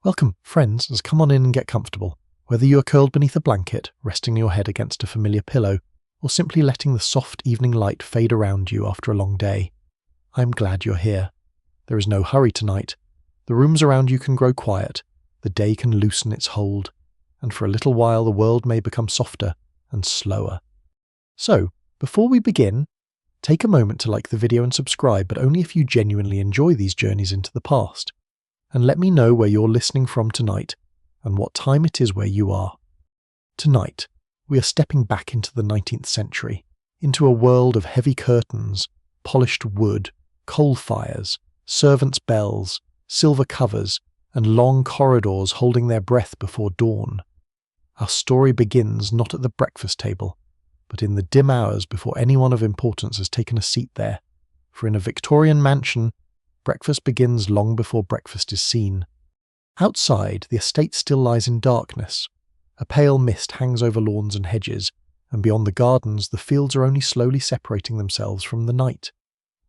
Welcome, friends, come on in and get comfortable. Whether you are curled beneath a blanket, resting your head against a familiar pillow, or simply letting the soft evening light fade around you after a long day, I'm glad you're here. There is no hurry tonight. The rooms around you can grow quiet, the day can loosen its hold, and for a little while the world may become softer and slower. So, before we begin, take a moment to like the video and subscribe, but only if you genuinely enjoy these journeys into the past. And let me know where you're listening from tonight and what time it is where you are. Tonight, we are stepping back into the 19th century, into a world of heavy curtains, polished wood, coal fires, servants' bells, silver covers, and long corridors holding their breath before dawn. Our story begins not at the breakfast table, but in the dim hours before anyone of importance has taken a seat there, for in a Victorian mansion, breakfast begins long before breakfast is seen. Outside, the estate still lies in darkness. A pale mist hangs over lawns and hedges, and beyond the gardens the fields are only slowly separating themselves from the night.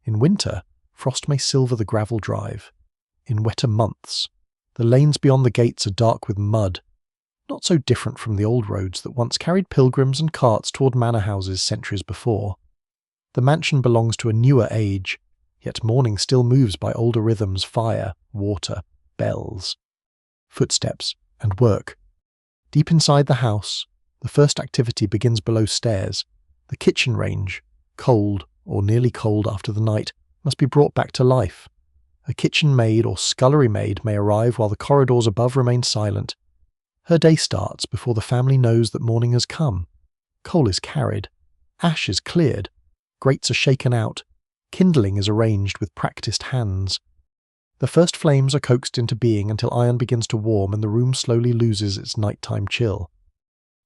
In winter, frost may silver the gravel drive. In wetter months, the lanes beyond the gates are dark with mud, not so different from the old roads that once carried pilgrims and carts toward manor houses centuries before. The mansion belongs to a newer age, yet morning still moves by older rhythms: fire, water, bells, footsteps, and work. Deep inside the house, the first activity begins below stairs. The kitchen range, cold or nearly cold after the night, must be brought back to life. A kitchen maid or scullery maid may arrive while the corridors above remain silent. Her day starts before the family knows that morning has come. Coal is carried, ash is cleared, grates are shaken out, kindling is arranged with practiced hands. The first flames are coaxed into being until iron begins to warm and the room slowly loses its nighttime chill.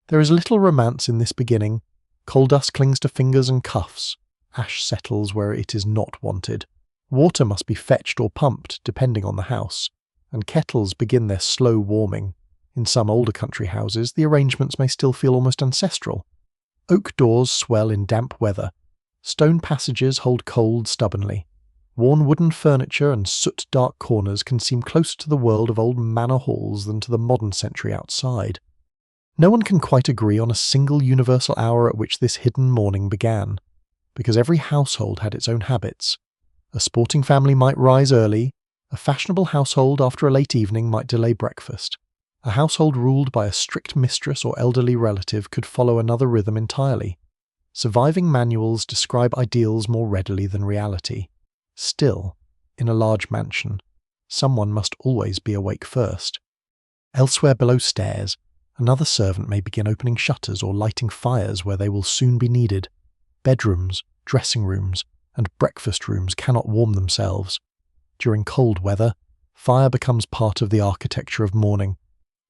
There is little romance in this beginning. Coal dust clings to fingers and cuffs. Ash settles where it is not wanted. Water must be fetched or pumped, depending on the house, and kettles begin their slow warming. In some older country houses, the arrangements may still feel almost ancestral. Oak doors swell in damp weather. Stone passages hold cold stubbornly. Worn wooden furniture and soot-dark corners can seem closer to the world of old manor halls than to the modern century outside. No one can quite agree on a single universal hour at which this hidden morning began, because every household had its own habits. A sporting family might rise early, a fashionable household after a late evening might delay breakfast. A household ruled by a strict mistress or elderly relative could follow another rhythm entirely. Surviving manuals describe ideals more readily than reality. Still, in a large mansion, someone must always be awake first. Elsewhere below stairs, another servant may begin opening shutters or lighting fires where they will soon be needed. Bedrooms, dressing rooms, and breakfast rooms cannot warm themselves. During cold weather, fire becomes part of the architecture of morning.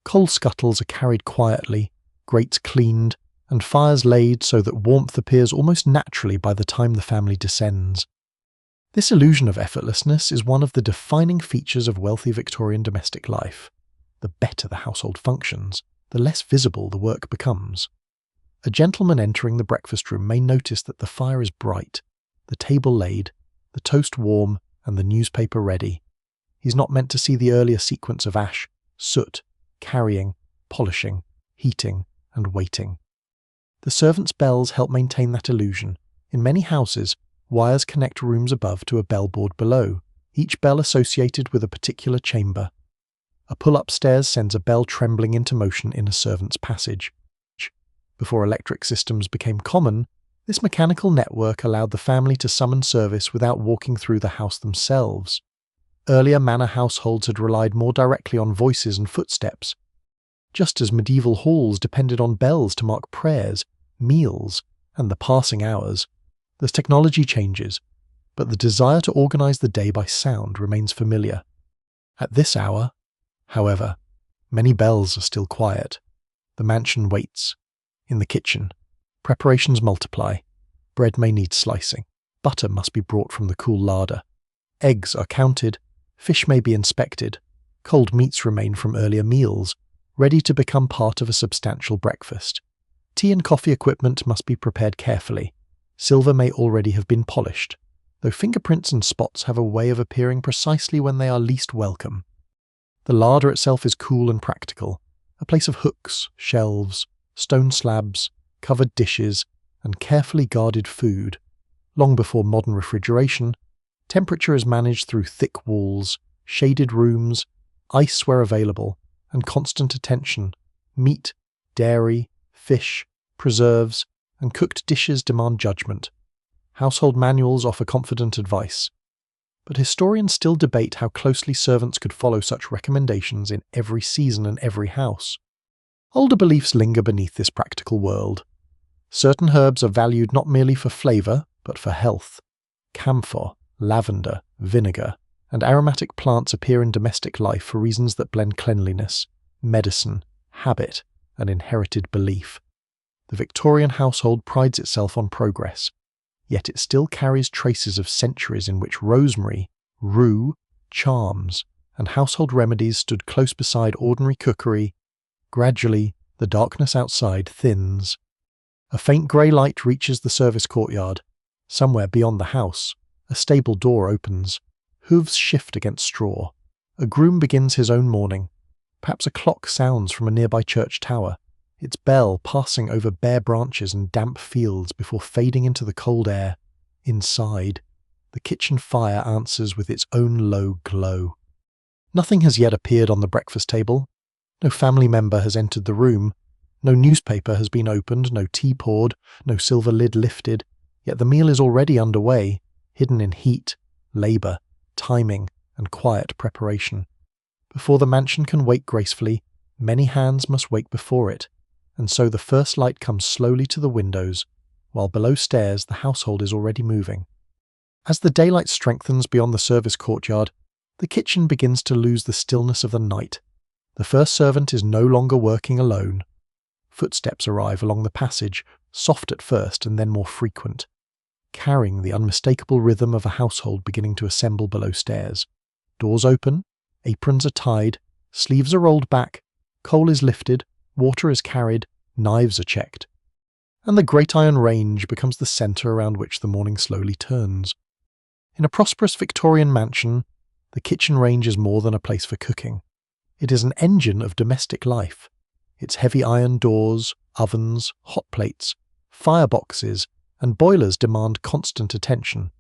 Coal scuttles are carried quietly, grates cleaned, and fires laid so that warmth appears almost naturally by the time the family descends. This illusion of effortlessness is one of the defining features of wealthy Victorian domestic life. The better the household functions, the less visible the work becomes. A gentleman entering the breakfast room may notice that the fire is bright, the table laid, the toast warm, and the newspaper ready. He's not meant to see the earlier sequence of ash, soot, carrying, polishing, heating, and waiting. The servants' bells help maintain that illusion. In many houses, wires connect rooms above to a bellboard below, each bell associated with a particular chamber. A pull upstairs sends a bell trembling into motion in a servant's passage. Before electric systems became common, this mechanical network allowed the family to summon service without walking through the house themselves. Earlier manor households had relied more directly on voices and footsteps. Just as medieval halls depended on bells to mark prayers, meals, and the passing hours, as technology changes, but the desire to organize the day by sound remains familiar. At this hour, however, many bells are still quiet. The mansion waits. In the kitchen, preparations multiply. Bread may need slicing. Butter must be brought from the cool larder. Eggs are counted. Fish may be inspected. Cold meats remain from earlier meals, ready to become part of a substantial breakfast. Tea and coffee equipment must be prepared carefully. Silver may already have been polished, though fingerprints and spots have a way of appearing precisely when they are least welcome. The larder itself is cool and practical, a place of hooks, shelves, stone slabs, covered dishes, and carefully guarded food. Long before modern refrigeration, temperature is managed through thick walls, shaded rooms, ice where available, and constant attention. Meat, dairy, fish, preserves, and cooked dishes demand judgment. Household manuals offer confident advice. But historians still debate how closely servants could follow such recommendations in every season and every house. Older beliefs linger beneath this practical world. Certain herbs are valued not merely for flavour, but for health. Camphor, lavender, vinegar, and aromatic plants appear in domestic life for reasons that blend cleanliness, medicine, habit, and inherited belief. The Victorian household prides itself on progress, yet it still carries traces of centuries in which rosemary, rue, charms, and household remedies stood close beside ordinary cookery. Gradually, the darkness outside thins. A faint grey light reaches the service courtyard. Somewhere beyond the house, a stable door opens. Hooves shift against straw. A groom begins his own morning. Perhaps a clock sounds from a nearby church tower, its bell passing over bare branches and damp fields before fading into the cold air. Inside, the kitchen fire answers with its own low glow. Nothing has yet appeared on the breakfast table. No family member has entered the room. No newspaper has been opened, no tea poured, no silver lid lifted, yet the meal is already underway, hidden in heat, labour, timing, and quiet preparation. Before the mansion can wake gracefully, many hands must wake before it, and so the first light comes slowly to the windows, while below stairs the household is already moving. As the daylight strengthens beyond the service courtyard, the kitchen begins to lose the stillness of the night. The first servant is no longer working alone. Footsteps arrive along the passage, soft at first and then more frequent, carrying the unmistakable rhythm of a household beginning to assemble below stairs. Doors open, aprons are tied, sleeves are rolled back, coal is lifted, water is carried, knives are checked. And the great iron range becomes the centre around which the morning slowly turns. In a prosperous Victorian mansion, the kitchen range is more than a place for cooking. It is an engine of domestic life. Its heavy iron doors, ovens, hot plates, fireboxes, and boilers demand constant attention.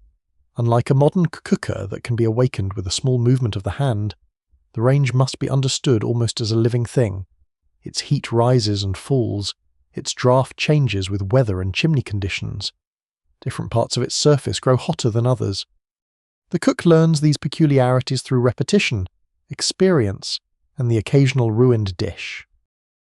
Unlike a modern cooker that can be awakened with a small movement of the hand, the range must be understood almost as a living thing. Its heat rises and falls, its draft changes with weather and chimney conditions. Different parts of its surface grow hotter than others. The cook learns these peculiarities through repetition, experience, and the occasional ruined dish.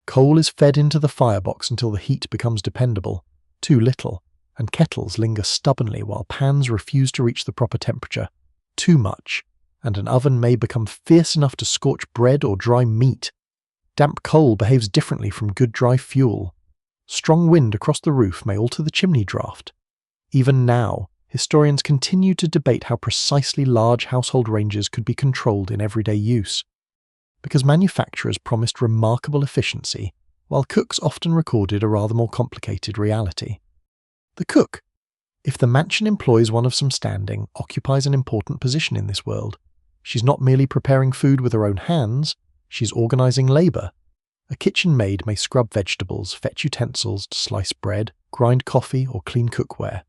Coal is fed into the firebox until the heat becomes dependable, too little, and kettles linger stubbornly while pans refuse to reach the proper temperature, too much, and an oven may become fierce enough to scorch bread or dry meat. Damp coal behaves differently from good dry fuel. Strong wind across the roof may alter the chimney draught. Even now, historians continue to debate how precisely large household ranges could be controlled in everyday use, because manufacturers promised remarkable efficiency, while cooks often recorded a rather more complicated reality. The cook, if the mansion employs one of some standing, occupies an important position in this world. She's not merely preparing food with her own hands, she's organising labour. A kitchen maid may scrub vegetables, fetch utensils to slice bread, grind coffee, or clean cookware.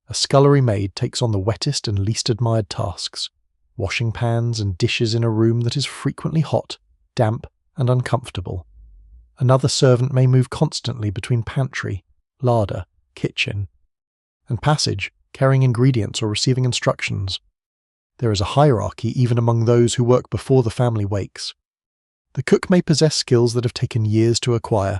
A scullery maid takes on the wettest and least admired tasks, washing pans and dishes in a room that is frequently hot, damp, and uncomfortable. Another servant may move constantly between pantry, larder, kitchen, and passage, carrying ingredients or receiving instructions. There is a hierarchy even among those who work before the family wakes. The cook may possess skills that have taken years to acquire.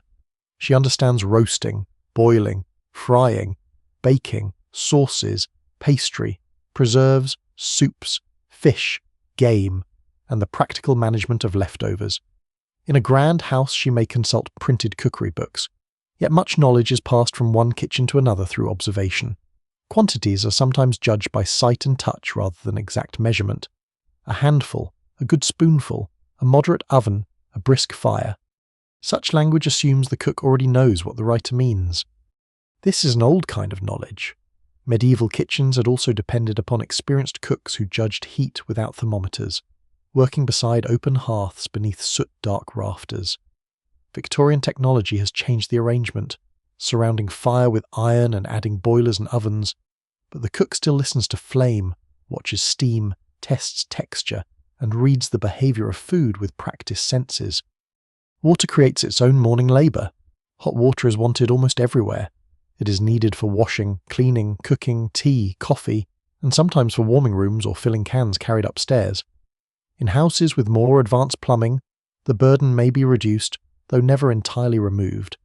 She understands roasting, boiling, frying, baking, sauces, pastry, preserves, soups, fish, game, and the practical management of leftovers. In a grand house she may consult printed cookery books, yet much knowledge is passed from one kitchen to another through observation. Quantities are sometimes judged by sight and touch rather than exact measurement. A handful, a good spoonful, a moderate oven, a brisk fire. Such language assumes the cook already knows what the writer means. This is an old kind of knowledge. Medieval kitchens had also depended upon experienced cooks who judged heat without thermometers. working beside open hearths beneath soot-dark rafters. Victorian technology has changed the arrangement, surrounding fire with iron and adding boilers and ovens, but the cook still listens to flame, watches steam, tests texture, and reads the behaviour of food with practiced senses. Water creates its own morning labour. Hot water is wanted almost everywhere. It is needed for washing, cleaning, cooking, tea, coffee, and sometimes for warming rooms or filling cans carried upstairs. In houses with more advanced plumbing, the burden may be reduced, though never entirely removed.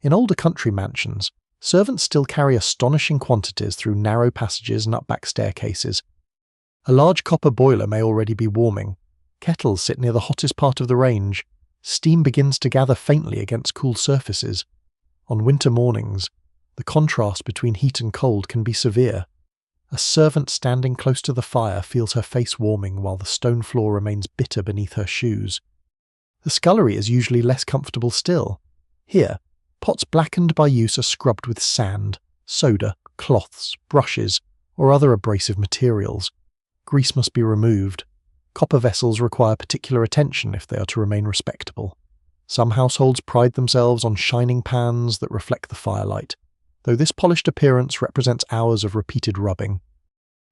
In older country mansions, servants still carry astonishing quantities through narrow passages and up back staircases. A large copper boiler may already be warming. Kettles sit near the hottest part of the range. Steam begins to gather faintly against cool surfaces. On winter mornings, the contrast between heat and cold can be severe. A servant standing close to the fire feels her face warming while the stone floor remains bitter beneath her shoes. The scullery is usually less comfortable still. Here, pots blackened by use are scrubbed with sand, soda, cloths, brushes, or other abrasive materials. Grease must be removed. Copper vessels require particular attention if they are to remain respectable. Some households pride themselves on shining pans that reflect the firelight, though this polished appearance represents hours of repeated rubbing.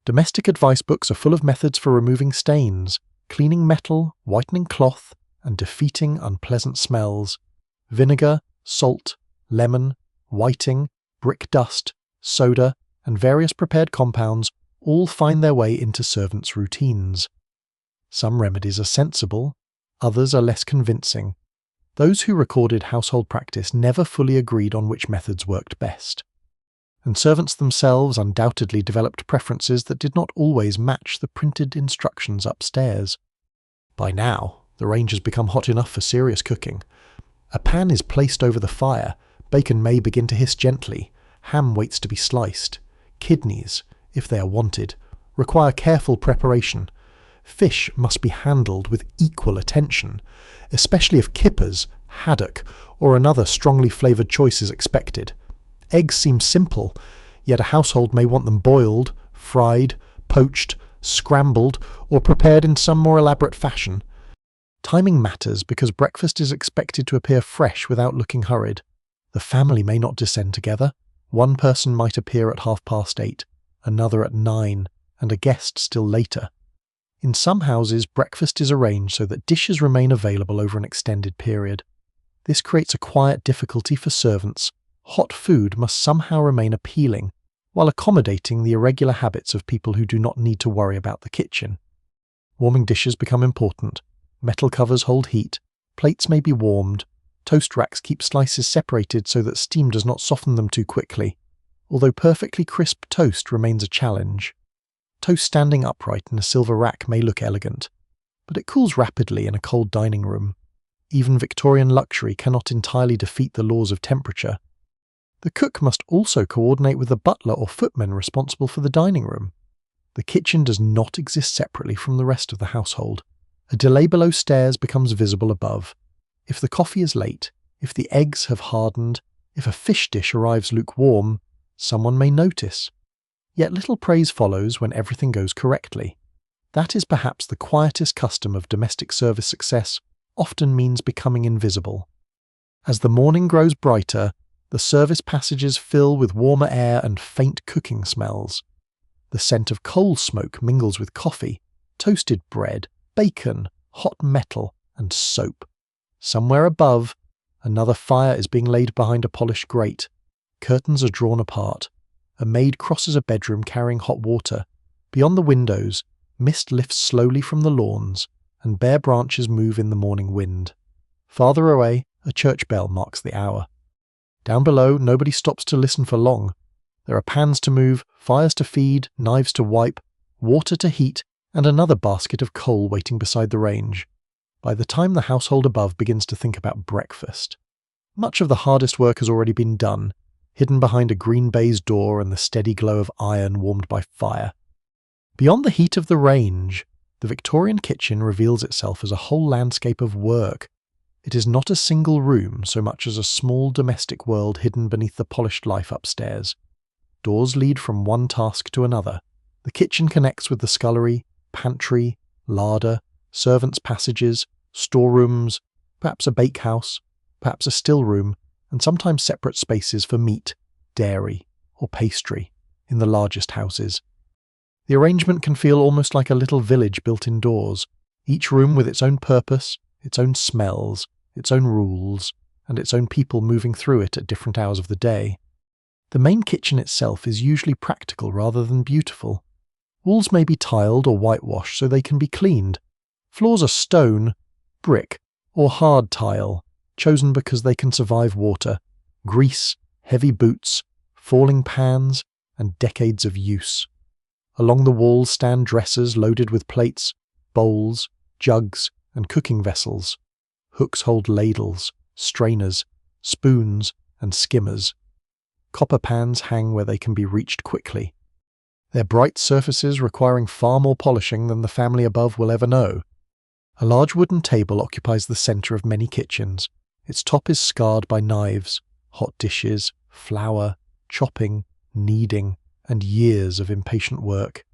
Domestic advice books are full of methods for removing stains, cleaning metal, whitening cloth, and defeating unpleasant smells. Vinegar, salt, lemon, whiting, brick dust, soda, and various prepared compounds all find their way into servants' routines. Some remedies are sensible, others are less convincing. Those who recorded household practice never fully agreed on which methods worked best. And servants themselves undoubtedly developed preferences that did not always match the printed instructions upstairs. By now, the range has become hot enough for serious cooking. A pan is placed over the fire, bacon may begin to hiss gently, ham waits to be sliced. Kidneys, if they are wanted, require careful preparation. Fish must be handled with equal attention, especially if kippers, haddock, or another strongly flavoured choice is expected. Eggs seem simple, yet a household may want them boiled, fried, poached, scrambled, or prepared in some more elaborate fashion. Timing matters because breakfast is expected to appear fresh without looking hurried. The family may not descend together. One person might appear at 8:30, another at 9, and a guest still later. In some houses, breakfast is arranged so that dishes remain available over an extended period. This creates a quiet difficulty for servants. Hot food must somehow remain appealing, while accommodating the irregular habits of people who do not need to worry about the kitchen. Warming dishes become important. Metal covers hold heat, plates may be warmed, toast racks keep slices separated so that steam does not soften them too quickly, although perfectly crisp toast remains a challenge. Toast standing upright in a silver rack may look elegant, but it cools rapidly in a cold dining room. Even Victorian luxury cannot entirely defeat the laws of temperature. The cook must also coordinate with the butler or footman responsible for the dining room. The kitchen does not exist separately from the rest of the household. A delay below stairs becomes visible above. If the coffee is late, if the eggs have hardened, if a fish dish arrives lukewarm, someone may notice. Yet little praise follows when everything goes correctly. That is perhaps the quietest custom of domestic service success, often means becoming invisible. As the morning grows brighter, the service passages fill with warmer air and faint cooking smells. The scent of coal smoke mingles with coffee, toasted bread, bacon, hot metal, and soap. Somewhere above, another fire is being laid behind a polished grate. Curtains are drawn apart. A maid crosses a bedroom carrying hot water. Beyond the windows, mist lifts slowly from the lawns, and bare branches move in the morning wind. Farther away, a church bell marks the hour. Down below, nobody stops to listen for long. There are pans to move, fires to feed, knives to wipe, water to heat, and another basket of coal waiting beside the range. By the time the household above begins to think about breakfast, much of the hardest work has already been done, hidden behind a green baize door and the steady glow of iron warmed by fire. Beyond the heat of the range, the Victorian kitchen reveals itself as a whole landscape of work. It is not a single room so much as a small domestic world hidden beneath the polished life upstairs. Doors lead from one task to another. The kitchen connects with the scullery, pantry, larder, servants' passages, storerooms, perhaps a bakehouse, perhaps a still room, and sometimes separate spaces for meat, dairy, or pastry in the largest houses. The arrangement can feel almost like a little village built indoors, each room with its own purpose, its own smells, its own rules, and its own people moving through it at different hours of the day. The main kitchen itself is usually practical rather than beautiful. Walls may be tiled or whitewashed so they can be cleaned. Floors are stone, brick, or hard tile, chosen because they can survive water, grease, heavy boots, falling pans, and decades of use. Along the walls stand dressers loaded with plates, bowls, jugs, and cooking vessels. Hooks hold ladles, strainers, spoons, and skimmers. Copper pans hang where they can be reached quickly, their bright surfaces requiring far more polishing than the family above will ever know. A large wooden table occupies the centre of many kitchens. Its top is scarred by knives, hot dishes, flour, chopping, kneading, and years of impatient work.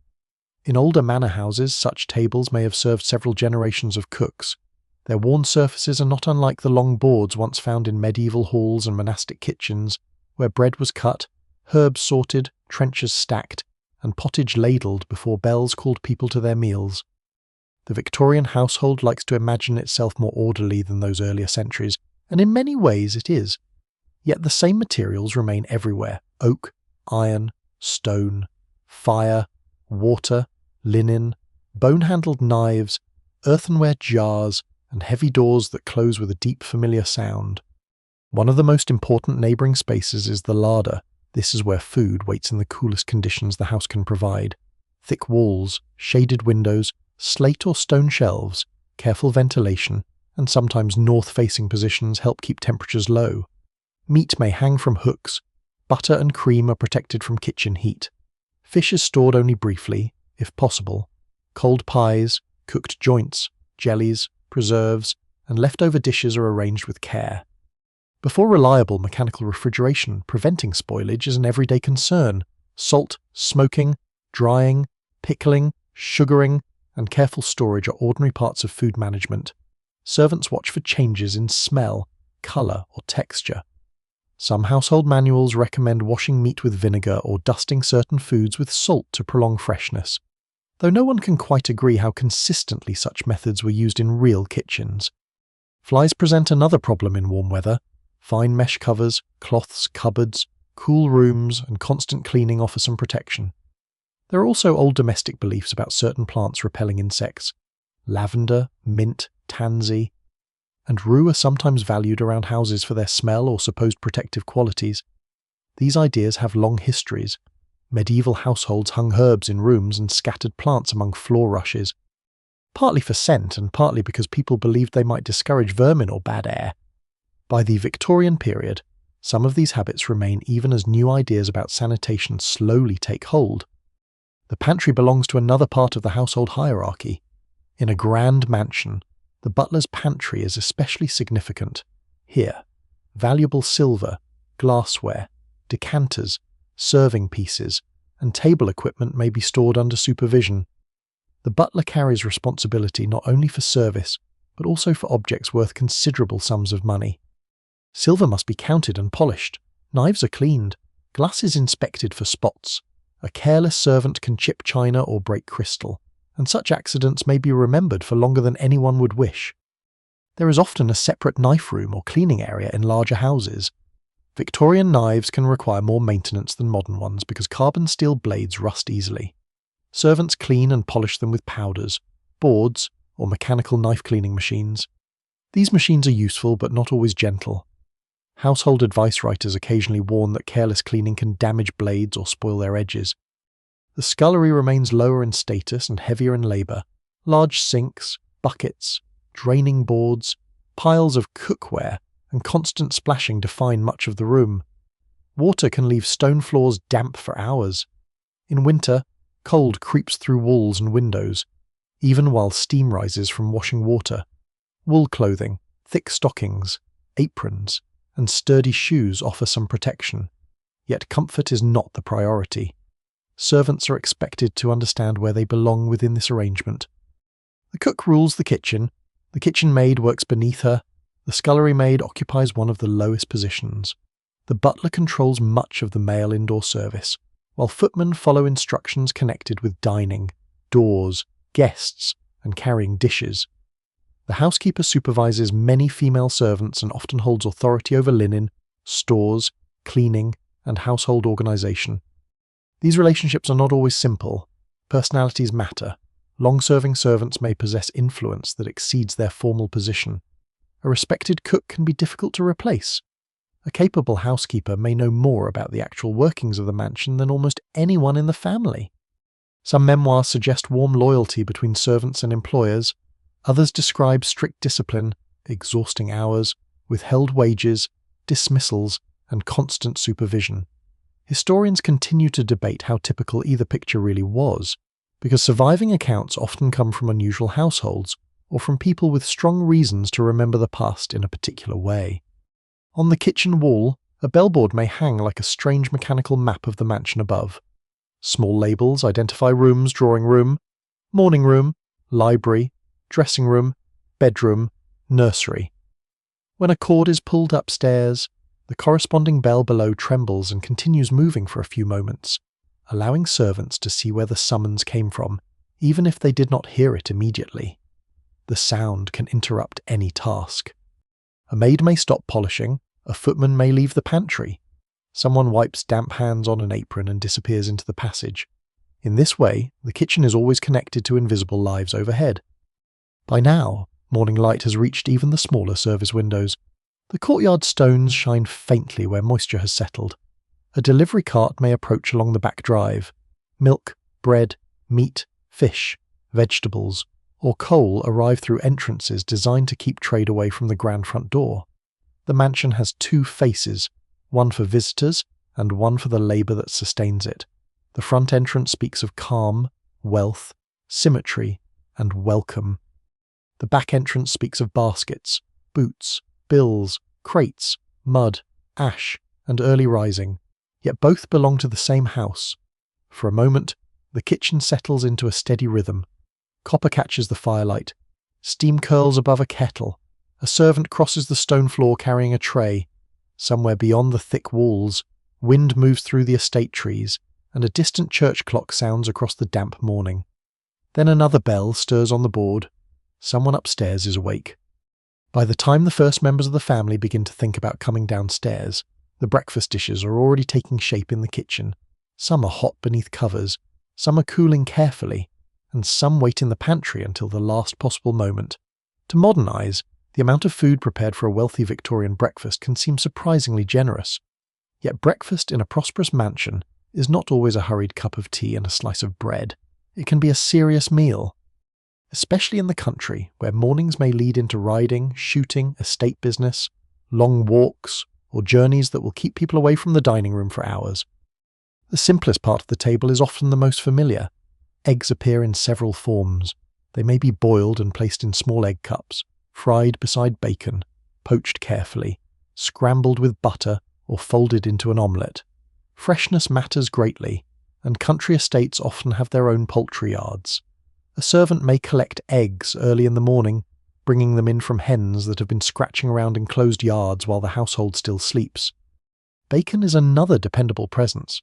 In older manor houses, such tables may have served several generations of cooks. Their worn surfaces are not unlike the long boards once found in medieval halls and monastic kitchens, where bread was cut, herbs sorted, trenchers stacked, and pottage ladled before bells called people to their meals. The Victorian household likes to imagine itself more orderly than those earlier centuries, and in many ways it is. Yet the same materials remain everywhere: oak, iron, stone, fire, water, linen, bone-handled knives, earthenware jars, and heavy doors that close with a deep familiar sound. One of the most important neighbouring spaces is the larder. This is where food waits in the coolest conditions the house can provide. Thick walls, shaded windows, slate or stone shelves, careful ventilation, and sometimes north-facing positions help keep temperatures low. Meat may hang from hooks. Butter and cream are protected from kitchen heat. Fish is stored only briefly, if possible. Cold pies, cooked joints, jellies, preserves, and leftover dishes are arranged with care. Before reliable mechanical refrigeration, preventing spoilage is an everyday concern. Salt, smoking, drying, pickling, sugaring, and careful storage are ordinary parts of food management. Servants watch for changes in smell, colour, or texture. Some household manuals recommend washing meat with vinegar or dusting certain foods with salt to prolong freshness, though no one can quite agree how consistently such methods were used in real kitchens. Flies present another problem in warm weather. Fine mesh covers, cloths, cupboards, cool rooms, and constant cleaning offer some protection. There are also old domestic beliefs about certain plants repelling insects. Lavender, mint, tansy, and rue are sometimes valued around houses for their smell or supposed protective qualities. These ideas have long histories. Medieval households hung herbs in rooms and scattered plants among floor rushes, partly for scent and partly because people believed they might discourage vermin or bad air. By the Victorian period, some of these habits remain even as new ideas about sanitation slowly take hold. The pantry belongs to another part of the household hierarchy. In a grand mansion, the butler's pantry is especially significant. Here, valuable silver, glassware, decanters, serving pieces, and table equipment may be stored under supervision. The butler carries responsibility not only for service, but also for objects worth considerable sums of money. Silver must be counted and polished, knives are cleaned, glass is inspected for spots, a careless servant can chip china or break crystal, and such accidents may be remembered for longer than anyone would wish. There is often a separate knife room or cleaning area in larger houses. Victorian knives can require more maintenance than modern ones because carbon steel blades rust easily. Servants clean and polish them with powders, boards, or mechanical knife cleaning machines. These machines are useful but not always gentle. Household advice writers occasionally warn that careless cleaning can damage blades or spoil their edges. The scullery remains lower in status and heavier in labour. Large sinks, buckets, draining boards, piles of cookware, and constant splashing define much of the room. Water can leave stone floors damp for hours. In winter, cold creeps through walls and windows, even while steam rises from washing water. Wool clothing, thick stockings, aprons, and sturdy shoes offer some protection. Yet comfort is not the priority. Servants are expected to understand where they belong within this arrangement. The cook rules the kitchen maid works beneath her, the scullery maid occupies one of the lowest positions. The butler controls much of the male indoor service, while footmen follow instructions connected with dining, doors, guests, and carrying dishes. The housekeeper supervises many female servants and often holds authority over linen, stores, cleaning, and household organization. These relationships are not always simple. Personalities matter. Long-serving servants may possess influence that exceeds their formal position. A respected cook can be difficult to replace. A capable housekeeper may know more about the actual workings of the mansion than almost anyone in the family. Some memoirs suggest warm loyalty between servants and employers. Others describe strict discipline, exhausting hours, withheld wages, dismissals, and constant supervision. Historians continue to debate how typical either picture really was, because surviving accounts often come from unusual households or from people with strong reasons to remember the past in a particular way. On the kitchen wall, a bellboard may hang like a strange mechanical map of the mansion above. Small labels identify rooms: drawing room, morning room, library, dressing room, bedroom, nursery. When a cord is pulled upstairs, the corresponding bell below trembles and continues moving for a few moments, allowing servants to see where the summons came from, even if they did not hear it immediately. The sound can interrupt any task. A maid may stop polishing, a footman may leave the pantry. Someone wipes damp hands on an apron and disappears into the passage. In this way, the kitchen is always connected to invisible lives overhead. By now, morning light has reached even the smaller service windows. The courtyard stones shine faintly where moisture has settled. A delivery cart may approach along the back drive. Milk, bread, meat, fish, vegetables, or coal arrive through entrances designed to keep trade away from the grand front door. The mansion has two faces, one for visitors and one for the labour that sustains it. The front entrance speaks of calm, wealth, symmetry, and welcome. The back entrance speaks of baskets, boots, bills, crates, mud, ash, and early rising, yet both belong to the same house. For a moment, the kitchen settles into a steady rhythm. Copper catches the firelight. Steam curls above a kettle. A servant crosses the stone floor carrying a tray. Somewhere beyond the thick walls, wind moves through the estate trees, and a distant church clock sounds across the damp morning. Then another bell stirs on the board. Someone upstairs is awake. By the time the first members of the family begin to think about coming downstairs, the breakfast dishes are already taking shape in the kitchen. Some are hot beneath covers, some are cooling carefully, and some wait in the pantry until the last possible moment. To modern eyes, the amount of food prepared for a wealthy Victorian breakfast can seem surprisingly generous. Yet breakfast in a prosperous mansion is not always a hurried cup of tea and a slice of bread. It can be a serious meal. Especially in the country, where mornings may lead into riding, shooting, estate business, long walks, or journeys that will keep people away from the dining room for hours. The simplest part of the table is often the most familiar. Eggs appear in several forms. They may be boiled and placed in small egg cups, fried beside bacon, poached carefully, scrambled with butter, or folded into an omelette. Freshness matters greatly, and country estates often have their own poultry yards. A servant may collect eggs early in the morning, bringing them in from hens that have been scratching around enclosed yards while the household still sleeps. Bacon is another dependable presence.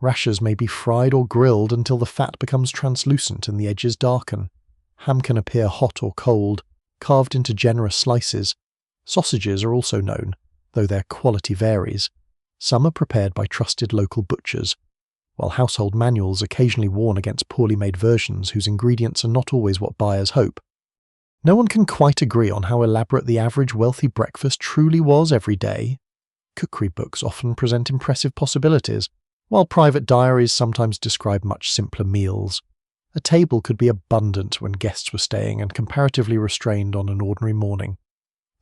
Rashers may be fried or grilled until the fat becomes translucent and the edges darken. Ham can appear hot or cold, carved into generous slices. Sausages are also known, though their quality varies. Some are prepared by trusted local butchers, while household manuals occasionally warn against poorly made versions whose ingredients are not always what buyers hope. No one can quite agree on how elaborate the average wealthy breakfast truly was every day. Cookery books often present impressive possibilities, while private diaries sometimes describe much simpler meals. A table could be abundant when guests were staying and comparatively restrained on an ordinary morning.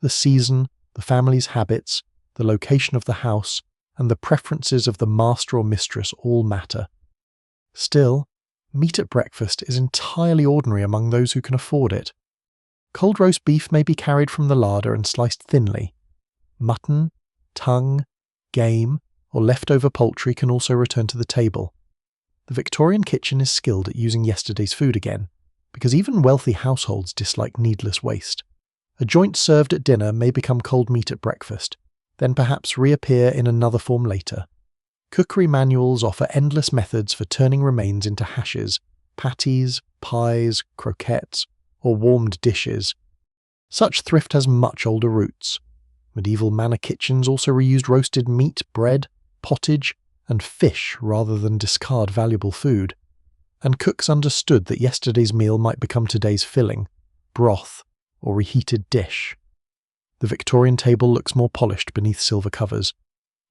The season, the family's habits, the location of the house, and the preferences of the master or mistress all matter. Still, meat at breakfast is entirely ordinary among those who can afford it. Cold roast beef may be carried from the larder and sliced thinly. Mutton, tongue, game, or leftover poultry can also return to the table. The Victorian kitchen is skilled at using yesterday's food again, because even wealthy households dislike needless waste. A joint served at dinner may become cold meat at breakfast, then perhaps reappear in another form later. Cookery manuals offer endless methods for turning remains into hashes, patties, pies, croquettes, or warmed dishes. Such thrift has much older roots. Medieval manor kitchens also reused roasted meat, bread, pottage, and fish rather than discard valuable food. And cooks understood that yesterday's meal might become today's filling, broth, or reheated dish. The Victorian table looks more polished beneath silver covers,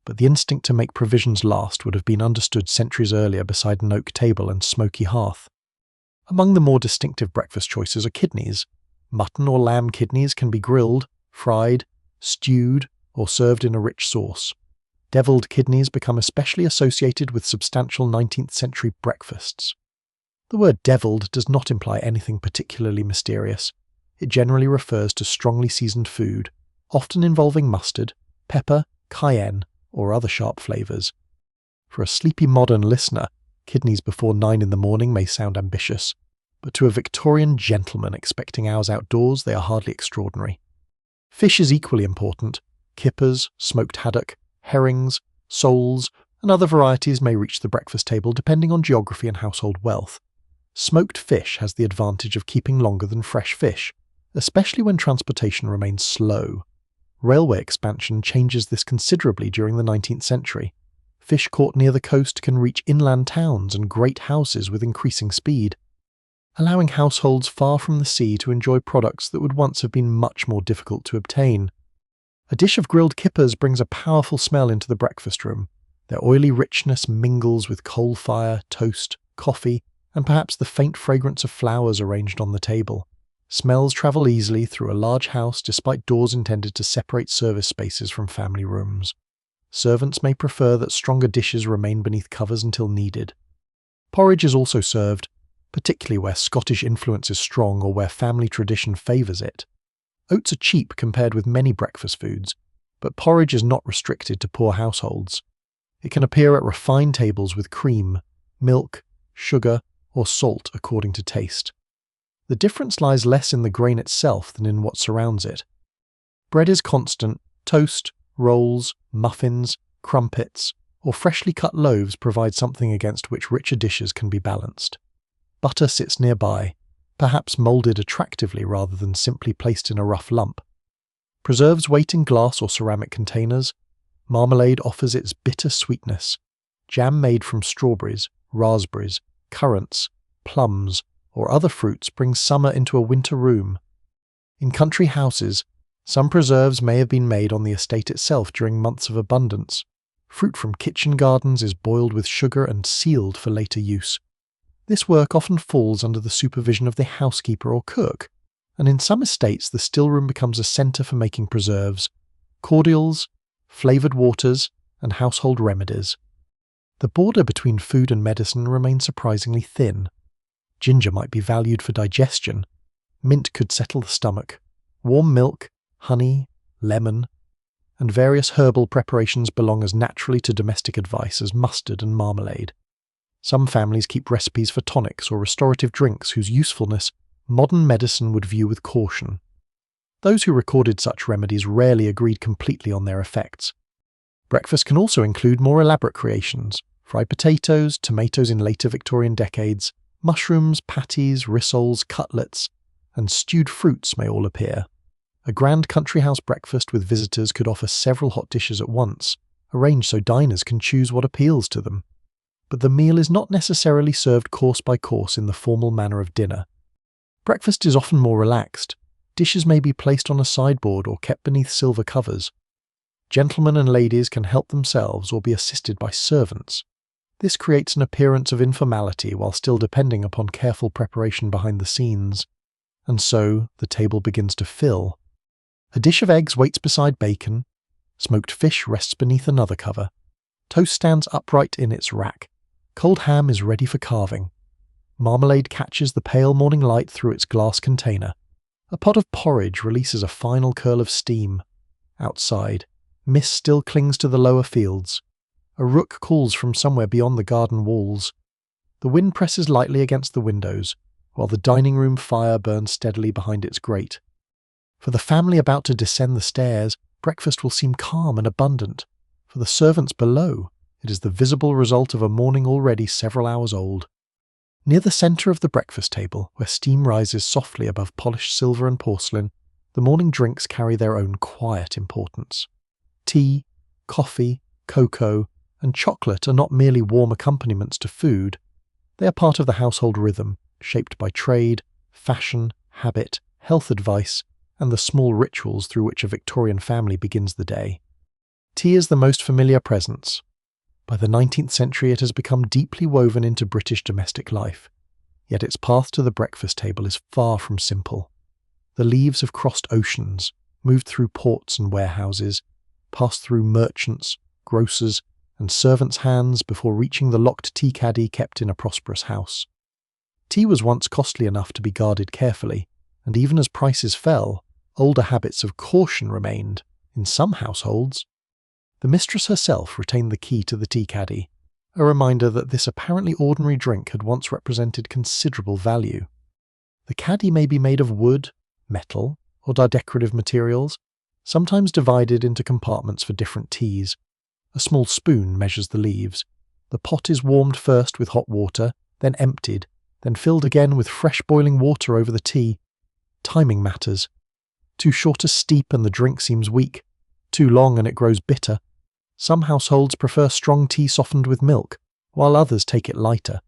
but the instinct to make provisions last would have been understood centuries earlier beside an oak table and smoky hearth. Among the more distinctive breakfast choices are kidneys. Mutton or lamb kidneys can be grilled, fried, stewed, or served in a rich sauce. Devilled kidneys become especially associated with substantial 19th-century breakfasts. The word devilled does not imply anything particularly mysterious. It generally refers to strongly seasoned food, often involving mustard, pepper, cayenne, or other sharp flavours. For a sleepy modern listener, kidneys before 9 in the morning may sound ambitious, but to a Victorian gentleman expecting hours outdoors, they are hardly extraordinary. Fish is equally important. Kippers, smoked haddock, herrings, soles, and other varieties may reach the breakfast table depending on geography and household wealth. Smoked fish has the advantage of keeping longer than fresh fish, especially when transportation remains slow. Railway expansion changes this considerably during the 19th century. Fish caught near the coast can reach inland towns and great houses with increasing speed, allowing households far from the sea to enjoy products that would once have been much more difficult to obtain. A dish of grilled kippers brings a powerful smell into the breakfast room. Their oily richness mingles with coal fire, toast, coffee, and perhaps the faint fragrance of flowers arranged on the table. Smells travel easily through a large house despite doors intended to separate service spaces from family rooms. Servants may prefer that stronger dishes remain beneath covers until needed. Porridge is also served, particularly where Scottish influence is strong or where family tradition favours it. Oats are cheap compared with many breakfast foods, but porridge is not restricted to poor households. It can appear at refined tables with cream, milk, sugar, or salt according to taste. The difference lies less in the grain itself than in what surrounds it. Bread is constant. Toast, rolls, muffins, crumpets, or freshly cut loaves provide something against which richer dishes can be balanced. Butter sits nearby, perhaps moulded attractively rather than simply placed in a rough lump. Preserves wait in glass or ceramic containers. Marmalade offers its bitter sweetness. Jam made from strawberries, raspberries, currants, plums, or other fruits brings summer into a winter room. In country houses, some preserves may have been made on the estate itself during months of abundance. Fruit from kitchen gardens is boiled with sugar and sealed for later use. This work often falls under the supervision of the housekeeper or cook, and in some estates the stillroom becomes a centre for making preserves, cordials, flavoured waters, and household remedies. The border between food and medicine remains surprisingly thin. Ginger might be valued for digestion. Mint could settle the stomach. Warm milk, honey, lemon, and various herbal preparations belong as naturally to domestic advice as mustard and marmalade. Some families keep recipes for tonics or restorative drinks whose usefulness modern medicine would view with caution. Those who recorded such remedies rarely agreed completely on their effects. Breakfast can also include more elaborate creations: fried potatoes, tomatoes in later Victorian decades, mushrooms, patties, rissoles, cutlets, and stewed fruits may all appear. A grand country house breakfast with visitors could offer several hot dishes at once, arranged so diners can choose what appeals to them. But the meal is not necessarily served course by course in the formal manner of dinner. Breakfast is often more relaxed. Dishes may be placed on a sideboard or kept beneath silver covers. Gentlemen and ladies can help themselves or be assisted by servants. This creates an appearance of informality while still depending upon careful preparation behind the scenes. And so, the table begins to fill. A dish of eggs waits beside bacon. Smoked fish rests beneath another cover. Toast stands upright in its rack. Cold ham is ready for carving. Marmalade catches the pale morning light through its glass container. A pot of porridge releases a final curl of steam. Outside, mist still clings to the lower fields. A rook calls from somewhere beyond the garden walls. The wind presses lightly against the windows, while the dining room fire burns steadily behind its grate. For the family about to descend the stairs, breakfast will seem calm and abundant. For the servants below, it is the visible result of a morning already several hours old. Near the centre of the breakfast table, where steam rises softly above polished silver and porcelain, the morning drinks carry their own quiet importance. Tea, coffee, cocoa, and chocolate are not merely warm accompaniments to food. They are part of the household rhythm, shaped by trade, fashion, habit, health advice, and the small rituals through which a Victorian family begins the day. Tea is the most familiar presence. By the 19th century it has become deeply woven into British domestic life, yet its path to the breakfast table is far from simple. The leaves have crossed oceans, moved through ports and warehouses, passed through merchants, grocers, and servants' hands before reaching the locked tea caddy kept in a prosperous house. Tea was once costly enough to be guarded carefully, and even as prices fell, older habits of caution remained, in some households. The mistress herself retained the key to the tea caddy, a reminder that this apparently ordinary drink had once represented considerable value. The caddy may be made of wood, metal, or decorative materials, sometimes divided into compartments for different teas. A small spoon measures the leaves. The pot is warmed first with hot water, then emptied, then filled again with fresh boiling water over the tea. Timing matters. Too short a steep and the drink seems weak. Too long and it grows bitter. Some households prefer strong tea softened with milk, while others take it lighter.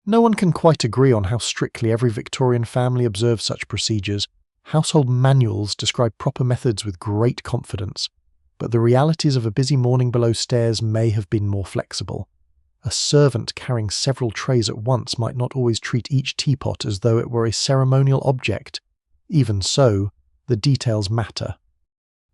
No one can quite agree on how strictly every Victorian family observes such procedures. Household manuals describe proper methods with great confidence, but the realities of a busy morning below stairs may have been more flexible. A servant carrying several trays at once might not always treat each teapot as though it were a ceremonial object. Even so, the details matter.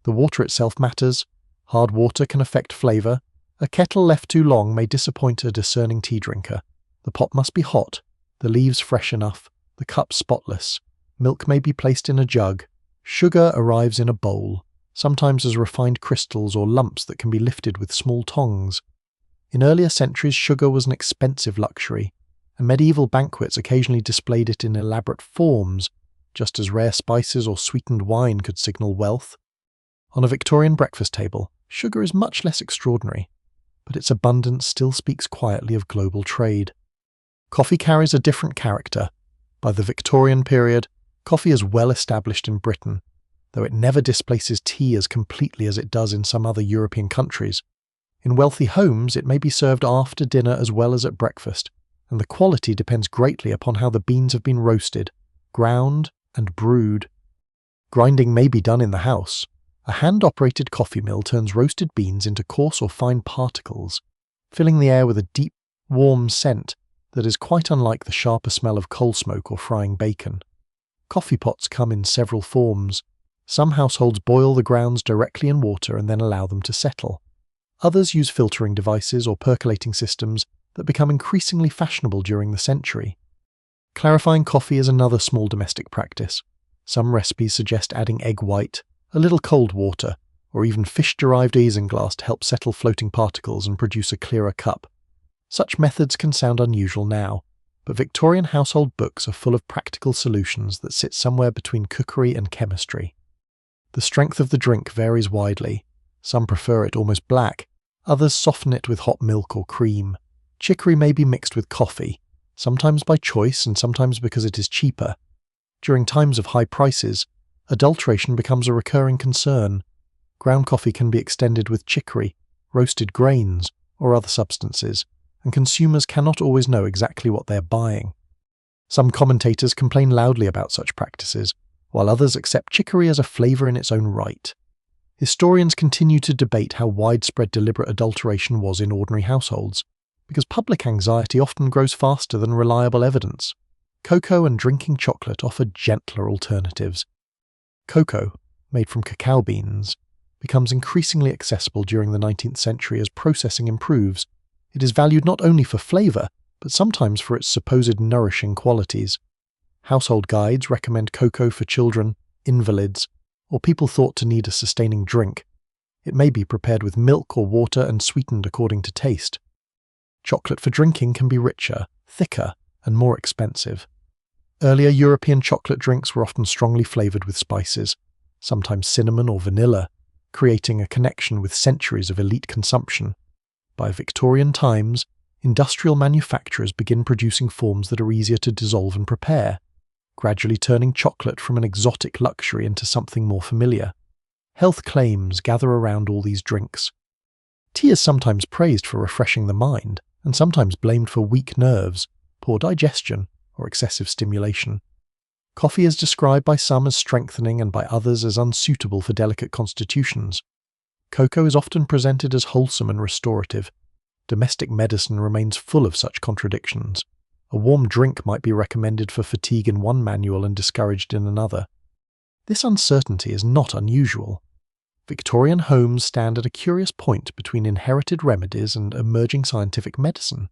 The water itself matters. Hard water can affect flavour. A kettle left too long may disappoint a discerning tea drinker. The pot must be hot, the leaves fresh enough, the cup spotless. Milk may be placed in a jug. Sugar arrives in a bowl, sometimes as refined crystals or lumps that can be lifted with small tongs. In earlier centuries, sugar was an expensive luxury, and medieval banquets occasionally displayed it in elaborate forms, just as rare spices or sweetened wine could signal wealth. On a Victorian breakfast table, sugar is much less extraordinary, but its abundance still speaks quietly of global trade. Coffee carries a different character. By the Victorian period, coffee is well established in Britain, though it never displaces tea as completely as it does in some other European countries. In wealthy homes, it may be served after dinner as well as at breakfast, and the quality depends greatly upon how the beans have been roasted, ground, and brewed. Grinding may be done in the house. A hand-operated coffee mill turns roasted beans into coarse or fine particles, filling the air with a deep, warm scent that is quite unlike the sharper smell of coal smoke or frying bacon. Coffee pots come in several forms. Some households boil the grounds directly in water and then allow them to settle. Others use filtering devices or percolating systems that become increasingly fashionable during the century. Clarifying coffee is another small domestic practice. Some recipes suggest adding egg white, a little cold water, or even fish-derived isinglass to help settle floating particles and produce a clearer cup. Such methods can sound unusual now, but Victorian household books are full of practical solutions that sit somewhere between cookery and chemistry. The strength of the drink varies widely. Some prefer it almost black, others soften it with hot milk or cream. Chicory may be mixed with coffee, sometimes by choice and sometimes because it is cheaper. During times of high prices, adulteration becomes a recurring concern. Ground coffee can be extended with chicory, roasted grains, or other substances, and consumers cannot always know exactly what they're buying. Some commentators complain loudly about such practices, while others accept chicory as a flavour in its own right. Historians continue to debate how widespread deliberate adulteration was in ordinary households, because public anxiety often grows faster than reliable evidence. Cocoa and drinking chocolate offer gentler alternatives. Cocoa, made from cacao beans, becomes increasingly accessible during the 19th century as processing improves. It is valued not only for flavour, but sometimes for its supposed nourishing qualities. Household guides recommend cocoa for children, invalids, or people thought to need a sustaining drink. It may be prepared with milk or water and sweetened according to taste. Chocolate for drinking can be richer, thicker, and more expensive. Earlier European chocolate drinks were often strongly flavoured with spices, sometimes cinnamon or vanilla, creating a connection with centuries of elite consumption. By Victorian times, industrial manufacturers begin producing forms that are easier to dissolve and prepare, gradually turning chocolate from an exotic luxury into something more familiar. Health claims gather around all these drinks. Tea is sometimes praised for refreshing the mind, and sometimes blamed for weak nerves, poor digestion, or excessive stimulation. Coffee is described by some as strengthening and by others as unsuitable for delicate constitutions. Cocoa is often presented as wholesome and restorative. Domestic medicine remains full of such contradictions. A warm drink might be recommended for fatigue in one manual and discouraged in another. This uncertainty is not unusual. Victorian homes stand at a curious point between inherited remedies and emerging scientific medicine.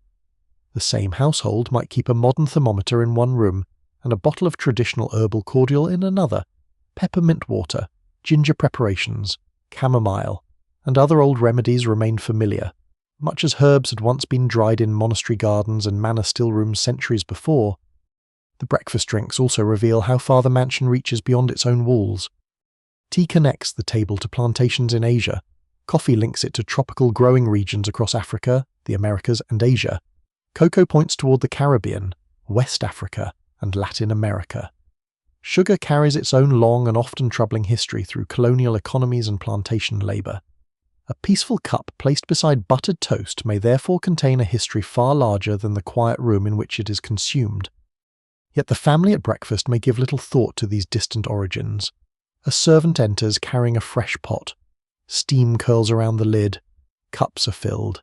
The same household might keep a modern thermometer in one room and a bottle of traditional herbal cordial in another, peppermint water, ginger preparations, chamomile, and other old remedies remain familiar. Much as herbs had once been dried in monastery gardens and manor still rooms centuries before, the breakfast drinks also reveal how far the mansion reaches beyond its own walls. Tea connects the table to plantations in Asia. Coffee links it to tropical growing regions across Africa, the Americas, and Asia. Cocoa points toward the Caribbean, West Africa, and Latin America. Sugar carries its own long and often troubling history through colonial economies and plantation labour. A peaceful cup placed beside buttered toast may therefore contain a history far larger than the quiet room in which it is consumed. Yet the family at breakfast may give little thought to these distant origins. A servant enters carrying a fresh pot. Steam curls around the lid. Cups are filled.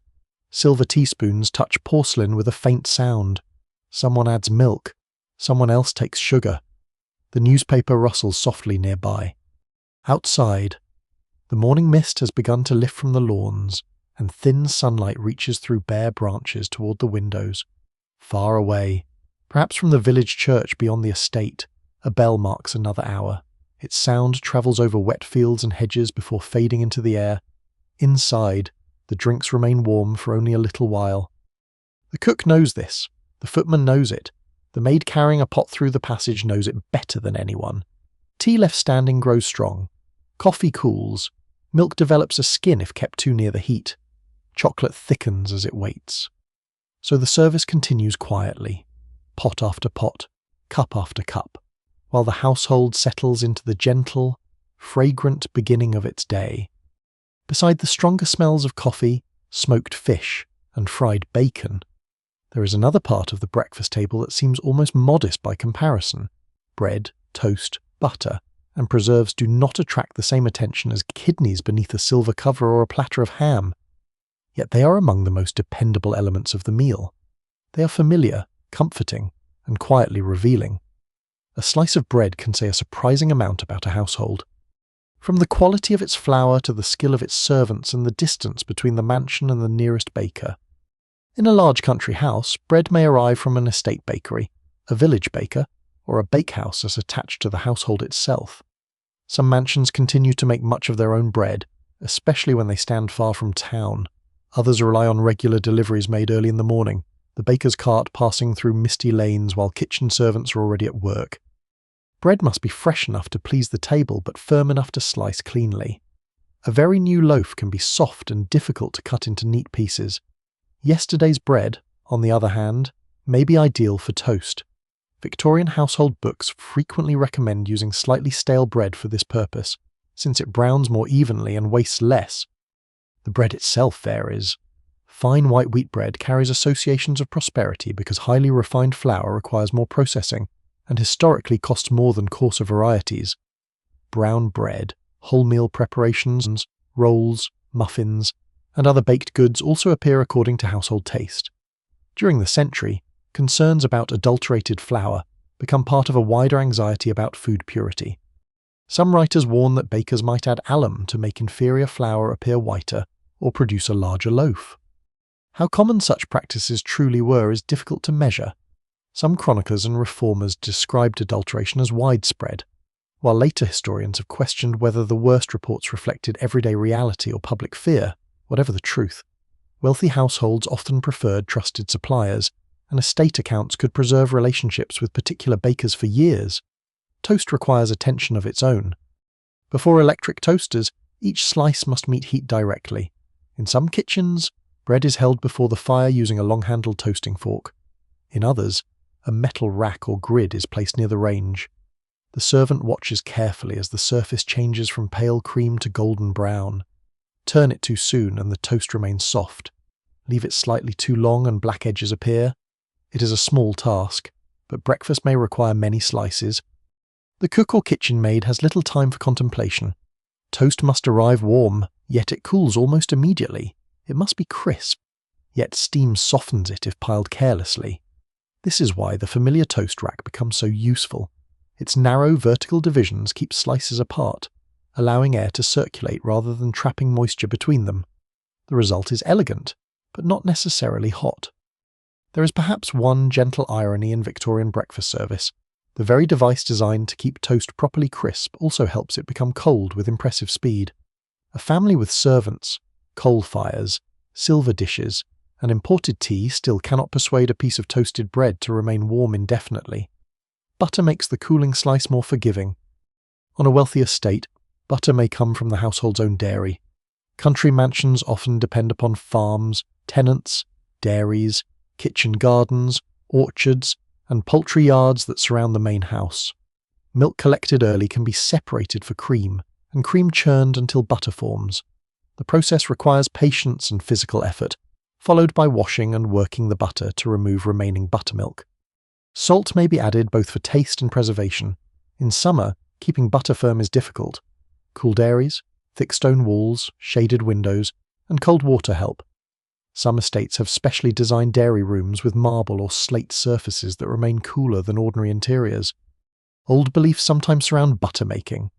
Silver teaspoons touch porcelain with a faint sound. Someone adds milk. Someone else takes sugar. The newspaper rustles softly nearby. Outside, the morning mist has begun to lift from the lawns, and thin sunlight reaches through bare branches toward the windows. Far away, perhaps from the village church beyond the estate, a bell marks another hour. Its sound travels over wet fields and hedges before fading into the air. Inside, the drinks remain warm for only a little while. The cook knows this. The footman knows it. The maid carrying a pot through the passage knows it better than anyone. Tea left standing grows strong. Coffee cools. Milk develops a skin if kept too near the heat. Chocolate thickens as it waits. So the service continues quietly, pot after pot, cup after cup, while the household settles into the gentle, fragrant beginning of its day. Beside the stronger smells of coffee, smoked fish, and fried bacon, there is another part of the breakfast table that seems almost modest by comparison. Bread, toast, butter, and preserves do not attract the same attention as kidneys beneath a silver cover or a platter of ham. Yet they are among the most dependable elements of the meal. They are familiar, comforting, and quietly revealing. A slice of bread can say a surprising amount about a household. From the quality of its flour to the skill of its servants and the distance between the mansion and the nearest baker. In a large country house, bread may arrive from an estate bakery, a village baker, or a bakehouse as attached to the household itself. Some mansions continue to make much of their own bread, especially when they stand far from town. Others rely on regular deliveries made early in the morning, the baker's cart passing through misty lanes while kitchen servants are already at work. Bread must be fresh enough to please the table but firm enough to slice cleanly. A very new loaf can be soft and difficult to cut into neat pieces. Yesterday's bread, on the other hand, may be ideal for toast. Victorian household books frequently recommend using slightly stale bread for this purpose, since it browns more evenly and wastes less. The bread itself varies. Fine white wheat bread carries associations of prosperity because highly refined flour requires more processing and historically costs more than coarser varieties. Brown bread, wholemeal preparations, rolls, muffins, and other baked goods also appear according to household taste. During the century, concerns about adulterated flour become part of a wider anxiety about food purity. Some writers warn that bakers might add alum to make inferior flour appear whiter or produce a larger loaf. How common such practices truly were is difficult to measure. Some chroniclers and reformers described adulteration as widespread, while later historians have questioned whether the worst reports reflected everyday reality or public fear. Whatever the truth, wealthy households often preferred trusted suppliers, and estate accounts could preserve relationships with particular bakers for years. Toast requires attention of its own. Before electric toasters, each slice must meet heat directly. In some kitchens, bread is held before the fire using a long-handled toasting fork. In others, a metal rack or grid is placed near the range. The servant watches carefully as the surface changes from pale cream to golden brown. Turn it too soon and the toast remains soft. Leave it slightly too long and black edges appear. It is a small task, but breakfast may require many slices. The cook or kitchen maid has little time for contemplation. Toast must arrive warm, yet it cools almost immediately. It must be crisp, yet steam softens it if piled carelessly. This is why the familiar toast rack becomes so useful. Its narrow vertical divisions keep slices apart, allowing air to circulate rather than trapping moisture between them. The result is elegant, but not necessarily hot. There is perhaps one gentle irony in Victorian breakfast service. The very device designed to keep toast properly crisp also helps it become cold with impressive speed. A family with servants, coal fires, silver dishes, and imported tea still cannot persuade a piece of toasted bread to remain warm indefinitely. Butter makes the cooling slice more forgiving. On a wealthy estate, butter may come from the household's own dairy. Country mansions often depend upon farms, tenants, dairies, kitchen gardens, orchards, and poultry yards that surround the main house. Milk collected early can be separated for cream, and cream churned until butter forms. The process requires patience and physical effort, followed by washing and working the butter to remove remaining buttermilk. Salt may be added both for taste and preservation. In summer, keeping butter firm is difficult. Cool dairies, thick stone walls, shaded windows, and cold water help. Some estates have specially designed dairy rooms with marble or slate surfaces that remain cooler than ordinary interiors. Old beliefs sometimes surround butter making.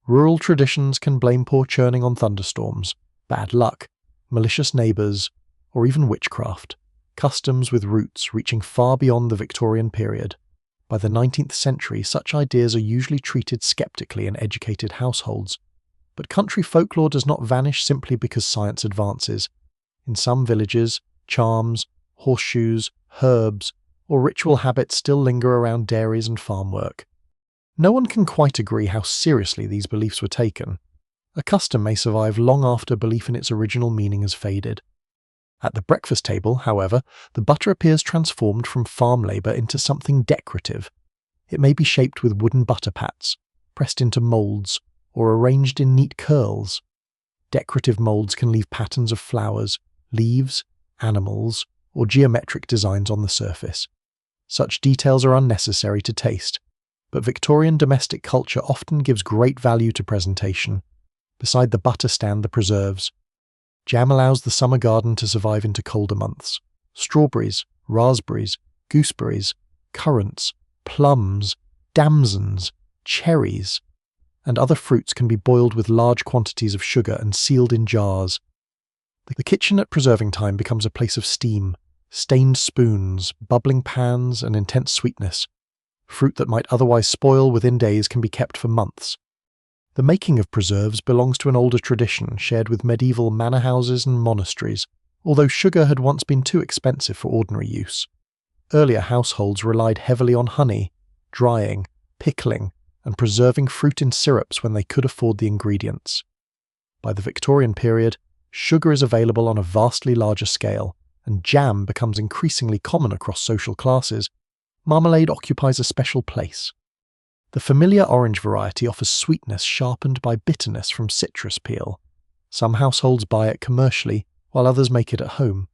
Rural traditions can blame poor churning on thunderstorms, bad luck, malicious neighbours, or even witchcraft, customs with roots reaching far beyond the Victorian period. By the 19th century, such ideas are usually treated skeptically in educated households. But country folklore does not vanish simply because science advances. In some villages, charms, horseshoes, herbs, or ritual habits still linger around dairies and farm work. No one can quite agree how seriously these beliefs were taken. A custom may survive long after belief in its original meaning has faded. At the breakfast table, however, the butter appears transformed from farm labour into something decorative. It may be shaped with wooden butter pats, pressed into moulds, or arranged in neat curls. Decorative moulds can leave patterns of flowers, leaves, animals, or geometric designs on the surface. Such details are unnecessary to taste, but Victorian domestic culture often gives great value to presentation. Beside the butter stand the preserves. Jam allows the summer garden to survive into colder months. Strawberries, raspberries, gooseberries, currants, plums, damsons, cherries, and other fruits can be boiled with large quantities of sugar and sealed in jars. The kitchen at preserving time becomes a place of steam, stained spoons, bubbling pans, and intense sweetness. Fruit that might otherwise spoil within days can be kept for months. The making of preserves belongs to an older tradition shared with medieval manor houses and monasteries, although sugar had once been too expensive for ordinary use. Earlier households relied heavily on honey, drying, pickling, and preserving fruit in syrups when they could afford the ingredients. By the Victorian period, sugar is available on a vastly larger scale, and jam becomes increasingly common across social classes. Marmalade occupies a special place. The familiar orange variety offers sweetness sharpened by bitterness from citrus peel. Some households buy it commercially, while others make it at home.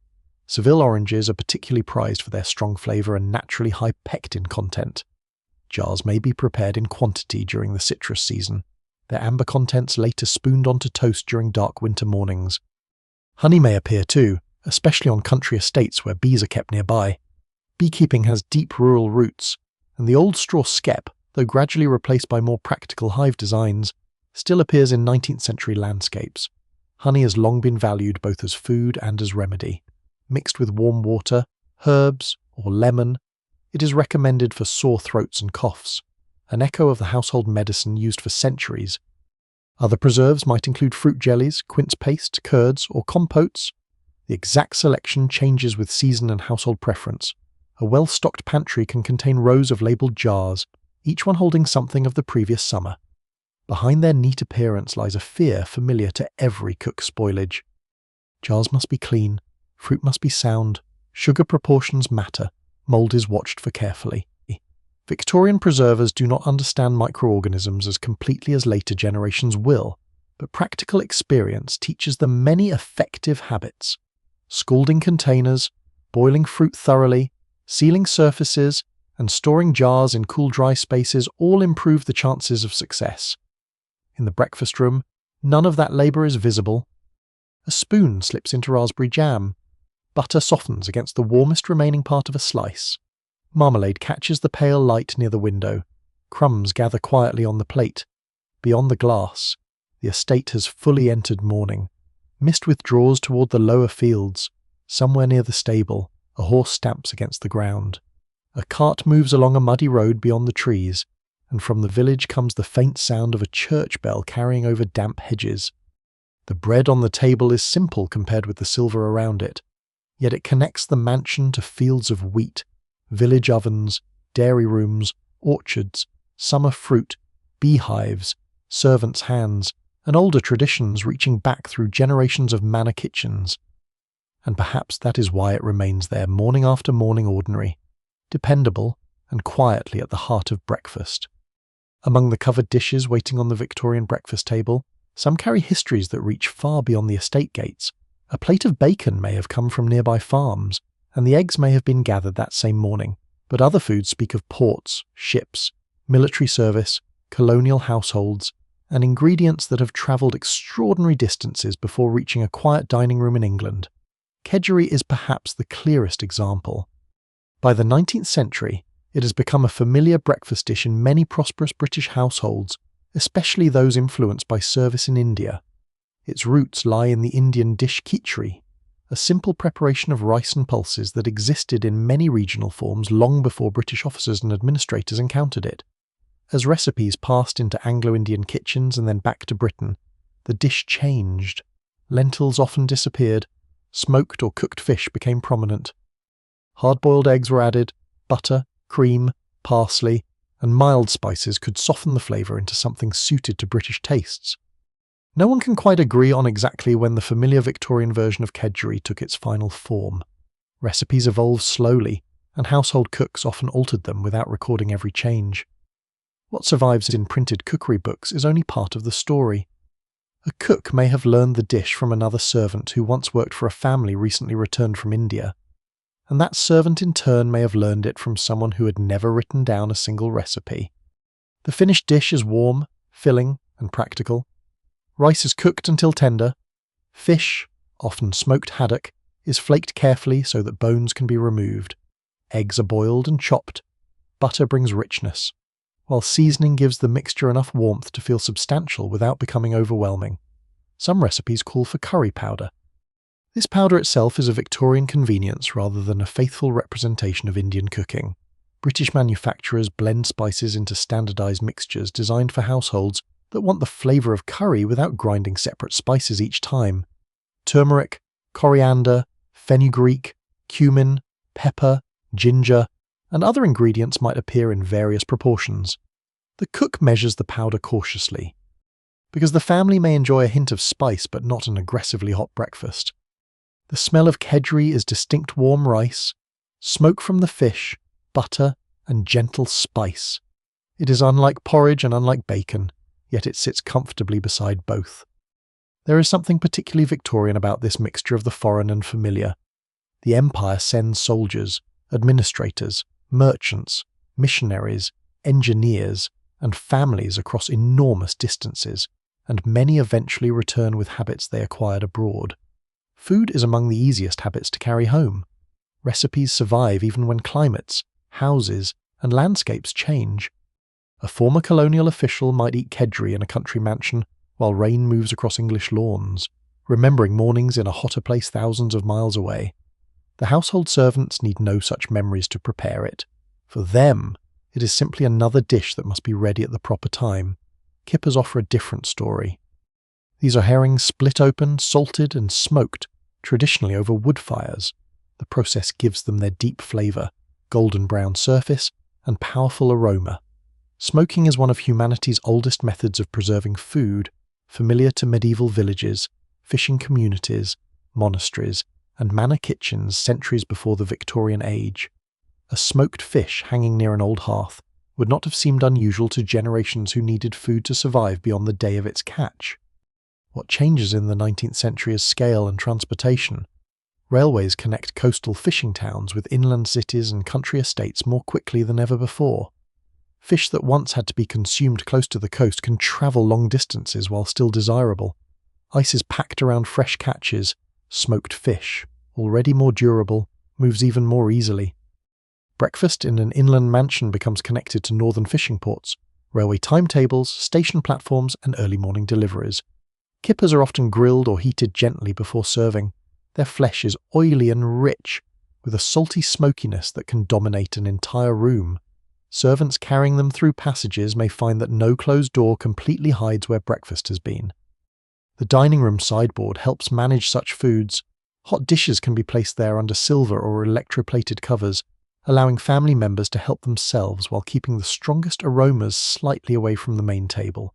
Seville oranges are particularly prized for their strong flavour and naturally high pectin content. Jars may be prepared in quantity during the citrus season, their amber contents later spooned onto toast during dark winter mornings. Honey may appear too, especially on country estates where bees are kept nearby. Beekeeping has deep rural roots, and the old straw skep, though gradually replaced by more practical hive designs, still appears in 19th-century landscapes. Honey has long been valued both as food and as remedy. Mixed with warm water, herbs, or lemon, it is recommended for sore throats and coughs, an echo of the household medicine used for centuries. Other preserves might include fruit jellies, quince paste, curds, or compotes. The exact selection changes with season and household preference. A well-stocked pantry can contain rows of labelled jars, each one holding something of the previous summer. Behind their neat appearance lies a fear familiar to every cook's spoilage. Jars must be clean, fruit must be sound, sugar proportions matter, mould is watched for carefully. Victorian preservers do not understand microorganisms as completely as later generations will, but practical experience teaches them many effective habits. Scalding containers, boiling fruit thoroughly, sealing surfaces, and storing jars in cool dry spaces all improve the chances of success. In the breakfast room, none of that labour is visible. A spoon slips into raspberry jam. Butter softens against the warmest remaining part of a slice. Marmalade catches the pale light near the window. Crumbs gather quietly on the plate. Beyond the glass, the estate has fully entered morning. Mist withdraws toward the lower fields. Somewhere near the stable, a horse stamps against the ground. A cart moves along a muddy road beyond the trees, and from the village comes the faint sound of a church bell carrying over damp hedges. The bread on the table is simple compared with the silver around it, yet it connects the mansion to fields of wheat, village ovens, dairy rooms, orchards, summer fruit, beehives, servants' hands, and older traditions reaching back through generations of manor kitchens. And perhaps that is why it remains there morning after morning ordinary, dependable, and quietly at the heart of breakfast. Among the covered dishes waiting on the Victorian breakfast table, some carry histories that reach far beyond the estate gates. A plate of bacon may have come from nearby farms, and the eggs may have been gathered that same morning, but other foods speak of ports, ships, military service, colonial households, and ingredients that have travelled extraordinary distances before reaching a quiet dining room in England. Kedgeree is perhaps the clearest example. By the 19th century, it has become a familiar breakfast dish in many prosperous British households, especially those influenced by service in India. Its roots lie in the Indian dish khichdi, a simple preparation of rice and pulses that existed in many regional forms long before British officers and administrators encountered it. As recipes passed into Anglo-Indian kitchens and then back to Britain, the dish changed. Lentils often disappeared, smoked or cooked fish became prominent. Hard-boiled eggs were added, butter, cream, parsley, and mild spices could soften the flavour into something suited to British tastes. No one can quite agree on exactly when the familiar Victorian version of kedgeree took its final form. Recipes evolved slowly, and household cooks often altered them without recording every change. What survives in printed cookery books is only part of the story. A cook may have learned the dish from another servant who once worked for a family recently returned from India, and that servant in turn may have learned it from someone who had never written down a single recipe. The finished dish is warm, filling, and practical. Rice is cooked until tender. Fish, often smoked haddock, is flaked carefully so that bones can be removed. Eggs are boiled and chopped. Butter brings richness, while seasoning gives the mixture enough warmth to feel substantial without becoming overwhelming. Some recipes call for curry powder. This powder itself is a Victorian convenience rather than a faithful representation of Indian cooking. British manufacturers blend spices into standardised mixtures designed for households that want the flavour of curry without grinding separate spices each time. Turmeric, coriander, fenugreek, cumin, pepper, ginger, and other ingredients might appear in various proportions. The cook measures the powder cautiously, because the family may enjoy a hint of spice but not an aggressively hot breakfast. The smell of kedgeree is distinct warm rice, smoke from the fish, butter, and gentle spice. It is unlike porridge and unlike bacon, yet it sits comfortably beside both. There is something particularly Victorian about this mixture of the foreign and familiar. The empire sends soldiers, administrators, merchants, missionaries, engineers, and families across enormous distances, and many eventually return with habits they acquired abroad. Food is among the easiest habits to carry home. Recipes survive even when climates, houses, and landscapes change. A former colonial official might eat kedgeree in a country mansion while rain moves across English lawns, remembering mornings in a hotter place thousands of miles away. The household servants need no such memories to prepare it. For them, it is simply another dish that must be ready at the proper time. Kippers offer a different story. These are herrings split open, salted, and smoked, traditionally over wood fires. The process gives them their deep flavour, golden brown surface, and powerful aroma. Smoking is one of humanity's oldest methods of preserving food, familiar to medieval villages, fishing communities, monasteries, and manor kitchens centuries before the Victorian age. A smoked fish hanging near an old hearth would not have seemed unusual to generations who needed food to survive beyond the day of its catch. What changes in the 19th century is scale and transportation. Railways connect coastal fishing towns with inland cities and country estates more quickly than ever before. Fish that once had to be consumed close to the coast can travel long distances while still desirable. Ice is packed around fresh catches. Smoked fish, already more durable, moves even more easily. Breakfast in an inland mansion becomes connected to northern fishing ports, railway timetables, station platforms, and early morning deliveries. Kippers are often grilled or heated gently before serving. Their flesh is oily and rich, with a salty smokiness that can dominate an entire room. Servants carrying them through passages may find that no closed door completely hides where breakfast has been. The dining room sideboard helps manage such foods. Hot dishes can be placed there under silver or electroplated covers, allowing family members to help themselves while keeping the strongest aromas slightly away from the main table.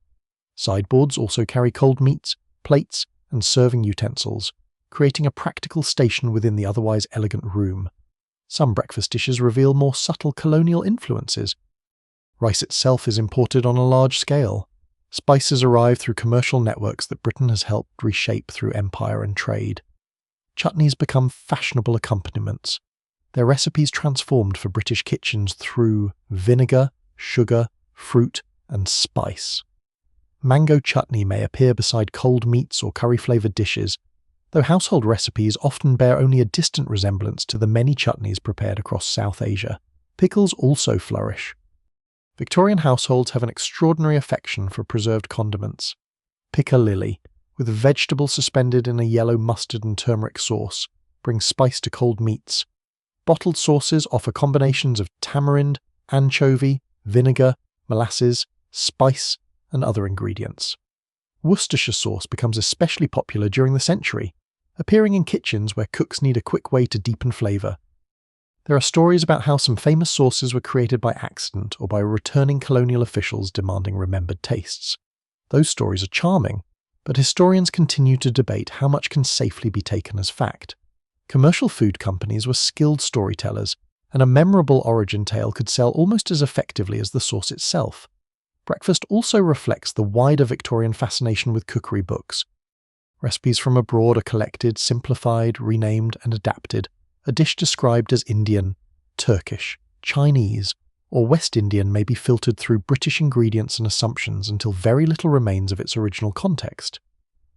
Sideboards also carry cold meats, plates, and serving utensils, creating a practical station within the otherwise elegant room. Some breakfast dishes reveal more subtle colonial influences. Rice itself is imported on a large scale. Spices arrive through commercial networks that Britain has helped reshape through empire and trade. Chutneys become fashionable accompaniments. Their recipes transformed for British kitchens through vinegar, sugar, fruit, and spice. Mango chutney may appear beside cold meats or curry-flavoured dishes, though household recipes often bear only a distant resemblance to the many chutneys prepared across South Asia. Pickles also flourish. Victorian households have an extraordinary affection for preserved condiments. Piccalilli, with vegetables suspended in a yellow mustard and turmeric sauce, brings spice to cold meats. Bottled sauces offer combinations of tamarind, anchovy, vinegar, molasses, spice, and other ingredients. Worcestershire sauce becomes especially popular during the century, appearing in kitchens where cooks need a quick way to deepen flavour. There are stories about how some famous sauces were created by accident or by returning colonial officials demanding remembered tastes. Those stories are charming, but historians continue to debate how much can safely be taken as fact. Commercial food companies were skilled storytellers, and a memorable origin tale could sell almost as effectively as the sauce itself. Breakfast also reflects the wider Victorian fascination with cookery books. Recipes from abroad are collected, simplified, renamed, and adapted. A dish described as Indian, Turkish, Chinese, or West Indian may be filtered through British ingredients and assumptions until very little remains of its original context.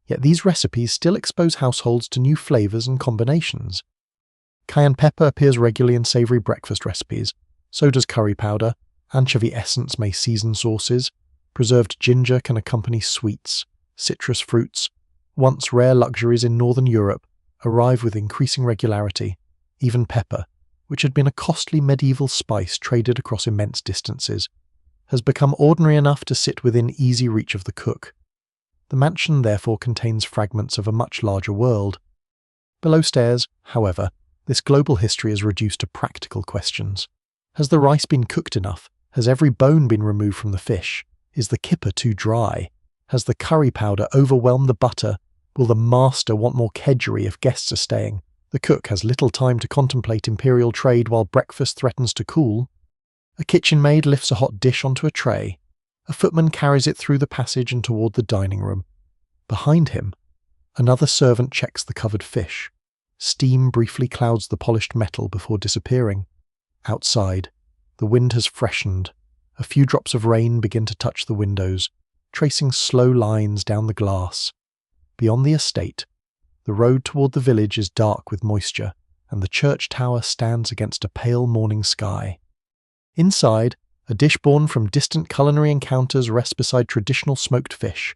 Yet these recipes still expose households to new flavours and combinations. Cayenne pepper appears regularly in savoury breakfast recipes, so does curry powder. Anchovy essence may season sauces. Preserved ginger can accompany sweets. Citrus fruits, once rare luxuries in Northern Europe, arrive with increasing regularity. Even pepper, which had been a costly medieval spice traded across immense distances, has become ordinary enough to sit within easy reach of the cook. The mansion therefore contains fragments of a much larger world. Below stairs, however, this global history is reduced to practical questions. Has the rice been cooked enough? Has every bone been removed from the fish? Is the kipper too dry? Has the curry powder overwhelmed the butter? Will the master want more kedgeree if guests are staying? The cook has little time to contemplate imperial trade while breakfast threatens to cool. A kitchen maid lifts a hot dish onto a tray. A footman carries it through the passage and toward the dining room. Behind him, another servant checks the covered fish. Steam briefly clouds the polished metal before disappearing. Outside, the wind has freshened. A few drops of rain begin to touch the windows, tracing slow lines down the glass. Beyond the estate, the road toward the village is dark with moisture, and the church tower stands against a pale morning sky. Inside, a dish born from distant culinary encounters rests beside traditional smoked fish.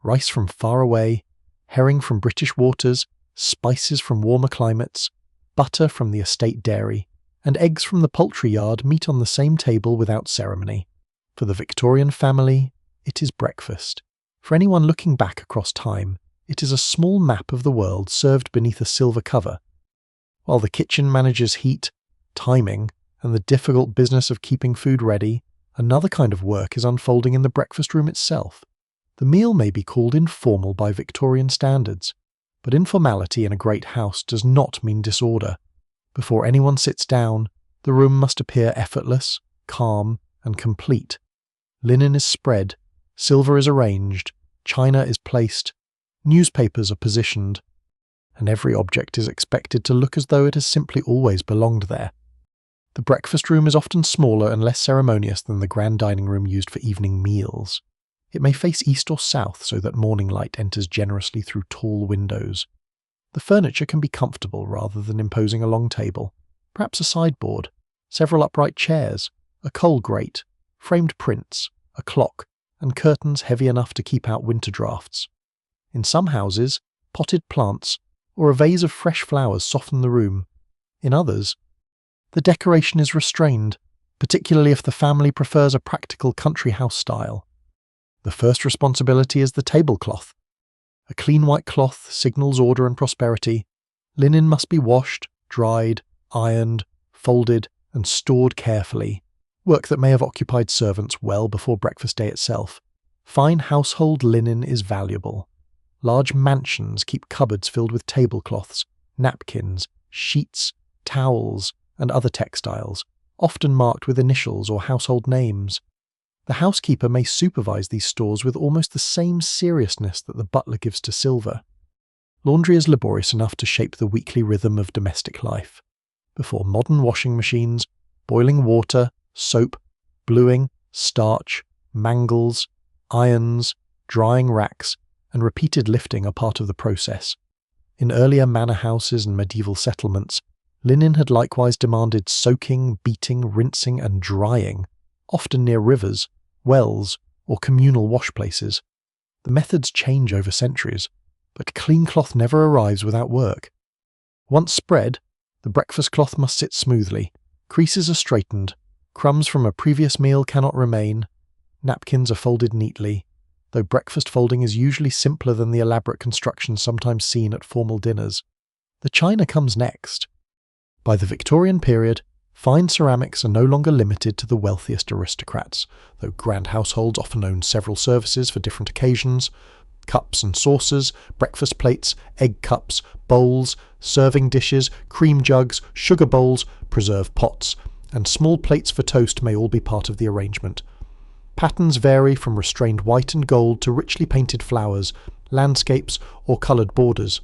Rice from far away, herring from British waters, spices from warmer climates, butter from the estate dairy, and eggs from the poultry yard meet on the same table without ceremony. For the Victorian family, it is breakfast. For anyone looking back across time, it is a small map of the world served beneath a silver cover. While the kitchen manages heat, timing, and the difficult business of keeping food ready, another kind of work is unfolding in the breakfast room itself. The meal may be called informal by Victorian standards, but informality in a great house does not mean disorder. Before anyone sits down, the room must appear effortless, calm, and complete. Linen is spread, silver is arranged, china is placed, newspapers are positioned, and every object is expected to look as though it has simply always belonged there. The breakfast room is often smaller and less ceremonious than the grand dining room used for evening meals. It may face east or south so that morning light enters generously through tall windows. The furniture can be comfortable rather than imposing a long table, perhaps a sideboard, several upright chairs, a coal grate, framed prints, a clock, and curtains heavy enough to keep out winter draughts. In some houses, potted plants or a vase of fresh flowers soften the room. In others, the decoration is restrained, particularly if the family prefers a practical country house style. The first responsibility is the tablecloth. A clean white cloth signals order and prosperity. Linen must be washed, dried, ironed, folded, and stored carefully, work that may have occupied servants well before breakfast day itself. Fine household linen is valuable. Large mansions keep cupboards filled with tablecloths, napkins, sheets, towels, and other textiles, often marked with initials or household names. The housekeeper may supervise these stores with almost the same seriousness that the butler gives to silver. Laundry is laborious enough to shape the weekly rhythm of domestic life. Before modern washing machines, boiling water, soap, bluing, starch, mangles, irons, drying racks, and repeated lifting are part of the process. In earlier manor houses and medieval settlements, linen had likewise demanded soaking, beating, rinsing, and drying, often near rivers, wells, or communal wash places. The methods change over centuries, but clean cloth never arrives without work. Once spread, the breakfast cloth must sit smoothly, creases are straightened, crumbs from a previous meal cannot remain, napkins are folded neatly, though breakfast folding is usually simpler than the elaborate construction sometimes seen at formal dinners. The china comes next. By the Victorian period, fine ceramics are no longer limited to the wealthiest aristocrats, though grand households often own several services for different occasions. Cups and saucers, breakfast plates, egg cups, bowls, serving dishes, cream jugs, sugar bowls, preserve pots, and small plates for toast may all be part of the arrangement. Patterns vary from restrained white and gold to richly painted flowers, landscapes, or coloured borders.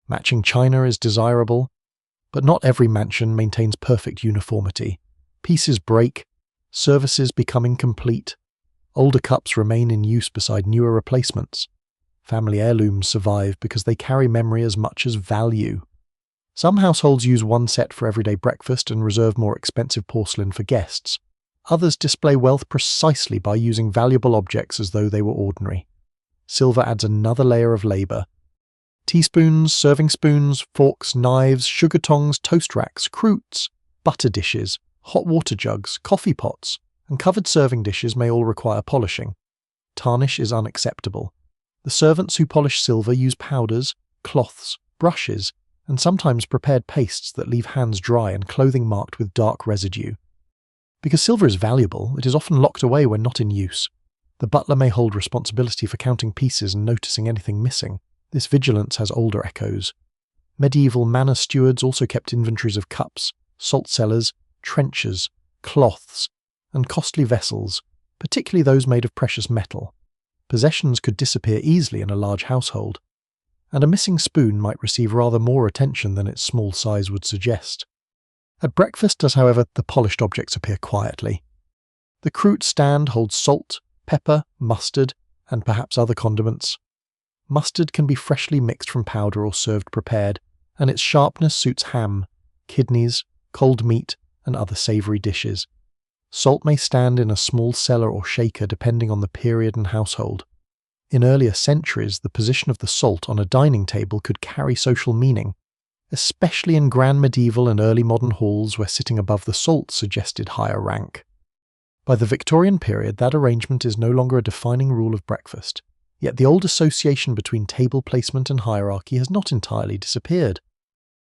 Matching china is desirable, but not every mansion maintains perfect uniformity. Pieces break, services become incomplete, older cups remain in use beside newer replacements. Family heirlooms survive because they carry memory as much as value. Some households use one set for everyday breakfast and reserve more expensive porcelain for guests. Others display wealth precisely by using valuable objects as though they were ordinary. Silver adds another layer of labour. Teaspoons, serving spoons, forks, knives, sugar tongs, toast racks, croûtes, butter dishes, hot water jugs, coffee pots, and covered serving dishes may all require polishing. Tarnish is unacceptable. The servants who polish silver use powders, cloths, brushes, and sometimes prepared pastes that leave hands dry and clothing marked with dark residue. Because silver is valuable, it is often locked away when not in use. The butler may hold responsibility for counting pieces and noticing anything missing. This vigilance has older echoes. Medieval manor stewards also kept inventories of cups, salt cellars, trenchers, cloths, and costly vessels, particularly those made of precious metal. Possessions could disappear easily in a large household, and a missing spoon might receive rather more attention than its small size would suggest. At breakfast, however, the polished objects appear quietly. The croûte stand holds salt, pepper, mustard, and perhaps other condiments. Mustard can be freshly mixed from powder or served prepared, and its sharpness suits ham, kidneys, cold meat, and other savoury dishes. Salt may stand in a small cellar or shaker depending on the period and household. In earlier centuries, the position of the salt on a dining table could carry social meaning, especially in grand medieval and early modern halls where sitting above the salt suggested higher rank. By the Victorian period, that arrangement is no longer a defining rule of breakfast, yet the old association between table placement and hierarchy has not entirely disappeared.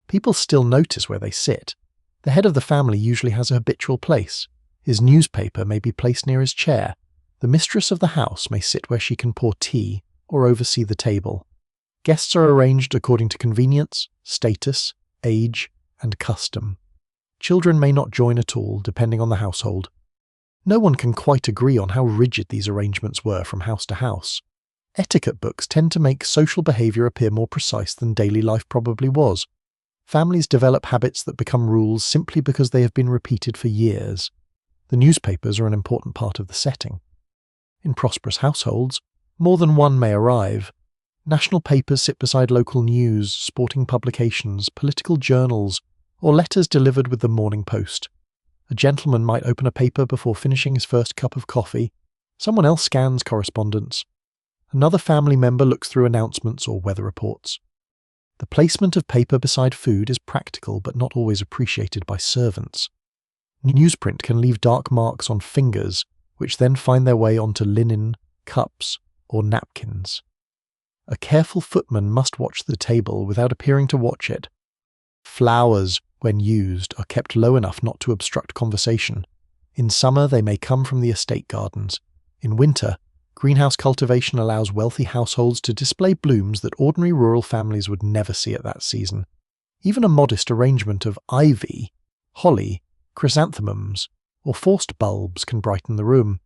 People still notice where they sit. The head of the family usually has a habitual place. His newspaper may be placed near his chair. The mistress of the house may sit where she can pour tea or oversee the table. Guests are arranged according to convenience, status, age, and custom. Children may not join at all, depending on the household. No one can quite agree on how rigid these arrangements were from house to house. Etiquette books tend to make social behaviour appear more precise than daily life probably was. Families develop habits that become rules simply because they have been repeated for years. The newspapers are an important part of the setting. In prosperous households, more than one may arrive. National papers sit beside local news, sporting publications, political journals, or letters delivered with the morning post. A gentleman might open a paper before finishing his first cup of coffee. Someone else scans correspondence. Another family member looks through announcements or weather reports. The placement of paper beside food is practical but not always appreciated by servants. Newsprint can leave dark marks on fingers, which then find their way onto linen, cups, or napkins. A careful footman must watch the table without appearing to watch it. Flowers, when used, are kept low enough not to obstruct conversation. In summer, they may come from the estate gardens. In winter, greenhouse cultivation allows wealthy households to display blooms that ordinary rural families would never see at that season. Even a modest arrangement of ivy, holly, chrysanthemums, or forced bulbs can brighten the room.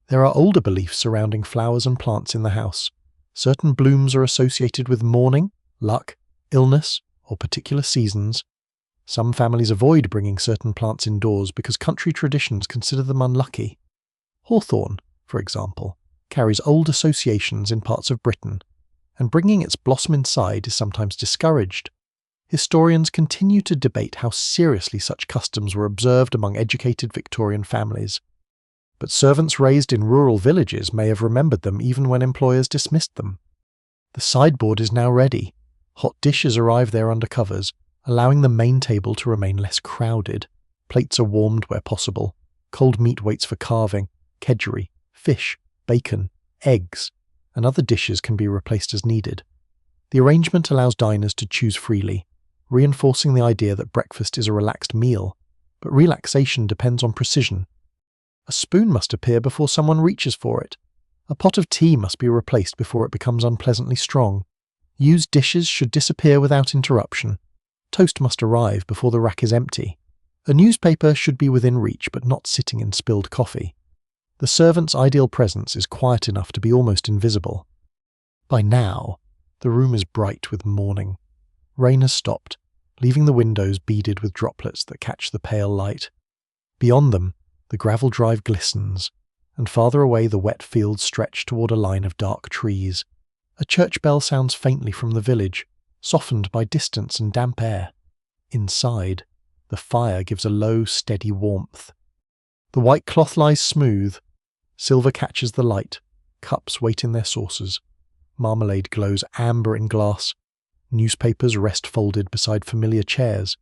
There are older beliefs surrounding flowers and plants in the house. Certain blooms are associated with mourning, luck, illness, or particular seasons. Some families avoid bringing certain plants indoors because country traditions consider them unlucky. Hawthorn, for example, carries old associations in parts of Britain, and bringing its blossom inside is sometimes discouraged. Historians continue to debate how seriously such customs were observed among educated Victorian families. But servants raised in rural villages may have remembered them even when employers dismissed them. The sideboard is now ready. Hot dishes arrive there under covers, allowing the main table to remain less crowded. Plates are warmed where possible. Cold meat waits for carving. Kedgeree, fish, bacon, eggs, and other dishes can be replaced as needed. The arrangement allows diners to choose freely, reinforcing the idea that breakfast is a relaxed meal, but relaxation depends on precision. A spoon must appear before someone reaches for it. A pot of tea must be replaced before it becomes unpleasantly strong. Used dishes should disappear without interruption. Toast must arrive before the rack is empty. A newspaper should be within reach but not sitting in spilled coffee. The servant's ideal presence is quiet enough to be almost invisible. By now, the room is bright with morning. Rain has stopped, leaving the windows beaded with droplets that catch the pale light. Beyond them, the gravel drive glistens, and farther away the wet fields stretch toward a line of dark trees. A church bell sounds faintly from the village, softened by distance and damp air. Inside, the fire gives a low, steady warmth. The white cloth lies smooth. Silver catches the light. Cups wait in their saucers. Marmalade glows amber in glass. Newspapers rest folded beside familiar chairs.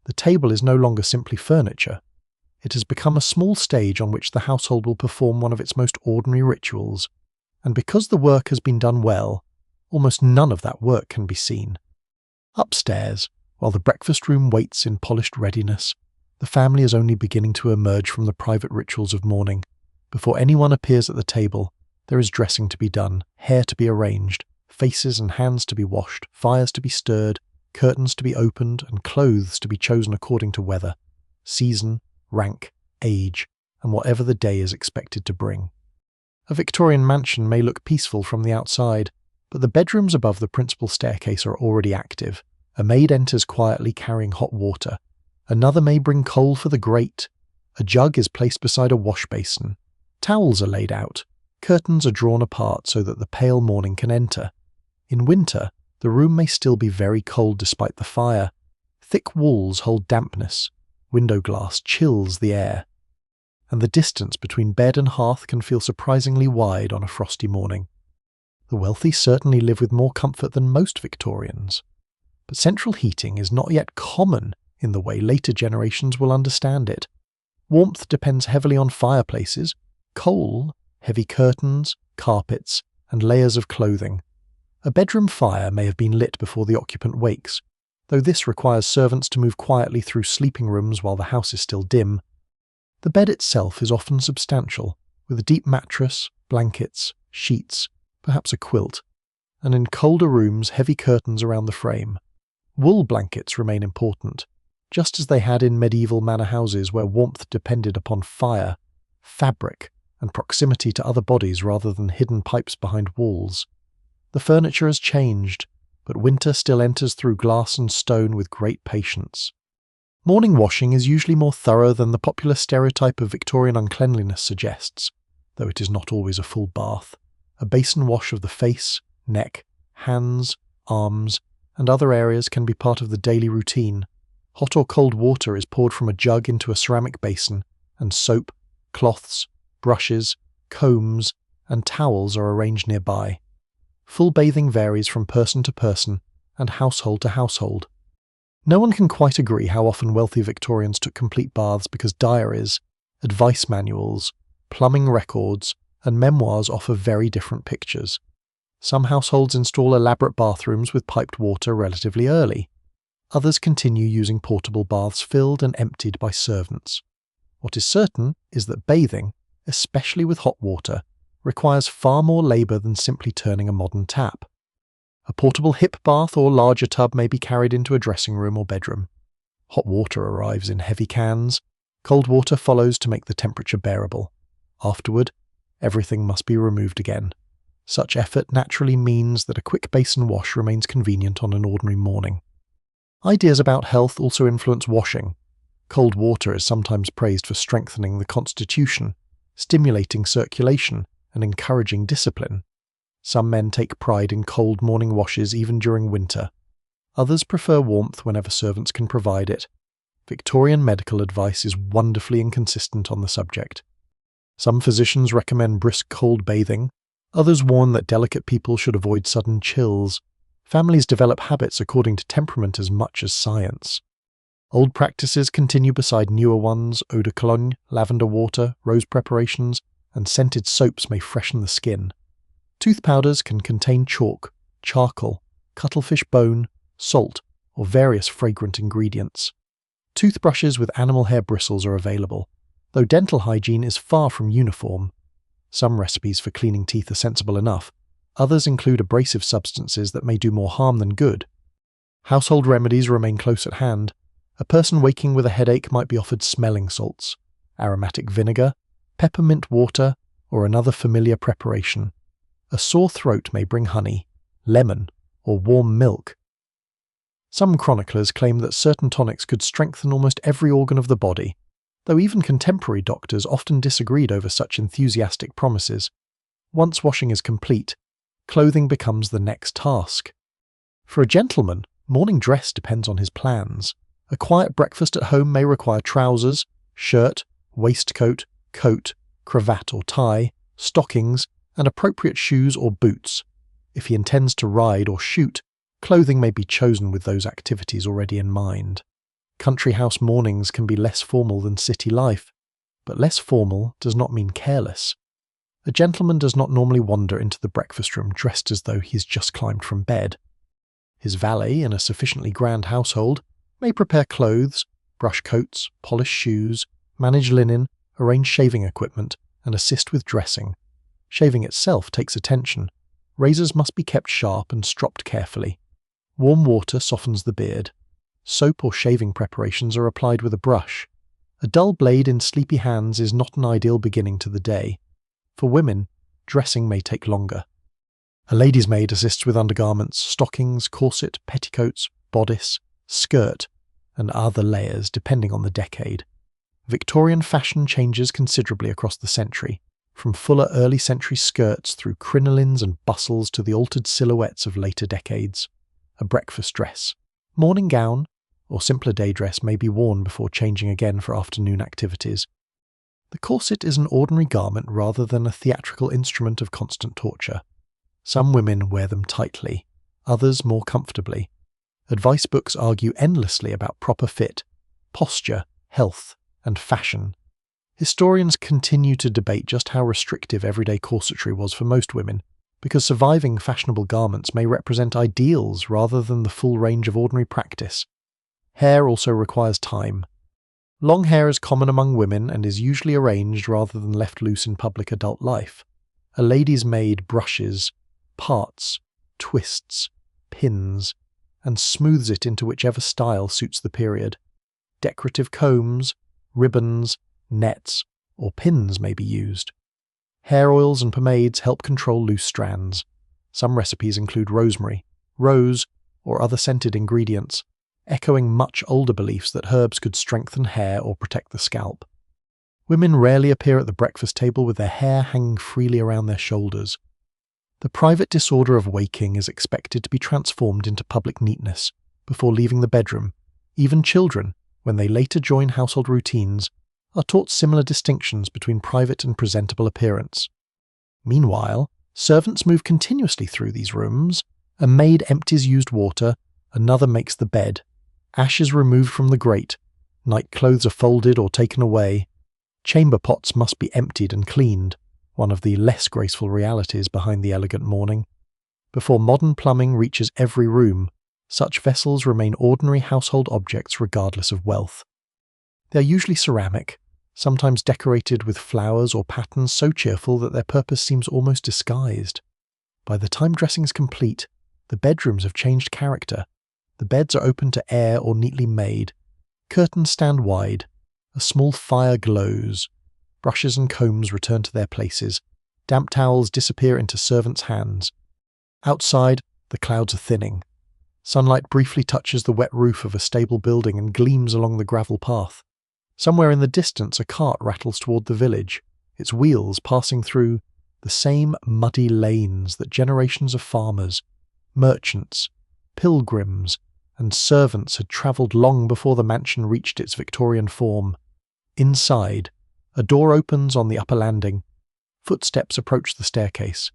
The table is no longer simply furniture. It has become a small stage on which the household will perform one of its most ordinary rituals. And because the work has been done well, almost none of that work can be seen. Upstairs, while the breakfast room waits in polished readiness, the family is only beginning to emerge from the private rituals of morning. Before anyone appears at the table, there is dressing to be done, hair to be arranged, faces and hands to be washed, fires to be stirred, curtains to be opened, and clothes to be chosen according to weather, season, rank, age, and whatever the day is expected to bring. A Victorian mansion may look peaceful from the outside, but the bedrooms above the principal staircase are already active. A maid enters quietly carrying hot water. Another may bring coal for the grate. A jug is placed beside a wash basin. Towels are laid out. Curtains are drawn apart so that the pale morning can enter. In winter, the room may still be very cold despite the fire. Thick walls hold dampness. Window glass chills the air. And the distance between bed and hearth can feel surprisingly wide on a frosty morning. The wealthy certainly live with more comfort than most Victorians. But central heating is not yet common in the way later generations will understand it. Warmth depends heavily on fireplaces, coal, heavy curtains, carpets, and layers of clothing. A bedroom fire may have been lit before the occupant wakes, though this requires servants to move quietly through sleeping rooms while the house is still dim. The bed itself is often substantial, with a deep mattress, blankets, sheets, perhaps a quilt, and in colder rooms heavy curtains around the frame. Wool blankets remain important, just as they had in medieval manor houses where warmth depended upon fire, fabric, and proximity to other bodies rather than hidden pipes behind walls. The furniture has changed, but winter still enters through glass and stone with great patience. Morning washing is usually more thorough than the popular stereotype of Victorian uncleanliness suggests, though it is not always a full bath. A basin wash of the face, neck, hands, arms, and other areas can be part of the daily routine. Hot or cold water is poured from a jug into a ceramic basin, and soap, cloths, brushes, combs, and towels are arranged nearby. Full bathing varies from person to person and household to household. No one can quite agree how often wealthy Victorians took complete baths because diaries, advice manuals, plumbing records, and memoirs offer very different pictures. Some households install elaborate bathrooms with piped water relatively early. Others continue using portable baths filled and emptied by servants. What is certain is that bathing, especially with hot water, requires far more labour than simply turning a modern tap. A portable hip bath or larger tub may be carried into a dressing room or bedroom. Hot water arrives in heavy cans. Cold water follows to make the temperature bearable. Afterward, everything must be removed again. Such effort naturally means that a quick basin wash remains convenient on an ordinary morning. Ideas about health also influence washing. Cold water is sometimes praised for strengthening the constitution, stimulating circulation, and encouraging discipline. Some men take pride in cold morning washes even during winter. Others prefer warmth whenever servants can provide it. Victorian medical advice is wonderfully inconsistent on the subject. Some physicians recommend brisk cold bathing. Others warn that delicate people should avoid sudden chills. Families develop habits according to temperament as much as science. Old practices continue beside newer ones. Eau de cologne, lavender water, rose preparations, and scented soaps may freshen the skin. Tooth powders can contain chalk, charcoal, cuttlefish bone, salt, or various fragrant ingredients. Toothbrushes with animal hair bristles are available, though dental hygiene is far from uniform. Some recipes for cleaning teeth are sensible enough. Others include abrasive substances that may do more harm than good. Household remedies remain close at hand. A person waking with a headache might be offered smelling salts, aromatic vinegar, peppermint water, or another familiar preparation. A sore throat may bring honey, lemon, or warm milk. Some chroniclers claim that certain tonics could strengthen almost every organ of the body, though even contemporary doctors often disagreed over such enthusiastic promises. Once washing is complete, clothing becomes the next task. For a gentleman, morning dress depends on his plans. A quiet breakfast at home may require trousers, shirt, waistcoat, coat, cravat or tie, stockings, and appropriate shoes or boots. If he intends to ride or shoot, clothing may be chosen with those activities already in mind. Country house mornings can be less formal than city life, but less formal does not mean careless. A gentleman does not normally wander into the breakfast room dressed as though he has just climbed from bed. His valet in a sufficiently grand household may prepare clothes, brush coats, polish shoes, manage linen, arrange shaving equipment, and assist with dressing. Shaving itself takes attention. Razors must be kept sharp and stropped carefully. Warm water softens the beard. Soap or shaving preparations are applied with a brush. A dull blade in sleepy hands is not an ideal beginning to the day. For women, dressing may take longer. A lady's maid assists with undergarments, stockings, corset, petticoats, bodice, skirt, and other layers depending on the decade. Victorian fashion changes considerably across the century, from fuller early century skirts through crinolines and bustles to the altered silhouettes of later decades. A breakfast dress, morning gown, or simpler day dress may be worn before changing again for afternoon activities. The corset is an ordinary garment rather than a theatrical instrument of constant torture. Some women wear them tightly, others more comfortably. Advice books argue endlessly about proper fit, posture, health, and fashion. Historians continue to debate just how restrictive everyday corsetry was for most women, because surviving fashionable garments may represent ideals rather than the full range of ordinary practice. Hair also requires time. Long hair is common among women and is usually arranged rather than left loose in public adult life. A lady's maid brushes, parts, twists, pins, and smooths it into whichever style suits the period. Decorative combs, ribbons, nets, or pins may be used. Hair oils and pomades help control loose strands. Some recipes include rosemary, rose, or other scented ingredients, echoing much older beliefs that herbs could strengthen hair or protect the scalp. Women rarely appear at the breakfast table with their hair hanging freely around their shoulders. The private disorder of waking is expected to be transformed into public neatness before leaving the bedroom. Even children, when they later join household routines, are taught similar distinctions between private and presentable appearance. Meanwhile, servants move continuously through these rooms. A maid empties used water, another makes the bed. Ash is removed from the grate. Night clothes are folded or taken away. Chamber pots must be emptied and cleaned, one of the less graceful realities behind the elegant morning. Before modern plumbing reaches every room, such vessels remain ordinary household objects regardless of wealth. They are usually ceramic, sometimes decorated with flowers or patterns so cheerful that their purpose seems almost disguised. By the time dressing is complete, the bedrooms have changed character. The beds are open to air or neatly made. Curtains stand wide. A small fire glows. Brushes and combs return to their places. Damp towels disappear into servants' hands. Outside, the clouds are thinning. Sunlight briefly touches the wet roof of a stable building and gleams along the gravel path. Somewhere in the distance a cart rattles toward the village, its wheels passing through the same muddy lanes that generations of farmers, merchants, pilgrims, and servants had travelled long before the mansion reached its Victorian form. Inside, a door opens on the upper landing. Footsteps approach the staircase.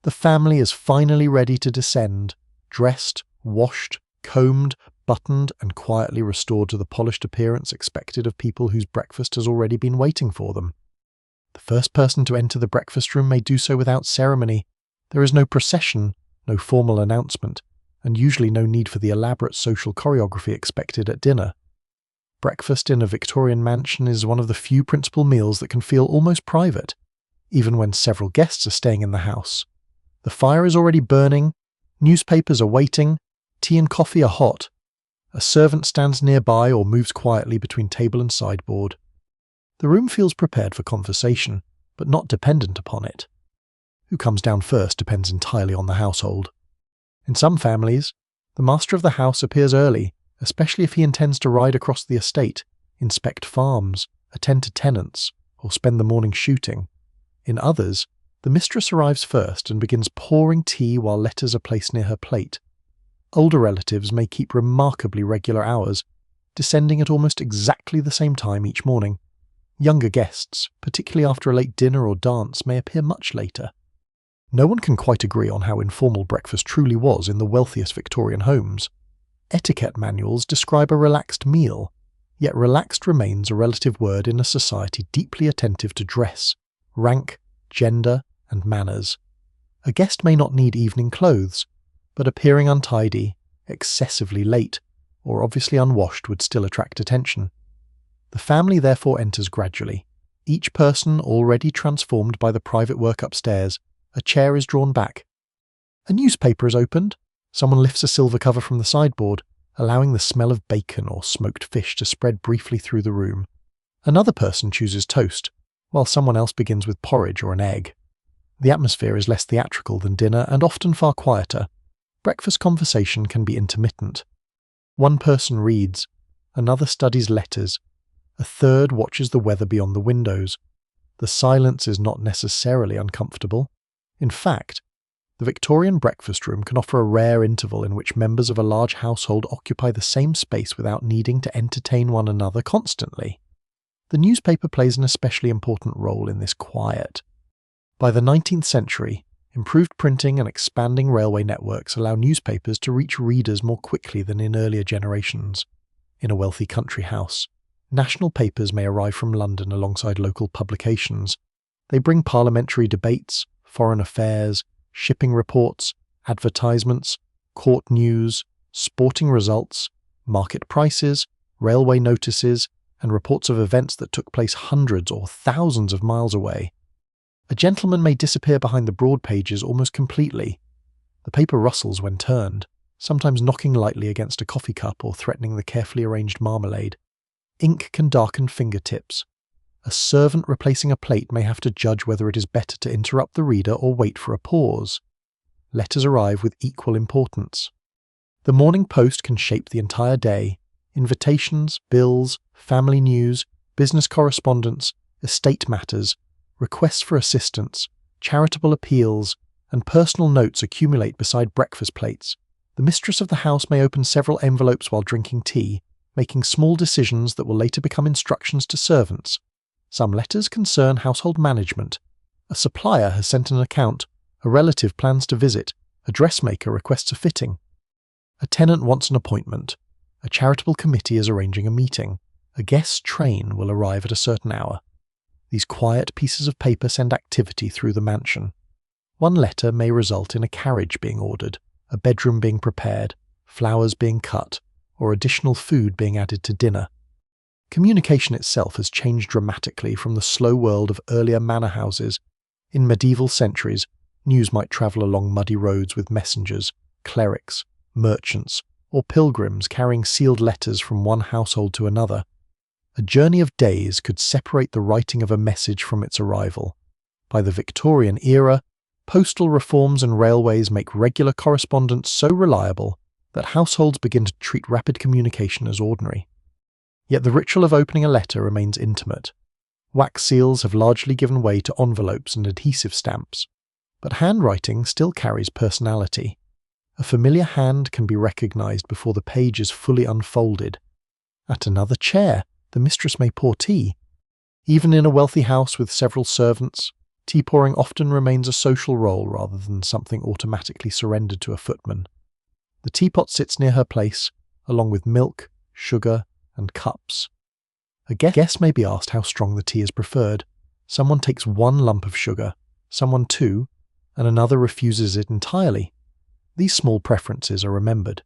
The family is finally ready to descend, dressed, washed, combed, buttoned, and quietly restored to the polished appearance expected of people whose breakfast has already been waiting for them. The first person to enter the breakfast room may do so without ceremony. There is no procession, no formal announcement, and usually no need for the elaborate social choreography expected at dinner. Breakfast in a Victorian mansion is one of the few principal meals that can feel almost private, even when several guests are staying in the house. The fire is already burning, newspapers are waiting, tea and coffee are hot. A servant stands nearby or moves quietly between table and sideboard. The room feels prepared for conversation, but not dependent upon it. Who comes down first depends entirely on the household. In some families, the master of the house appears early, especially if he intends to ride across the estate, inspect farms, attend to tenants, or spend the morning shooting. In others, the mistress arrives first and begins pouring tea while letters are placed near her plate. Older relatives may keep remarkably regular hours, descending at almost exactly the same time each morning. Younger guests, particularly after a late dinner or dance, may appear much later. No one can quite agree on how informal breakfast truly was in the wealthiest Victorian homes. Etiquette manuals describe a relaxed meal, yet relaxed remains a relative word in a society deeply attentive to dress, rank, gender, and manners. A guest may not need evening clothes, but appearing untidy, excessively late, or obviously unwashed would still attract attention. The family therefore enters gradually, each person already transformed by the private work upstairs. A chair is drawn back. A newspaper is opened. Someone lifts a silver cover from the sideboard, allowing the smell of bacon or smoked fish to spread briefly through the room. Another person chooses toast, while someone else begins with porridge or an egg. The atmosphere is less theatrical than dinner and often far quieter. Breakfast conversation can be intermittent. One person reads, another studies letters, a third watches the weather beyond the windows. The silence is not necessarily uncomfortable. In fact, the Victorian breakfast room can offer a rare interval in which members of a large household occupy the same space without needing to entertain one another constantly. The newspaper plays an especially important role in this quiet. By the 19th century, improved printing and expanding railway networks allow newspapers to reach readers more quickly than in earlier generations. In a wealthy country house, national papers may arrive from London alongside local publications. They bring parliamentary debates, foreign affairs, shipping reports, advertisements, court news, sporting results, market prices, railway notices, and reports of events that took place hundreds or thousands of miles away. A gentleman may disappear behind the broad pages almost completely. The paper rustles when turned, sometimes knocking lightly against a coffee cup or threatening the carefully arranged marmalade. Ink can darken fingertips. A servant replacing a plate may have to judge whether it is better to interrupt the reader or wait for a pause. Letters arrive with equal importance. The morning post can shape the entire day. Invitations, bills, family news, business correspondence, estate matters, requests for assistance, charitable appeals, and personal notes accumulate beside breakfast plates. The mistress of the house may open several envelopes while drinking tea, making small decisions that will later become instructions to servants. Some letters concern household management. A supplier has sent an account, a relative plans to visit, a dressmaker requests a fitting. A tenant wants an appointment. A charitable committee is arranging a meeting. A guest's train will arrive at a certain hour. These quiet pieces of paper send activity through the mansion. One letter may result in a carriage being ordered, a bedroom being prepared, flowers being cut, or additional food being added to dinner. Communication itself has changed dramatically from the slow world of earlier manor houses. In medieval centuries, news might travel along muddy roads with messengers, clerics, merchants, or pilgrims carrying sealed letters from one household to another. A journey of days could separate the writing of a message from its arrival. By the Victorian era, postal reforms and railways make regular correspondence so reliable that households begin to treat rapid communication as ordinary. Yet the ritual of opening a letter remains intimate. Wax seals have largely given way to envelopes and adhesive stamps, but handwriting still carries personality. A familiar hand can be recognized before the page is fully unfolded. At another chair, the mistress may pour tea. Even in a wealthy house with several servants, tea pouring often remains a social role rather than something automatically surrendered to a footman. The teapot sits near her place, along with milk, sugar, and cups. A guest may be asked how strong the tea is preferred. Someone takes 1 lump of sugar, someone 2, and another refuses it entirely. These small preferences are remembered.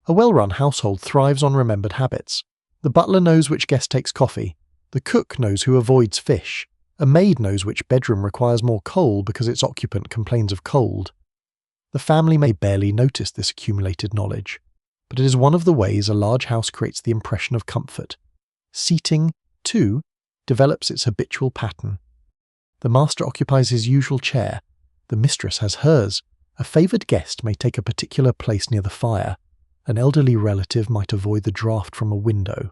A well-run household thrives on remembered habits. The butler knows which guest takes coffee. The cook knows who avoids fish. A maid knows which bedroom requires more coal because its occupant complains of cold. The family may barely notice this accumulated knowledge, but it is one of the ways a large house creates the impression of comfort. Seating, too, develops its habitual pattern. The master occupies his usual chair. The mistress has hers. A favoured guest may take a particular place near the fire. An elderly relative might avoid the draught from a window.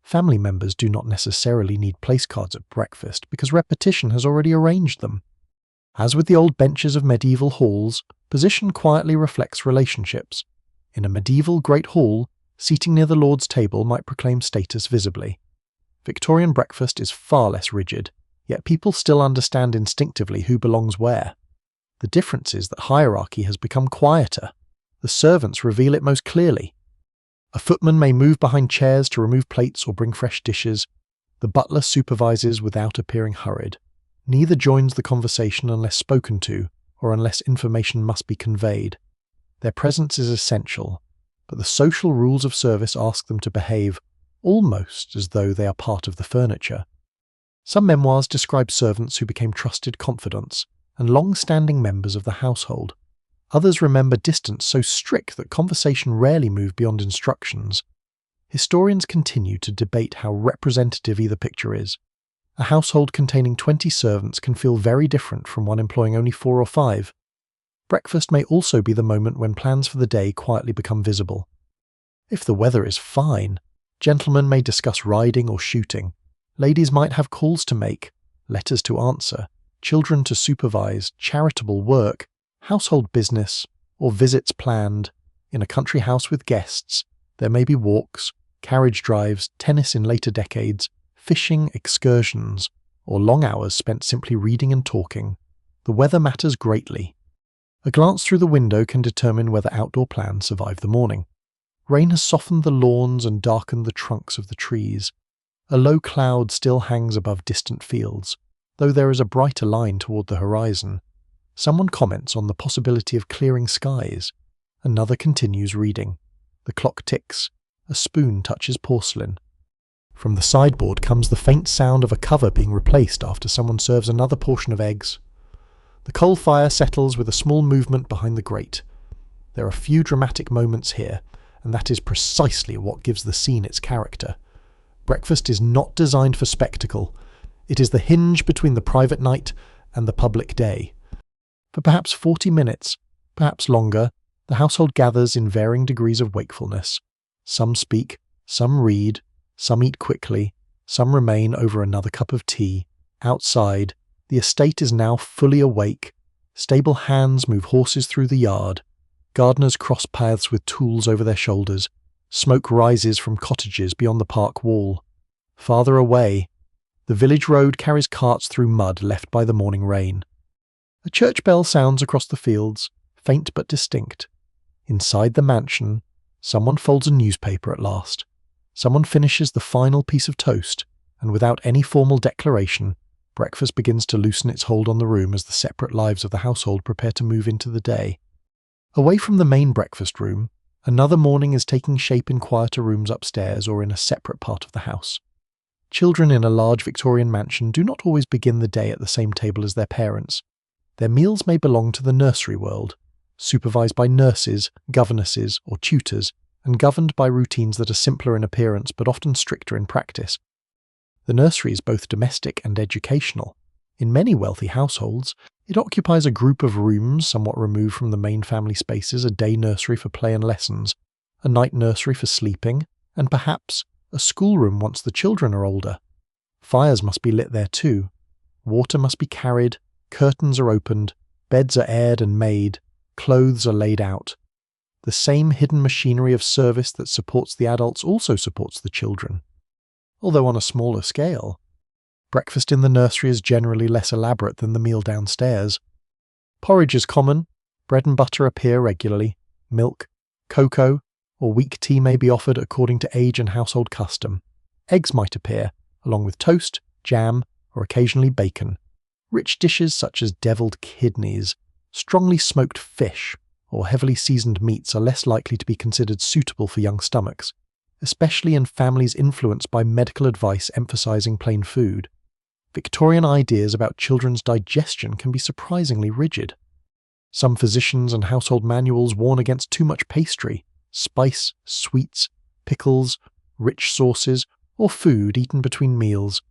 Family members do not necessarily need place cards at breakfast because repetition has already arranged them. As with the old benches of medieval halls, position quietly reflects relationships. In a medieval great hall, seating near the Lord's table might proclaim status visibly. Victorian breakfast is far less rigid, yet people still understand instinctively who belongs where. The difference is that hierarchy has become quieter. The servants reveal it most clearly. A footman may move behind chairs to remove plates or bring fresh dishes. The butler supervises without appearing hurried. Neither joins the conversation unless spoken to, or unless information must be conveyed. Their presence is essential, but the social rules of service ask them to behave almost as though they are part of the furniture. Some memoirs describe servants who became trusted confidants and long-standing members of the household. Others remember distance so strict that conversation rarely moved beyond instructions. Historians continue to debate how representative either picture is. A household containing 20 servants can feel very different from one employing only 4 or 5. Breakfast may also be the moment when plans for the day quietly become visible. If the weather is fine, gentlemen may discuss riding or shooting. Ladies might have calls to make, letters to answer, children to supervise, charitable work, household business, or visits planned. In a country house with guests, there may be walks, carriage drives, tennis in later decades, fishing, excursions, or long hours spent simply reading and talking. The weather matters greatly. A glance through the window can determine whether outdoor plans survive the morning. Rain has softened the lawns and darkened the trunks of the trees. A low cloud still hangs above distant fields, though there is a brighter line toward the horizon. Someone comments on the possibility of clearing skies. Another continues reading. The clock ticks. A spoon touches porcelain. From the sideboard comes the faint sound of a cover being replaced after someone serves another portion of eggs. The coal fire settles with a small movement behind the grate. There are few dramatic moments here, and that is precisely what gives the scene its character. Breakfast is not designed for spectacle. It is the hinge between the private night and the public day. For perhaps 40 minutes, perhaps longer, the household gathers in varying degrees of wakefulness. Some speak, some read, some eat quickly, some remain over another cup of tea. Outside, the estate is now fully awake. Stable hands move horses through the yard. Gardeners cross paths with tools over their shoulders. Smoke rises from cottages beyond the park wall. Farther away, the village road carries carts through mud left by the morning rain. A church bell sounds across the fields, faint but distinct. Inside the mansion, someone folds a newspaper at last. Someone finishes the final piece of toast, and without any formal declaration, breakfast begins to loosen its hold on the room as the separate lives of the household prepare to move into the day. Away from the main breakfast room, another morning is taking shape in quieter rooms upstairs or in a separate part of the house. Children in a large Victorian mansion do not always begin the day at the same table as their parents. Their meals may belong to the nursery world, supervised by nurses, governesses, or tutors, and governed by routines that are simpler in appearance but often stricter in practice. The nursery is both domestic and educational. In many wealthy households, it occupies a group of rooms somewhat removed from the main family spaces, a day nursery for play and lessons, a night nursery for sleeping, and perhaps a schoolroom once the children are older. Fires must be lit there too. Water must be carried, curtains are opened, beds are aired and made, clothes are laid out. The same hidden machinery of service that supports the adults also supports the children, although on a smaller scale. Breakfast in the nursery is generally less elaborate than the meal downstairs. Porridge is common, bread and butter appear regularly, milk, cocoa, or weak tea may be offered according to age and household custom. Eggs might appear, along with toast, jam, or occasionally bacon. Rich dishes such as devilled kidneys, strongly smoked fish, or heavily seasoned meats are less likely to be considered suitable for young stomachs, especially in families influenced by medical advice emphasizing plain food. Victorian ideas about children's digestion can be surprisingly rigid. Some physicians and household manuals warn against too much pastry, spice, sweets, pickles, rich sauces, or food eaten between meals.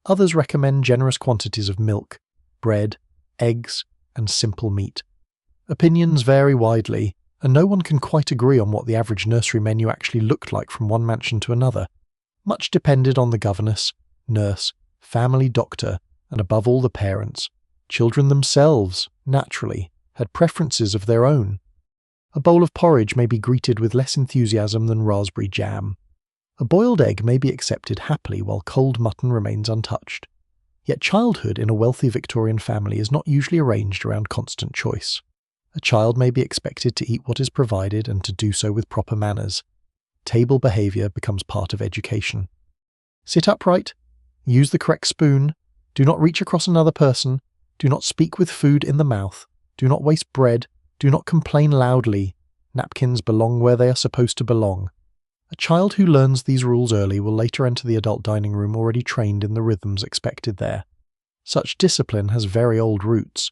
Others recommend generous quantities of milk, bread, eggs, and simple meat. Opinions vary widely, and no one can quite agree on what the average nursery menu actually looked like from one mansion to another. Much depended on the governess, nurse, family doctor, and above all the parents. Children themselves, naturally, had preferences of their own. A bowl of porridge may be greeted with less enthusiasm than raspberry jam. A boiled egg may be accepted happily while cold mutton remains untouched. Yet childhood in a wealthy Victorian family is not usually arranged around constant choice. A child may be expected to eat what is provided and to do so with proper manners. Table behaviour becomes part of education. Sit upright, use the correct spoon, do not reach across another person, do not speak with food in the mouth, do not waste bread, do not complain loudly, napkins belong where they are supposed to belong. A child who learns these rules early will later enter the adult dining room already trained in the rhythms expected there. Such discipline has very old roots.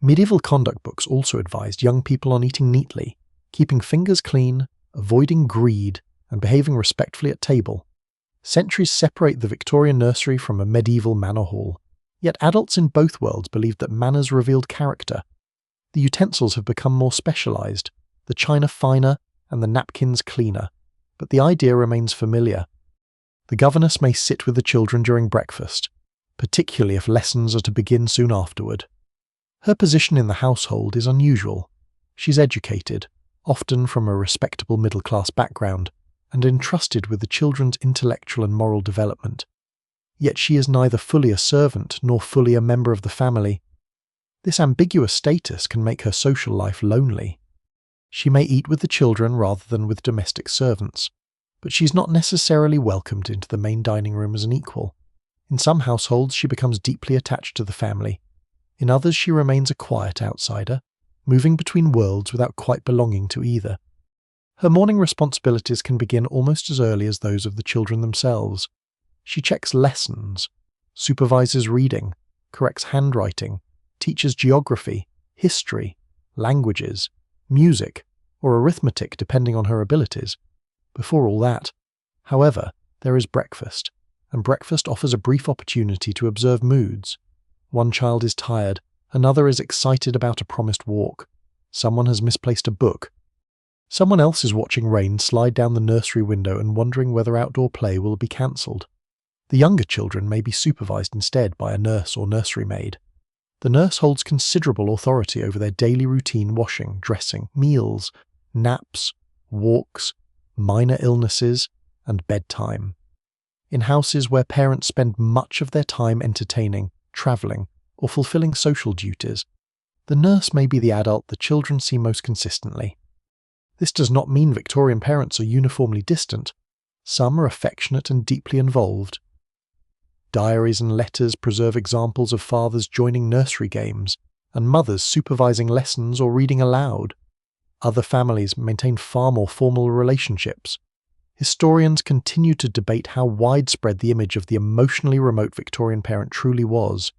Medieval conduct books also advised young people on eating neatly, keeping fingers clean, avoiding greed, and behaving respectfully at table. Centuries separate the Victorian nursery from a medieval manor hall, yet adults in both worlds believed that manners revealed character. The utensils have become more specialised, the china finer, and the napkins cleaner, but the idea remains familiar. The governess may sit with the children during breakfast, particularly if lessons are to begin soon afterward. Her position in the household is unusual. She's educated, often from a respectable middle-class background, and entrusted with the children's intellectual and moral development. Yet she is neither fully a servant nor fully a member of the family. This ambiguous status can make her social life lonely. She may eat with the children rather than with domestic servants, but she's not necessarily welcomed into the main dining room as an equal. In some households she becomes deeply attached to the family. In others she remains a quiet outsider, moving between worlds without quite belonging to either. Her morning responsibilities can begin almost as early as those of the children themselves. She checks lessons, supervises reading, corrects handwriting, teaches geography, history, languages, music, or arithmetic depending on her abilities. Before all that, however, there is breakfast, and breakfast offers a brief opportunity to observe moods. One child is tired, another is excited about a promised walk. Someone has misplaced a book. Someone else is watching rain slide down the nursery window and wondering whether outdoor play will be cancelled. The younger children may be supervised instead by a nurse or nursery maid. The nurse holds considerable authority over their daily routine washing, dressing, meals, naps, walks, minor illnesses, and bedtime. In houses where parents spend much of their time entertaining, travelling, or fulfilling social duties, the nurse may be the adult the children see most consistently. This does not mean Victorian parents are uniformly distant. Some are affectionate and deeply involved. Diaries and letters preserve examples of fathers joining nursery games and mothers supervising lessons or reading aloud. Other families maintain far more formal relationships. Historians continue to debate how widespread the image of the emotionally remote Victorian parent truly was.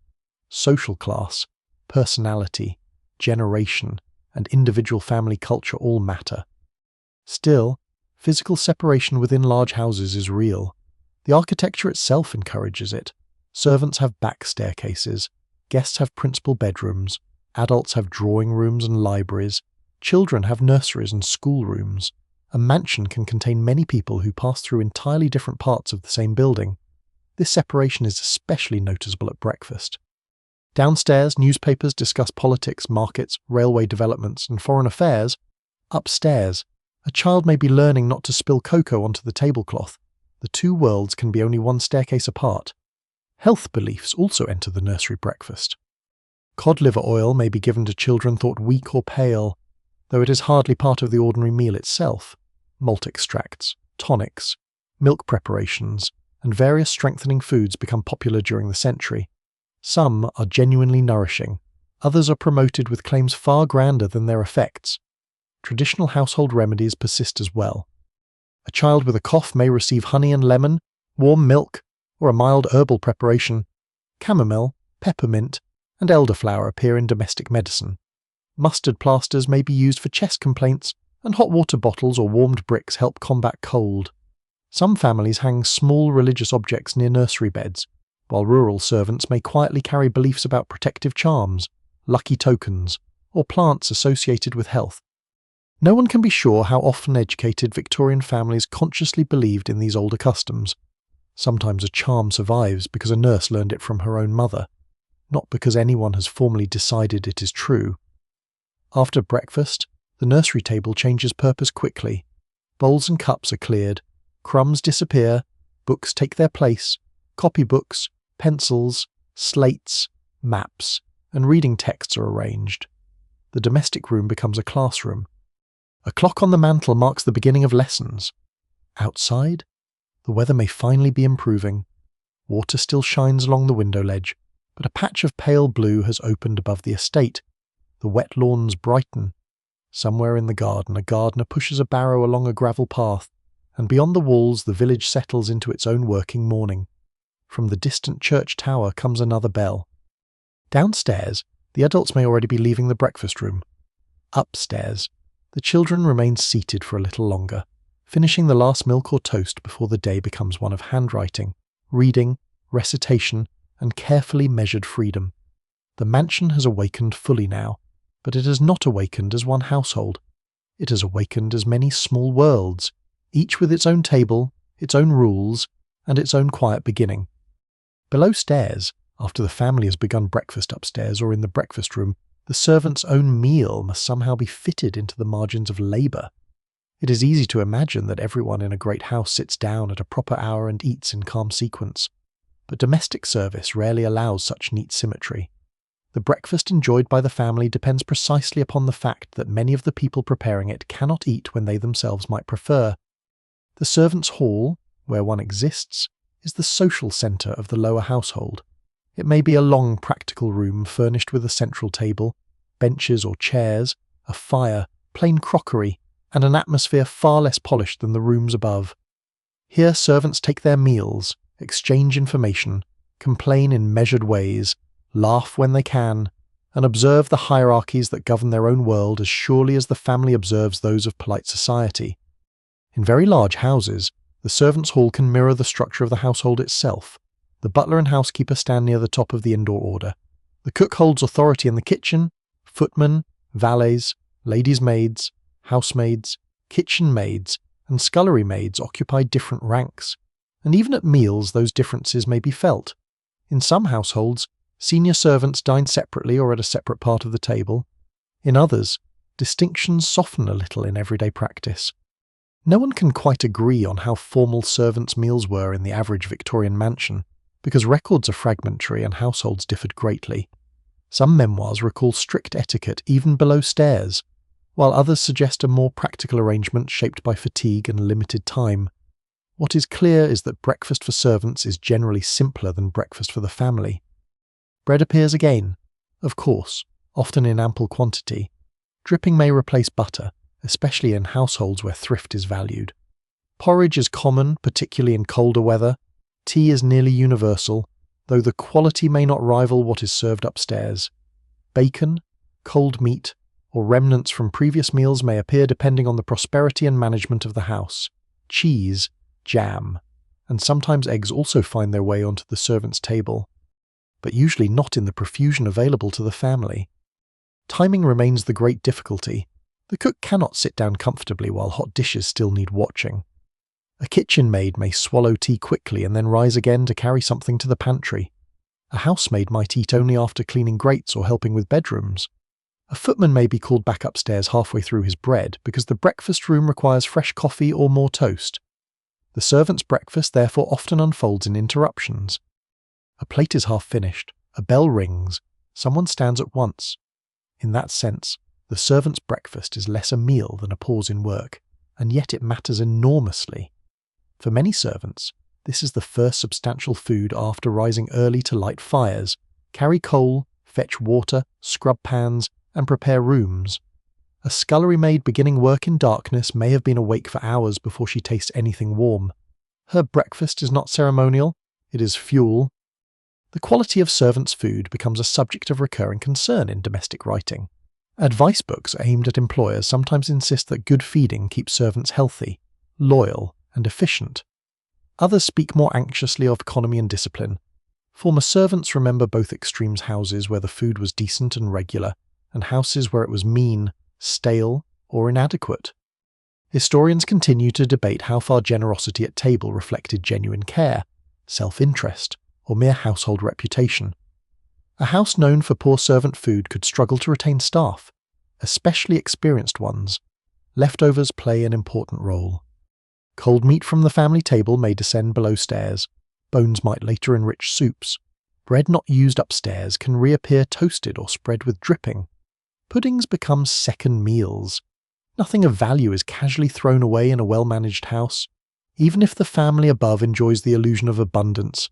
Social class, personality, generation, and individual family culture all matter. Still, physical separation within large houses is real. The architecture itself encourages it. Servants have back staircases, guests have principal bedrooms, adults have drawing rooms and libraries, children have nurseries and schoolrooms. A mansion can contain many people who pass through entirely different parts of the same building. This separation is especially noticeable at breakfast. Downstairs, newspapers discuss politics, markets, railway developments, and foreign affairs. Upstairs, a child may be learning not to spill cocoa onto the tablecloth. The two worlds can be only one staircase apart. Health beliefs also enter the nursery breakfast. Cod liver oil may be given to children thought weak or pale, though it is hardly part of the ordinary meal itself. Malt extracts, tonics, milk preparations, and various strengthening foods become popular during the century. Some are genuinely nourishing, others are promoted with claims far grander than their effects. Traditional household remedies persist as well. A child with a cough may receive honey and lemon, warm milk, or a mild herbal preparation. Chamomile, peppermint, and elderflower appear in domestic medicine. Mustard plasters may be used for chest complaints, and hot water bottles or warmed bricks help combat cold. Some families hang small religious objects near nursery beds, while rural servants may quietly carry beliefs about protective charms, lucky tokens, or plants associated with health. No one can be sure how often educated Victorian families consciously believed in these older customs. Sometimes a charm survives because a nurse learned it from her own mother, not because anyone has formally decided it is true. After breakfast, the nursery table changes purpose quickly. Bowls and cups are cleared, crumbs disappear, books take their place, copybooks, pencils, slates, maps, and reading texts are arranged. The domestic room becomes a classroom. A clock on the mantel marks the beginning of lessons. Outside, the weather may finally be improving. Water still shines along the window ledge, but a patch of pale blue has opened above the estate. The wet lawns brighten. Somewhere in the garden, a gardener pushes a barrow along a gravel path, and beyond the walls the village settles into its own working morning. From the distant church tower comes another bell. Downstairs, the adults may already be leaving the breakfast room. Upstairs, the children remain seated for a little longer, finishing the last milk or toast before the day becomes one of handwriting, reading, recitation, and carefully measured freedom. The mansion has awakened fully now, but it has not awakened as one household. It has awakened as many small worlds, each with its own table, its own rules, and its own quiet beginning. Below stairs, after the family has begun breakfast upstairs or in the breakfast room, the servant's own meal must somehow be fitted into the margins of labour. It is easy to imagine that everyone in a great house sits down at a proper hour and eats in calm sequence, but domestic service rarely allows such neat symmetry. The breakfast enjoyed by the family depends precisely upon the fact that many of the people preparing it cannot eat when they themselves might prefer. The servants' hall, where one exists, is the social centre of the lower household. It may be a long, practical room furnished with a central table, benches or chairs, a fire, plain crockery, and an atmosphere far less polished than the rooms above. Here servants take their meals, exchange information, complain in measured ways, laugh when they can, and observe the hierarchies that govern their own world as surely as the family observes those of polite society. In very large houses, the servants' hall can mirror the structure of the household itself. The butler and housekeeper stand near the top of the indoor order. The cook holds authority in the kitchen. Footmen, valets, ladies' maids, housemaids, kitchen maids, and scullery maids occupy different ranks. And even at meals, those differences may be felt. In some households, senior servants dine separately or at a separate part of the table. In others, distinctions soften a little in everyday practice. No one can quite agree on how formal servants' meals were in the average Victorian mansion, because records are fragmentary and households differed greatly. Some memoirs recall strict etiquette even below stairs, while others suggest a more practical arrangement shaped by fatigue and limited time. What is clear is that breakfast for servants is generally simpler than breakfast for the family. Bread appears again, of course, often in ample quantity. Dripping may replace butter, especially in households where thrift is valued. Porridge is common, particularly in colder weather. Tea is nearly universal, though the quality may not rival what is served upstairs. Bacon, cold meat, or remnants from previous meals may appear depending on the prosperity and management of the house. Cheese, jam, and sometimes eggs also find their way onto the servant's table, but usually not in the profusion available to the family. Timing remains the great difficulty. The cook cannot sit down comfortably while hot dishes still need watching. A kitchen maid may swallow tea quickly and then rise again to carry something to the pantry. A housemaid might eat only after cleaning grates or helping with bedrooms. A footman may be called back upstairs halfway through his bread because the breakfast room requires fresh coffee or more toast. The servant's breakfast therefore often unfolds in interruptions. A plate is half finished, a bell rings, someone stands at once. In that sense, the servant's breakfast is less a meal than a pause in work, and yet it matters enormously. For many servants, this is the first substantial food after rising early to light fires, carry coal, fetch water, scrub pans, and prepare rooms. A scullery maid beginning work in darkness may have been awake for hours before she tastes anything warm. Her breakfast is not ceremonial, it is fuel. The quality of servants' food becomes a subject of recurring concern in domestic writing. Advice books aimed at employers sometimes insist that good feeding keeps servants healthy, loyal, and efficient. Others speak more anxiously of economy and discipline. Former servants remember both extremes: houses where the food was decent and regular, and houses where it was mean, stale, or inadequate. Historians continue to debate how far generosity at table reflected genuine care, self-interest, or mere household reputation. A house known for poor servant food could struggle to retain staff, especially experienced ones. Leftovers play an important role. Cold meat from the family table may descend below stairs. Bones might later enrich soups. Bread not used upstairs can reappear toasted or spread with dripping. Puddings become second meals. Nothing of value is casually thrown away in a well-managed house, even if the family above enjoys the illusion of abundance.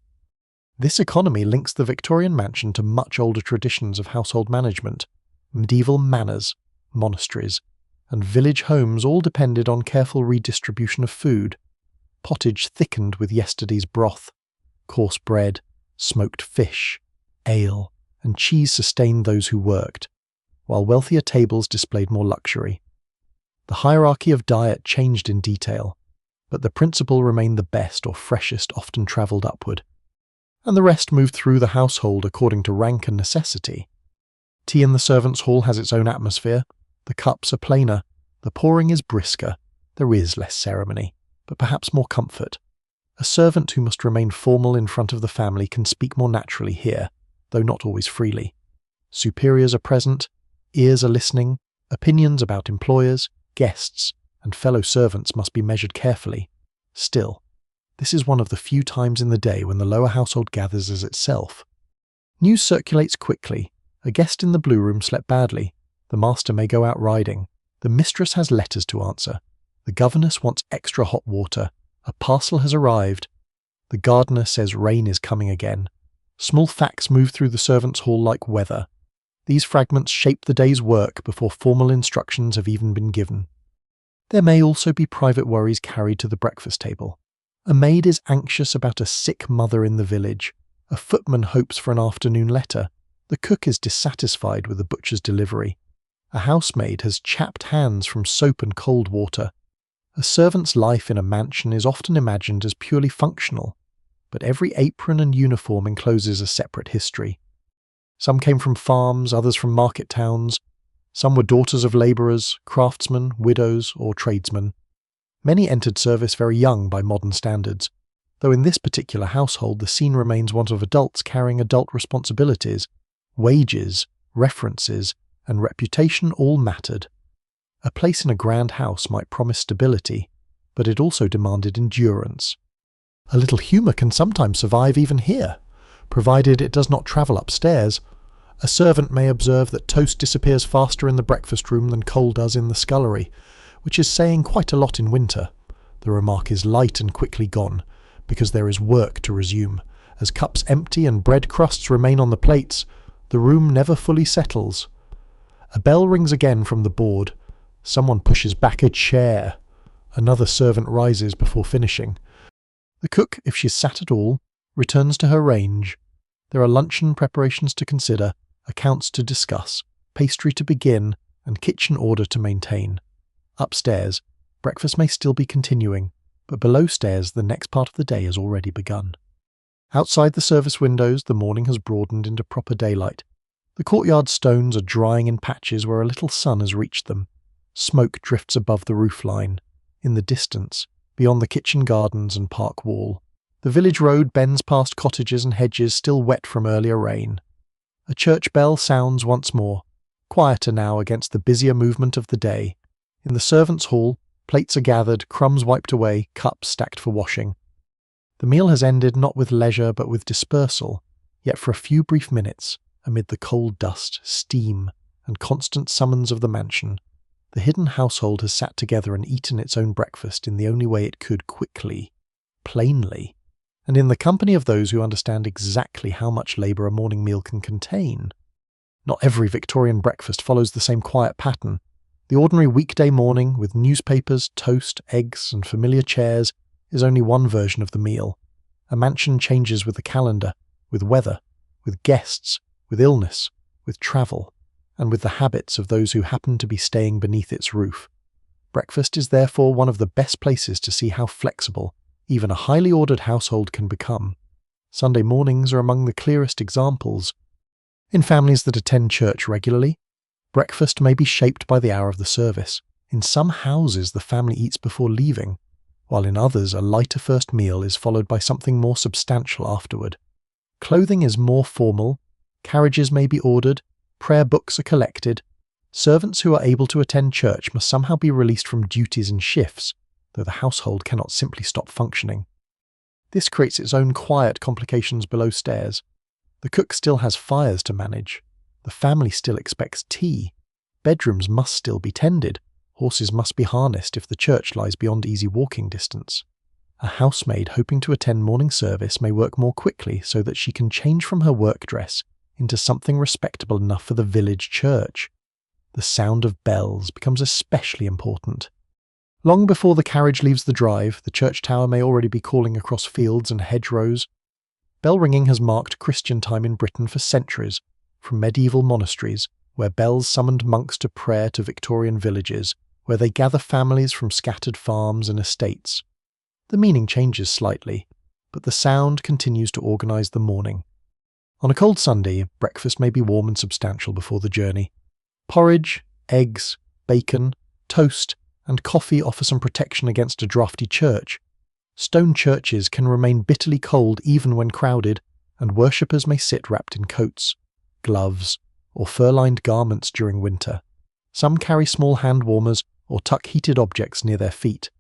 This economy links the Victorian mansion to much older traditions of household management. Medieval manors, monasteries, and village homes all depended on careful redistribution of food. Pottage thickened with yesterday's broth. Coarse bread, smoked fish, ale, and cheese sustained those who worked, while wealthier tables displayed more luxury. The hierarchy of diet changed in detail, but the principle remained: the best or freshest often travelled upward, and the rest moved through the household according to rank and necessity. Tea in the servants' hall has its own atmosphere. The cups are plainer, the pouring is brisker, there is less ceremony, but perhaps more comfort. A servant who must remain formal in front of the family can speak more naturally here, though not always freely. Superiors are present, ears are listening, opinions about employers, guests, and fellow servants must be measured carefully. Still, this is one of the few times in the day when the lower household gathers as itself. News circulates quickly. A guest in the blue room slept badly. The master may go out riding. The mistress has letters to answer. The governess wants extra hot water. A parcel has arrived. The gardener says rain is coming again. Small facts move through the servants' hall like weather. These fragments shape the day's work before formal instructions have even been given. There may also be private worries carried to the breakfast table. A maid is anxious about a sick mother in the village. A footman hopes for an afternoon letter. The cook is dissatisfied with the butcher's delivery. A housemaid has chapped hands from soap and cold water. A servant's life in a mansion is often imagined as purely functional, but every apron and uniform encloses a separate history. Some came from farms, others from market towns. Some were daughters of labourers, craftsmen, widows, or tradesmen. Many entered service very young by modern standards, though in this particular household the scene remains one of adults carrying adult responsibilities. Wages, references, and reputation all mattered. A place in a grand house might promise stability, but it also demanded endurance. A little humour can sometimes survive even here, provided it does not travel upstairs. A servant may observe that toast disappears faster in the breakfast room than coal does in the scullery, which is saying quite a lot in winter. The remark is light and quickly gone, because there is work to resume. As cups empty and bread crusts remain on the plates, the room never fully settles. A bell rings again from the board. Someone pushes back a chair. Another servant rises before finishing. The cook, if she's sat at all, returns to her range. There are luncheon preparations to consider, accounts to discuss, pastry to begin, and kitchen order to maintain. Upstairs, breakfast may still be continuing, but below stairs the next part of the day has already begun. Outside the service windows, the morning has broadened into proper daylight. The courtyard stones are drying in patches where a little sun has reached them. Smoke drifts above the roofline. In the distance, beyond the kitchen gardens and park wall, the village road bends past cottages and hedges still wet from earlier rain. A church bell sounds once more, quieter now against the busier movement of the day. In the servants' hall, plates are gathered, crumbs wiped away, cups stacked for washing. The meal has ended not with leisure but with dispersal, yet for a few brief minutes, amid the cold dust, steam, and constant summons of the mansion, the hidden household has sat together and eaten its own breakfast in the only way it could quickly, plainly, and in the company of those who understand exactly how much labour a morning meal can contain. Not every Victorian breakfast follows the same quiet pattern. The ordinary weekday morning, with newspapers, toast, eggs, and familiar chairs, is only one version of the meal. A mansion changes with the calendar, with weather, with guests, with illness, with travel, and with the habits of those who happen to be staying beneath its roof. Breakfast is therefore one of the best places to see how flexible even a highly ordered household can become. Sunday mornings are among the clearest examples. In families that attend church regularly, breakfast may be shaped by the hour of the service. In some houses the family eats before leaving, while in others a lighter first meal is followed by something more substantial afterward. Clothing is more formal, carriages may be ordered, prayer books are collected. Servants who are able to attend church must somehow be released from duties in shifts, though the household cannot simply stop functioning. This creates its own quiet complications below stairs. The cook still has fires to manage. The family still expects tea. Bedrooms must still be tended. Horses must be harnessed if the church lies beyond easy walking distance. A housemaid hoping to attend morning service may work more quickly so that she can change from her work dress into something respectable enough for the village church. The sound of bells becomes especially important. Long before the carriage leaves the drive, the church tower may already be calling across fields and hedgerows. Bell ringing has marked Christian time in Britain for centuries, from medieval monasteries, where bells summoned monks to prayer, to Victorian villages, where they gather families from scattered farms and estates. The meaning changes slightly, but the sound continues to organise the morning. On a cold Sunday, breakfast may be warm and substantial before the journey. Porridge, eggs, bacon, toast, and coffee offer some protection against a draughty church. Stone churches can remain bitterly cold even when crowded, and worshippers may sit wrapped in coats, gloves, or fur-lined garments during winter. Some carry small hand warmers or tuck heated objects near their feet.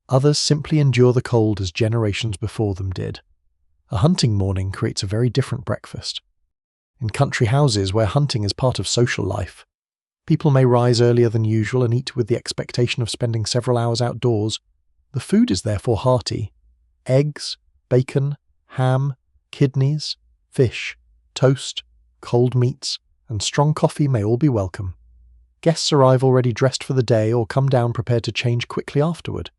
Others simply endure the cold as generations before them did. A hunting morning creates a very different breakfast. In country houses where hunting is part of social life, people may rise earlier than usual and eat with the expectation of spending several hours outdoors. The food is therefore hearty. Eggs, bacon, ham, kidneys, Fish, toast, cold meats, and strong coffee may all be welcome. Guests arrive already dressed for the day or come down prepared to change quickly afterward.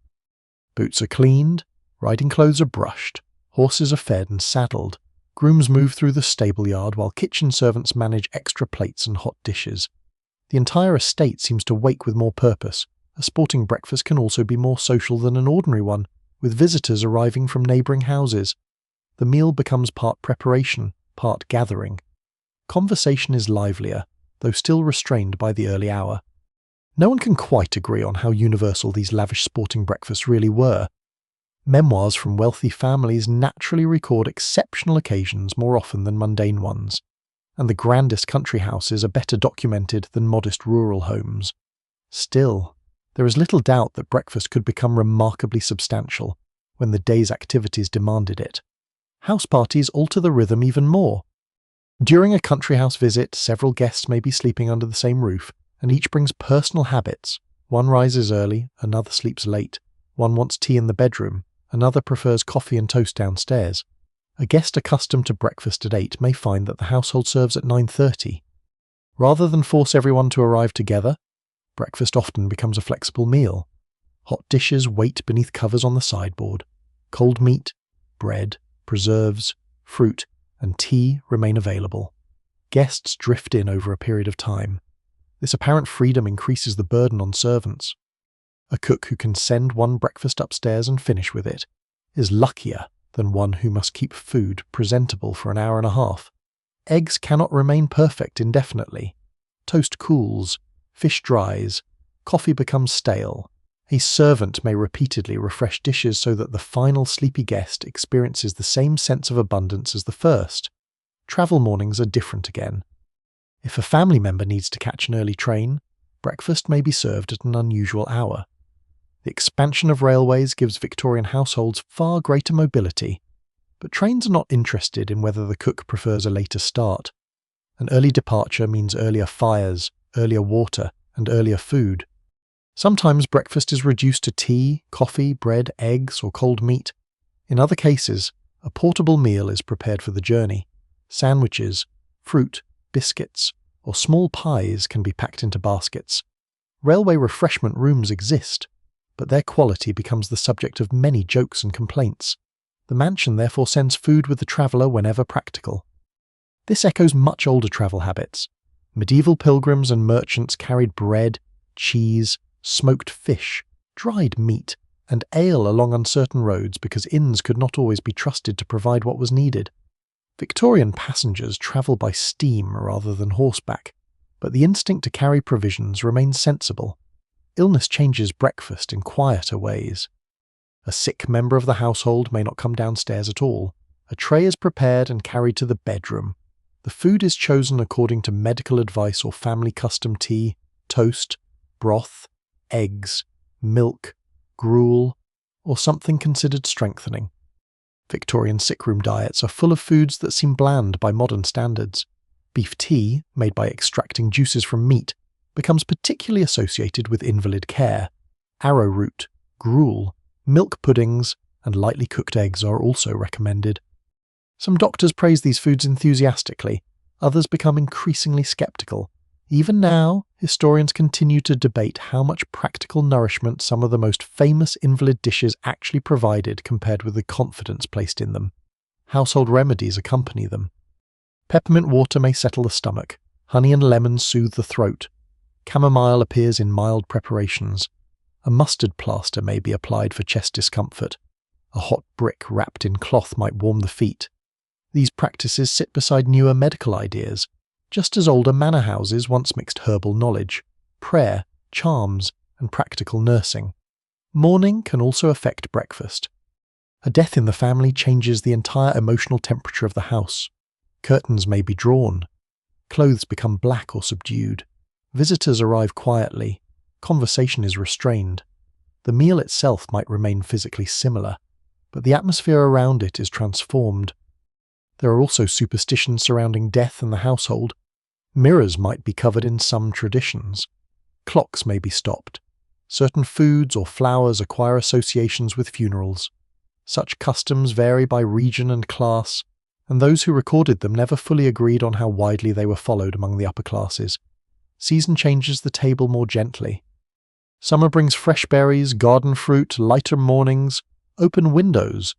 Boots are cleaned, riding clothes are brushed, horses are fed and saddled, grooms move through the stable yard while kitchen servants manage extra plates and hot dishes. The entire estate seems to wake with more purpose. A sporting breakfast can also be more social than an ordinary one, with visitors arriving from neighbouring houses. The meal becomes part preparation, part gathering. Conversation is livelier, though still restrained by the early hour. No one can quite agree on how universal these lavish sporting breakfasts really were. Memoirs from wealthy families naturally record exceptional occasions more often than mundane ones, and the grandest country houses are better documented than modest rural homes. Still, there is little doubt that breakfast could become remarkably substantial when the day's activities demanded it. House parties alter the rhythm even more. During a country house visit, several guests may be sleeping under the same roof, and each brings personal habits. One rises early, another sleeps late. One wants tea in the bedroom, another prefers coffee and toast downstairs. A guest accustomed to breakfast at 8 may find that the household serves at 9:30. Rather than force everyone to arrive together, breakfast often becomes a flexible meal. Hot dishes wait beneath covers on the sideboard. Cold meat, bread, preserves, fruit, and tea remain available. Guests drift in over a period of time. This apparent freedom increases the burden on servants. A cook who can send one breakfast upstairs and finish with it is luckier than one who must keep food presentable for an hour and a half. Eggs cannot remain perfect indefinitely. Toast cools, fish dries, coffee becomes stale. A servant may repeatedly refresh dishes so that the final sleepy guest experiences the same sense of abundance as the first. Travel mornings are different again. If a family member needs to catch an early train, breakfast may be served at an unusual hour. The expansion of railways gives Victorian households far greater mobility, but trains are not interested in whether the cook prefers a later start. An early departure means earlier fires, earlier water, and earlier food. Sometimes breakfast is reduced to tea, coffee, bread, eggs, or cold meat. In other cases, a portable meal is prepared for the journey. Sandwiches, fruit, biscuits, or small pies can be packed into baskets. Railway refreshment rooms exist, but their quality becomes the subject of many jokes and complaints. The mansion therefore sends food with the traveller whenever practical. This echoes much older travel habits. Medieval pilgrims and merchants carried bread, cheese, smoked fish, dried meat, and ale along uncertain roads because inns could not always be trusted to provide what was needed. Victorian passengers travel by steam rather than horseback, but the instinct to carry provisions remains sensible. Illness changes breakfast in quieter ways. A sick member of the household may not come downstairs at all. A tray is prepared and carried to the bedroom. The food is chosen according to medical advice or family custom: tea, toast, broth, eggs, milk, gruel, or something considered strengthening. Victorian sickroom diets are full of foods that seem bland by modern standards. Beef tea, made by extracting juices from meat, becomes particularly associated with invalid care. Arrowroot, gruel, milk puddings, and lightly cooked eggs are also recommended. Some doctors praise these foods enthusiastically, others become increasingly skeptical. Even now, historians continue to debate how much practical nourishment some of the most famous invalid dishes actually provided compared with the confidence placed in them. Household remedies accompany them. Peppermint water may settle the stomach, honey and lemon soothe the throat, chamomile appears in mild preparations, a mustard plaster may be applied for chest discomfort, a hot brick wrapped in cloth might warm the feet. These practices sit beside newer medical ideas, just as older manor houses once mixed herbal knowledge, prayer, charms, and practical nursing. Mourning can also affect breakfast. A death in the family changes the entire emotional temperature of the house. Curtains may be drawn. Clothes become black or subdued. Visitors arrive quietly. Conversation is restrained. The meal itself might remain physically similar, but the atmosphere around it is transformed. There are also superstitions surrounding death in the household. Mirrors might be covered in some traditions. Clocks may be stopped. Certain foods or flowers acquire associations with funerals. Such customs vary by region and class, and those who recorded them never fully agreed on how widely they were followed among the upper classes. Season changes the table more gently. Summer brings fresh berries, garden fruit, lighter mornings, open windows,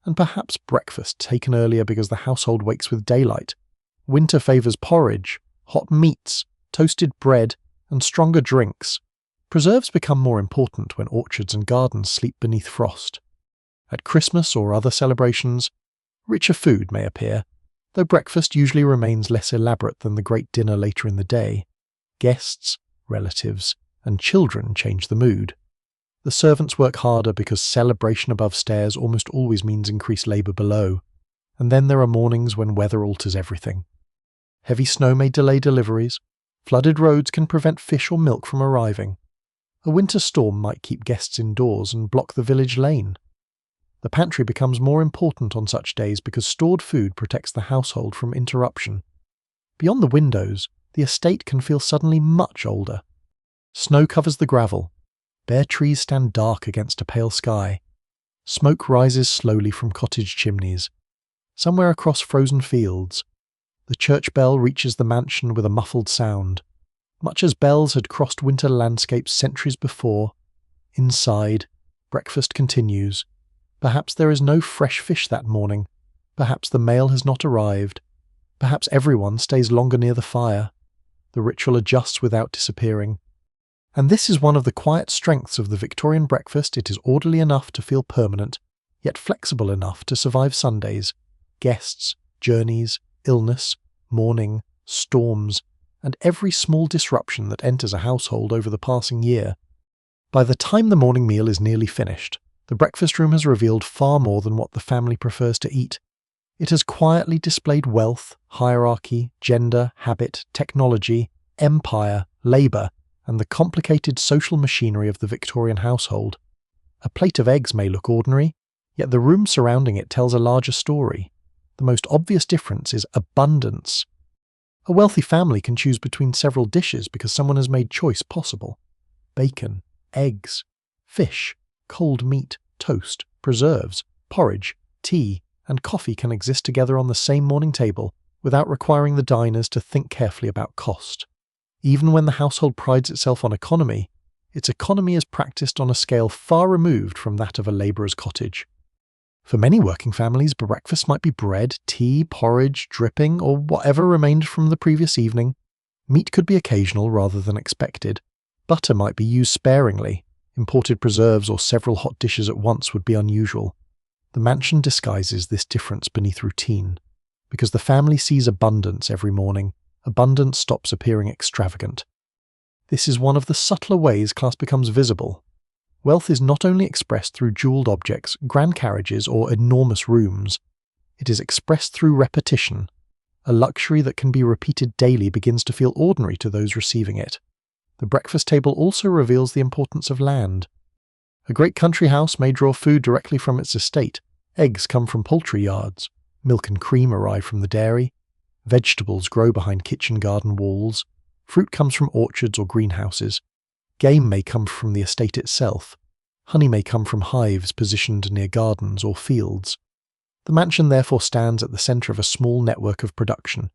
and perhaps breakfast taken earlier because the household wakes with daylight. Winter favours porridge, hot meats, toasted bread, and stronger drinks. Preserves become more important when orchards and gardens sleep beneath frost. At Christmas or other celebrations, richer food may appear, though breakfast usually remains less elaborate than the great dinner later in the day. Guests, relatives, and children change the mood. The servants work harder because celebration above stairs almost always means increased labour below, and then there are mornings when weather alters everything. Heavy snow may delay deliveries, flooded roads can prevent fish or milk from arriving. A winter storm might keep guests indoors and block the village lane. The pantry becomes more important on such days because stored food protects the household from interruption. Beyond the windows, the estate can feel suddenly much older. Snow covers the gravel. Bare trees stand dark against a pale sky. Smoke rises slowly from cottage chimneys. Somewhere across frozen fields, the church bell reaches the mansion with a muffled sound. Much as bells had crossed winter landscapes centuries before, inside, breakfast continues. Perhaps there is no fresh fish that morning. Perhaps the mail has not arrived. Perhaps everyone stays longer near the fire. The ritual adjusts without disappearing. And this is one of the quiet strengths of the Victorian breakfast. It is orderly enough to feel permanent, yet flexible enough to survive Sundays, guests, journeys, illness, mourning, storms, and every small disruption that enters a household over the passing year. By the time the morning meal is nearly finished, the breakfast room has revealed far more than what the family prefers to eat. It has quietly displayed wealth, hierarchy, gender, habit, technology, empire, labour, and the complicated social machinery of the Victorian household. A plate of eggs may look ordinary, yet the room surrounding it tells a larger story. The most obvious difference is abundance. A wealthy family can choose between several dishes because someone has made choice possible. Bacon, eggs, fish, cold meat, toast, preserves, porridge, tea, and coffee can exist together on the same morning table without requiring the diners to think carefully about cost. Even when the household prides itself on economy, its economy is practiced on a scale far removed from that of a labourer's cottage. For many working families, breakfast might be bread, tea, porridge, dripping, or whatever remained from the previous evening. Meat could be occasional rather than expected. Butter might be used sparingly. Imported preserves or several hot dishes at once would be unusual. The mansion disguises this difference beneath routine. Because the family sees abundance every morning, abundance stops appearing extravagant. This is one of the subtler ways class becomes visible. Wealth is not only expressed through jewelled objects, grand carriages, or enormous rooms. It is expressed through repetition. A luxury that can be repeated daily begins to feel ordinary to those receiving it. The breakfast table also reveals the importance of land. A great country house may draw food directly from its estate. Eggs come from poultry yards. Milk and cream arrive from the dairy. Vegetables grow behind kitchen garden walls. Fruit comes from orchards or greenhouses. Game may come from the estate itself. Honey may come from hives positioned near gardens or fields. The mansion therefore stands at the centre of a small network of production.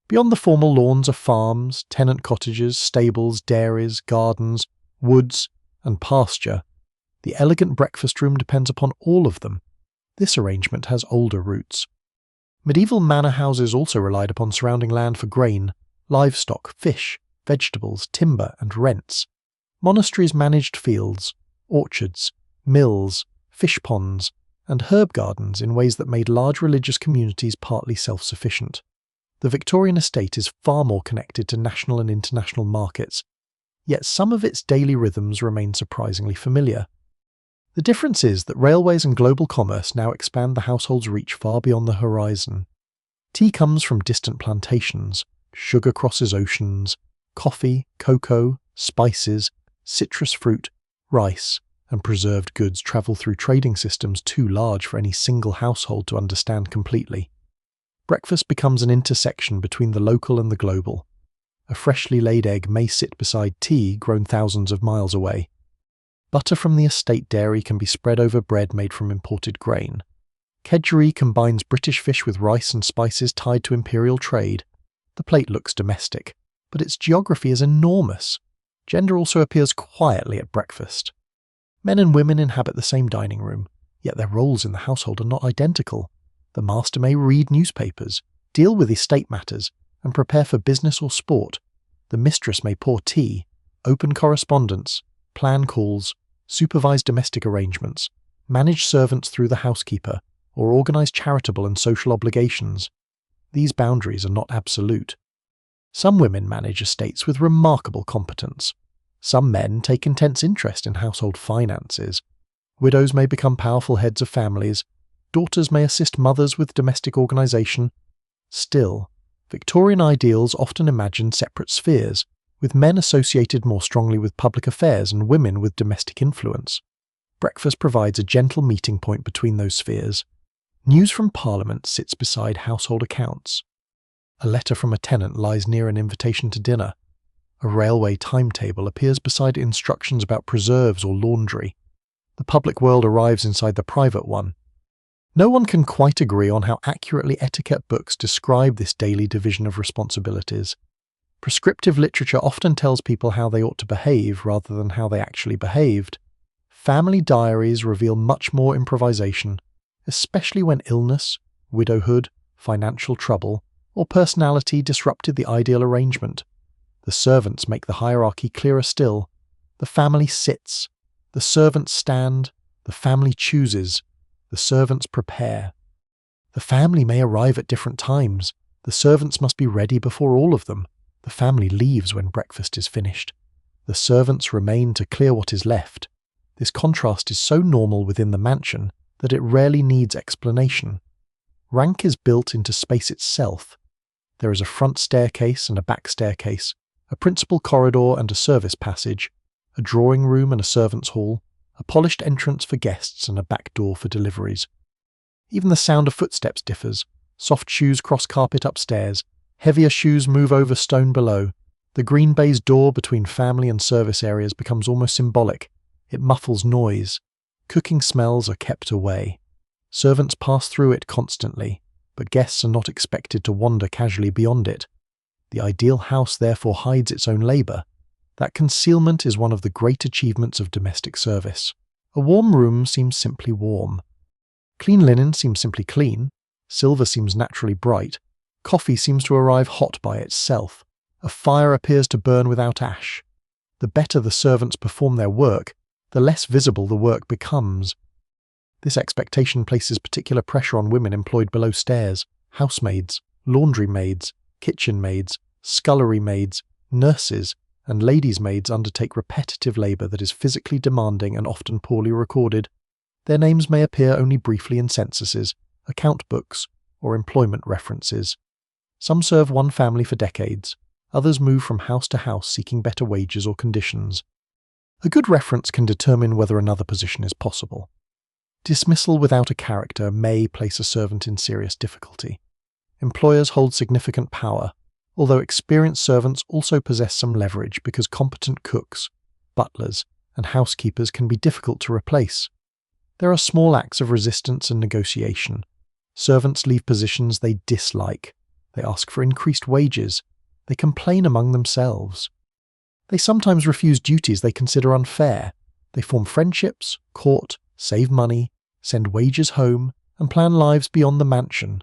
Beyond the formal lawns are farms, tenant cottages, stables, dairies, gardens, woods, and pasture. The elegant breakfast room depends upon all of them. This arrangement has older roots. Medieval manor houses also relied upon surrounding land for grain, livestock, fish, vegetables, timber, and rents. Monasteries managed fields, orchards, mills, fish ponds, and herb gardens in ways that made large religious communities partly self-sufficient. The Victorian estate is far more connected to national and international markets, yet some of its daily rhythms remain surprisingly familiar. The difference is that railways and global commerce now expand the household's reach far beyond the horizon. Tea comes from distant plantations, sugar crosses oceans, coffee, cocoa, spices, citrus fruit, rice, and preserved goods travel through trading systems too large for any single household to understand completely. Breakfast becomes an intersection between the local and the global. A freshly laid egg may sit beside tea grown thousands of miles away. Butter from the estate dairy can be spread over bread made from imported grain. Kedgeree combines British fish with rice and spices tied to imperial trade. The plate looks domestic, but its geography is enormous. Gender also appears quietly at breakfast. Men and women inhabit the same dining room, yet their roles in the household are not identical. The master may read newspapers, deal with estate matters, and prepare for business or sport. The mistress may pour tea, open correspondence, plan calls, supervise domestic arrangements, manage servants through the housekeeper, or organize charitable and social obligations. These boundaries are not absolute. Some women manage estates with remarkable competence. Some men take intense interest in household finances. Widows may become powerful heads of families. Daughters may assist mothers with domestic organization. Still, Victorian ideals often imagine separate spheres, with men associated more strongly with public affairs and women with domestic influence. Breakfast provides a gentle meeting point between those spheres. News from Parliament sits beside household accounts. A letter from a tenant lies near an invitation to dinner. A railway timetable appears beside instructions about preserves or laundry. The public world arrives inside the private one. No one can quite agree on how accurately etiquette books describe this daily division of responsibilities. Prescriptive literature often tells people how they ought to behave rather than how they actually behaved. Family diaries reveal much more improvisation, especially when illness, widowhood, financial trouble, or personality disrupted the ideal arrangement. The servants make the hierarchy clearer still. The family sits. The servants stand. The family chooses. The servants prepare. The family may arrive at different times. The servants must be ready before all of them. The family leaves when breakfast is finished. The servants remain to clear what is left. This contrast is so normal within the mansion that it rarely needs explanation. Rank is built into space itself. There is a front staircase and a back staircase, a principal corridor and a service passage, a drawing room and a servants' hall, a polished entrance for guests and a back door for deliveries. Even the sound of footsteps differs. Soft shoes cross carpet upstairs, heavier shoes move over stone below. The green baize door between family and service areas becomes almost symbolic. It muffles noise. Cooking smells are kept away. Servants pass through it constantly, but guests are not expected to wander casually beyond it. The ideal house therefore hides its own labour. That concealment is one of the great achievements of domestic service. A warm room seems simply warm. Clean linen seems simply clean. Silver seems naturally bright. Coffee seems to arrive hot by itself. A fire appears to burn without ash. The better the servants perform their work, the less visible the work becomes. This expectation places particular pressure on women employed below stairs: housemaids, laundry maids, kitchen maids, scullery maids, nurses, and ladies' maids undertake repetitive labour that is physically demanding and often poorly recorded. Their names may appear only briefly in censuses, account books, or employment references. Some serve one family for decades. Others move from house to house seeking better wages or conditions. A good reference can determine whether another position is possible. Dismissal without a character may place a servant in serious difficulty. Employers hold significant power, although experienced servants also possess some leverage because competent cooks, butlers, and housekeepers can be difficult to replace. There are small acts of resistance and negotiation. Servants leave positions they dislike. They ask for increased wages. They complain among themselves. They sometimes refuse duties they consider unfair. They form friendships, court, save money, send wages home, and plan lives beyond the mansion.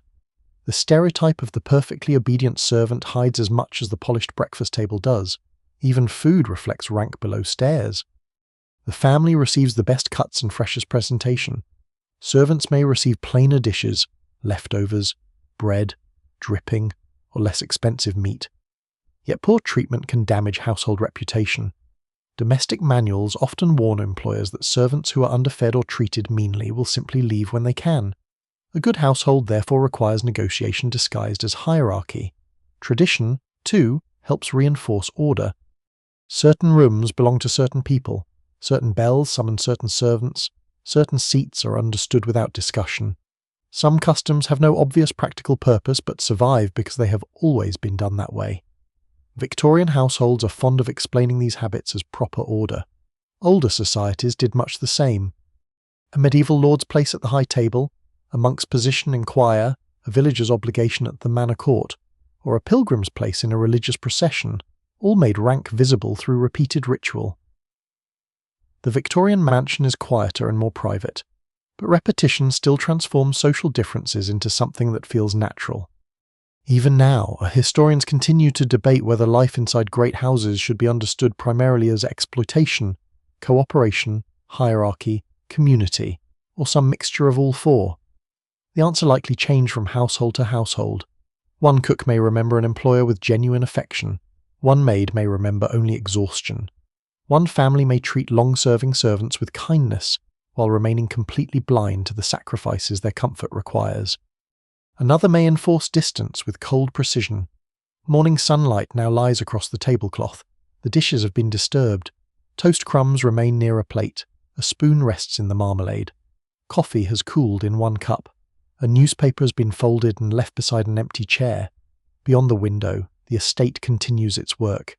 The stereotype of the perfectly obedient servant hides as much as the polished breakfast table does. Even food reflects rank below stairs. The family receives the best cuts and freshest presentation. Servants may receive plainer dishes, leftovers, bread, dripping, or less expensive meat. Yet poor treatment can damage household reputation. Domestic manuals often warn employers that servants who are underfed or treated meanly will simply leave when they can. A good household therefore requires negotiation disguised as hierarchy. Tradition, too, helps reinforce order. Certain rooms belong to certain people. Certain bells summon certain servants. Certain seats are understood without discussion. Some customs have no obvious practical purpose but survive because they have always been done that way. Victorian households are fond of explaining these habits as proper order. Older societies did much the same. A medieval lord's place at the high table, a monk's position in choir, a villager's obligation at the manor court, or a pilgrim's place in a religious procession, all made rank visible through repeated ritual. The Victorian mansion is quieter and more private, but repetition still transforms social differences into something that feels natural. Even now, historians continue to debate whether life inside great houses should be understood primarily as exploitation, cooperation, hierarchy, community, or some mixture of all four. The answer likely change from household to household. One cook may remember an employer with genuine affection. One maid may remember only exhaustion. One family may treat long-serving servants with kindness while remaining completely blind to the sacrifices their comfort requires. Another may enforce distance with cold precision. Morning sunlight now lies across the tablecloth. The dishes have been disturbed. Toast crumbs remain near a plate. A spoon rests in the marmalade. Coffee has cooled in one cup. A newspaper has been folded and left beside an empty chair. Beyond the window, the estate continues its work.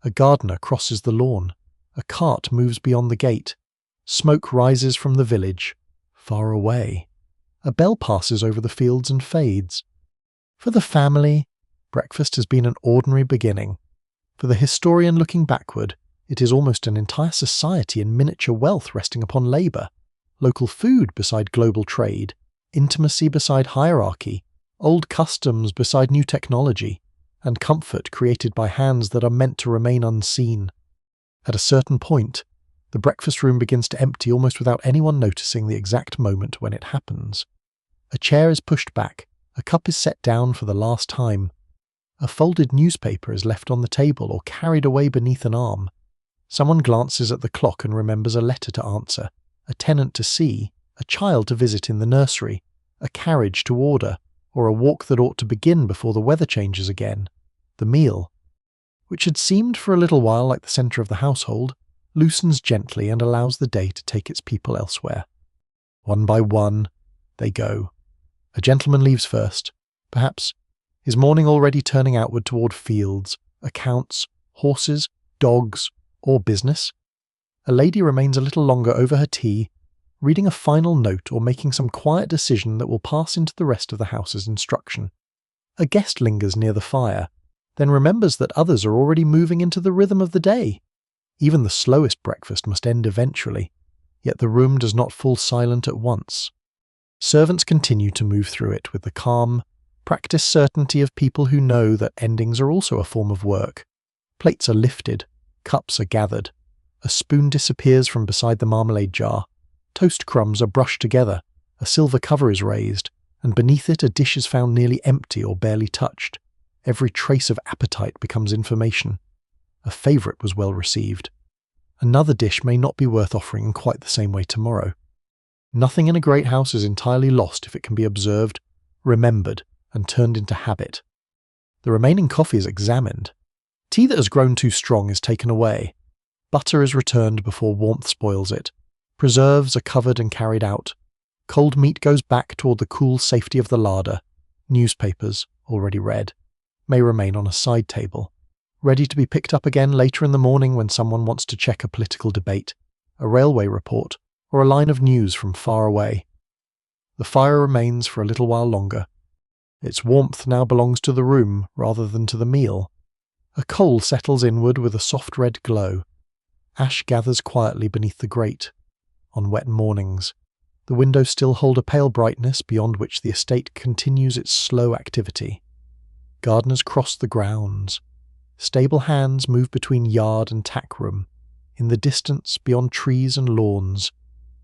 A gardener crosses the lawn. A cart moves beyond the gate. Smoke rises from the village, far away. A bell passes over the fields and fades. For the family, breakfast has been an ordinary beginning. For the historian looking backward, it is almost an entire society in miniature wealth resting upon labour, local food beside global trade, intimacy beside hierarchy, old customs beside new technology, and comfort created by hands that are meant to remain unseen. At a certain point, the breakfast room begins to empty almost without anyone noticing the exact moment when it happens. A chair is pushed back, a cup is set down for the last time. A folded newspaper is left on the table or carried away beneath an arm. Someone glances at the clock and remembers a letter to answer, a tenant to see, a child to visit in the nursery, a carriage to order, or a walk that ought to begin before the weather changes again. The meal, which had seemed for a little while like the centre of the household, loosens gently and allows the day to take its people elsewhere. One by one, they go. A gentleman leaves first, perhaps, his morning already turning outward toward fields, accounts, horses, dogs, or business. A lady remains a little longer over her tea, reading a final note or making some quiet decision that will pass into the rest of the house's instruction. A guest lingers near the fire, then remembers that others are already moving into the rhythm of the day. Even the slowest breakfast must end eventually, yet the room does not fall silent at once. Servants continue to move through it with the calm, practiced certainty of people who know that endings are also a form of work. Plates are lifted, cups are gathered. A spoon disappears from beside the marmalade jar. Toast crumbs are brushed together. A silver cover is raised, and beneath it a dish is found nearly empty or barely touched. Every trace of appetite becomes information. A favourite was well received. Another dish may not be worth offering in quite the same way tomorrow. Nothing in a great house is entirely lost if it can be observed, remembered, and turned into habit. The remaining coffee is examined. Tea that has grown too strong is taken away. Butter is returned before warmth spoils it. Preserves are covered and carried out. Cold meat goes back toward the cool safety of the larder. Newspapers, already read, may remain on a side table, ready to be picked up again later in the morning when someone wants to check a political debate, a railway report, or a line of news from far away. The fire remains for a little while longer. Its warmth now belongs to the room rather than to the meal. A coal settles inward with a soft red glow. Ash gathers quietly beneath the grate. On wet mornings, the windows still hold a pale brightness beyond which the estate continues its slow activity. Gardeners cross the grounds. Stable hands move between yard and tack room. In the distance, beyond trees and lawns,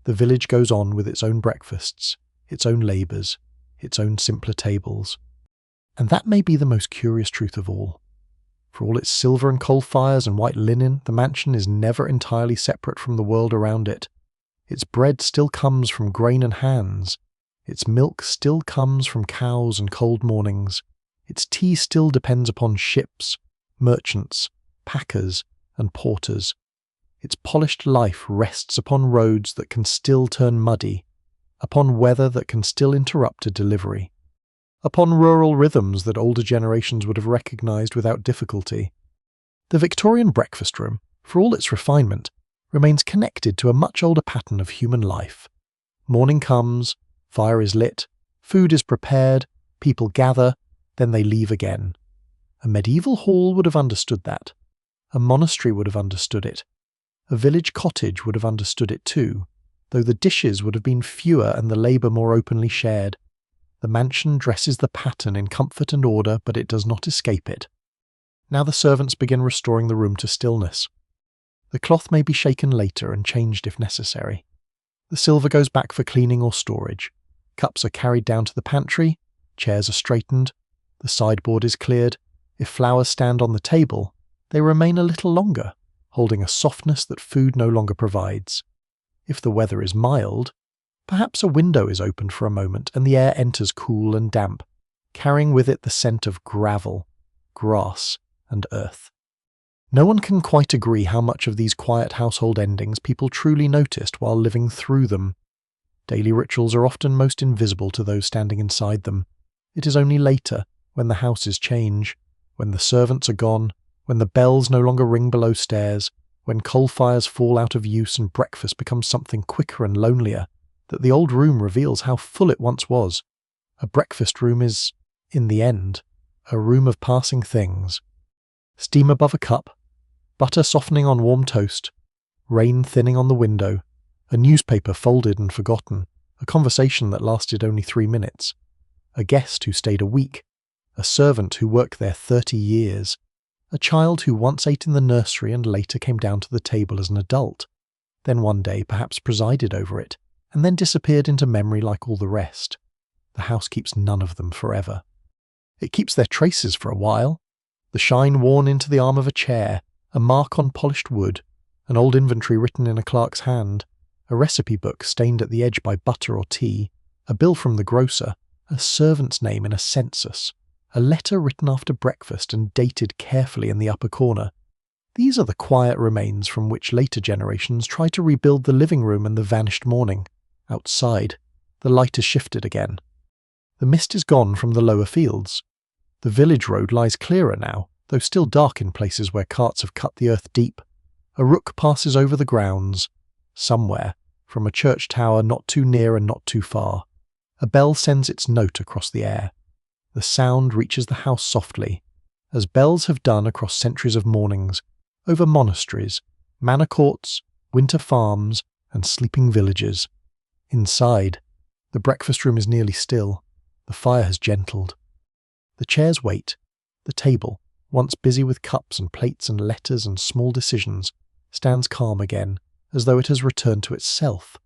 the village goes on with its own breakfasts, its own labours, its own simpler tables. And that may be the most curious truth of all. For all its silver and coal fires and white linen, the mansion is never entirely separate from the world around it. Its bread still comes from grain and hands. Its milk still comes from cows and cold mornings. Its tea still depends upon ships, merchants, packers, and porters. Its polished life rests upon roads that can still turn muddy, upon weather that can still interrupt a delivery, upon rural rhythms that older generations would have recognized without difficulty. The Victorian breakfast room, for all its refinement, remains connected to a much older pattern of human life. Morning comes, Fire is lit, food is prepared, people gather, then they leave again. A medieval hall would have understood that. A monastery would have understood it. A village cottage would have understood it too, though the dishes would have been fewer and the labour more openly shared. The mansion dresses the pattern in comfort and order, but it does not escape it. Now the servants begin restoring the room to stillness. The cloth may be shaken later and changed if necessary. The silver goes back for cleaning or storage. Cups are carried down to the pantry, chairs are straightened, the sideboard is cleared. If flowers stand on the table, they remain a little longer, holding a softness that food no longer provides. If the weather is mild, perhaps a window is opened for a moment and the air enters cool and damp, carrying with it the scent of gravel, grass, and earth. No one can quite agree how much of these quiet household endings people truly noticed while living through them. Daily rituals are often most invisible to those standing inside them. It is only later, when the houses change, when the servants are gone, when the bells no longer ring below stairs, when coal fires fall out of use and breakfast becomes something quicker and lonelier, that the old room reveals how full it once was. A breakfast room is, in the end, a room of passing things. Steam above a cup, butter softening on warm toast, rain thinning on the window, a newspaper folded and forgotten, a conversation that lasted only 3 minutes, a guest who stayed a week, a servant who worked there 30 years, a child who once ate in the nursery and later came down to the table as an adult, then one day perhaps presided over it, and then disappeared into memory like all the rest. The house keeps none of them forever. It keeps their traces for a while. The shine worn into the arm of a chair, a mark on polished wood, an old inventory written in a clerk's hand, a recipe book stained at the edge by butter or tea, a bill from the grocer, a servant's name in a census, a letter written after breakfast and dated carefully in the upper corner. These are the quiet remains from which later generations try to rebuild the living room and the vanished morning. Outside, the light has shifted again. The mist is gone from the lower fields. The village road lies clearer now, though still dark in places where carts have cut the earth deep. A rook passes over the grounds. Somewhere, from a church tower not too near and not too far, a bell sends its note across the air. The sound reaches the house softly, as bells have done across centuries of mornings, over monasteries, manor courts, winter farms, and sleeping villages. Inside, the breakfast room is nearly still. The fire has gentled. The chairs wait. The table, once busy with cups and plates and letters and small decisions, stands calm again, as though it has returned to itself.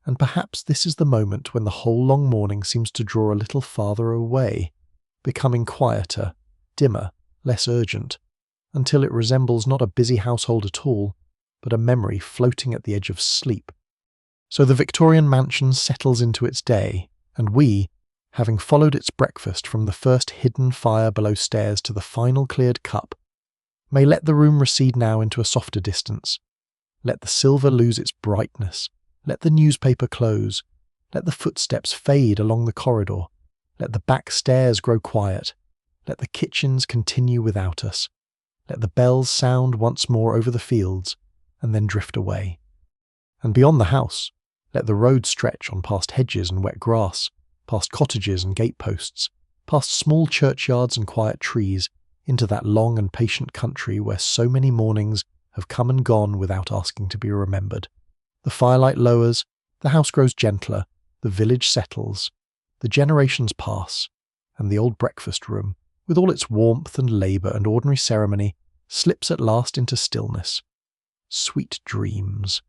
And perhaps this is the moment when the whole long morning seems to draw a little farther away, becoming quieter, dimmer, less urgent, until it resembles not a busy household at all, but a memory floating at the edge of sleep. So the Victorian mansion settles into its day, and we, having followed its breakfast from the first hidden fire below stairs to the final cleared cup, may let the room recede now into a softer distance. Let the silver lose its brightness. Let the newspaper close. Let the footsteps fade along the corridor. Let the back stairs grow quiet. Let the kitchens continue without us. Let the bells sound once more over the fields, and then drift away. And beyond the house, let the road stretch on past hedges and wet grass, past cottages and gateposts, past small churchyards and quiet trees, into that long and patient country where so many mornings have come and gone without asking to be remembered. The firelight lowers, the house grows gentler, the village settles, the generations pass, and the old breakfast room, with all its warmth and labour and ordinary ceremony, slips at last into stillness. Sweet dreams.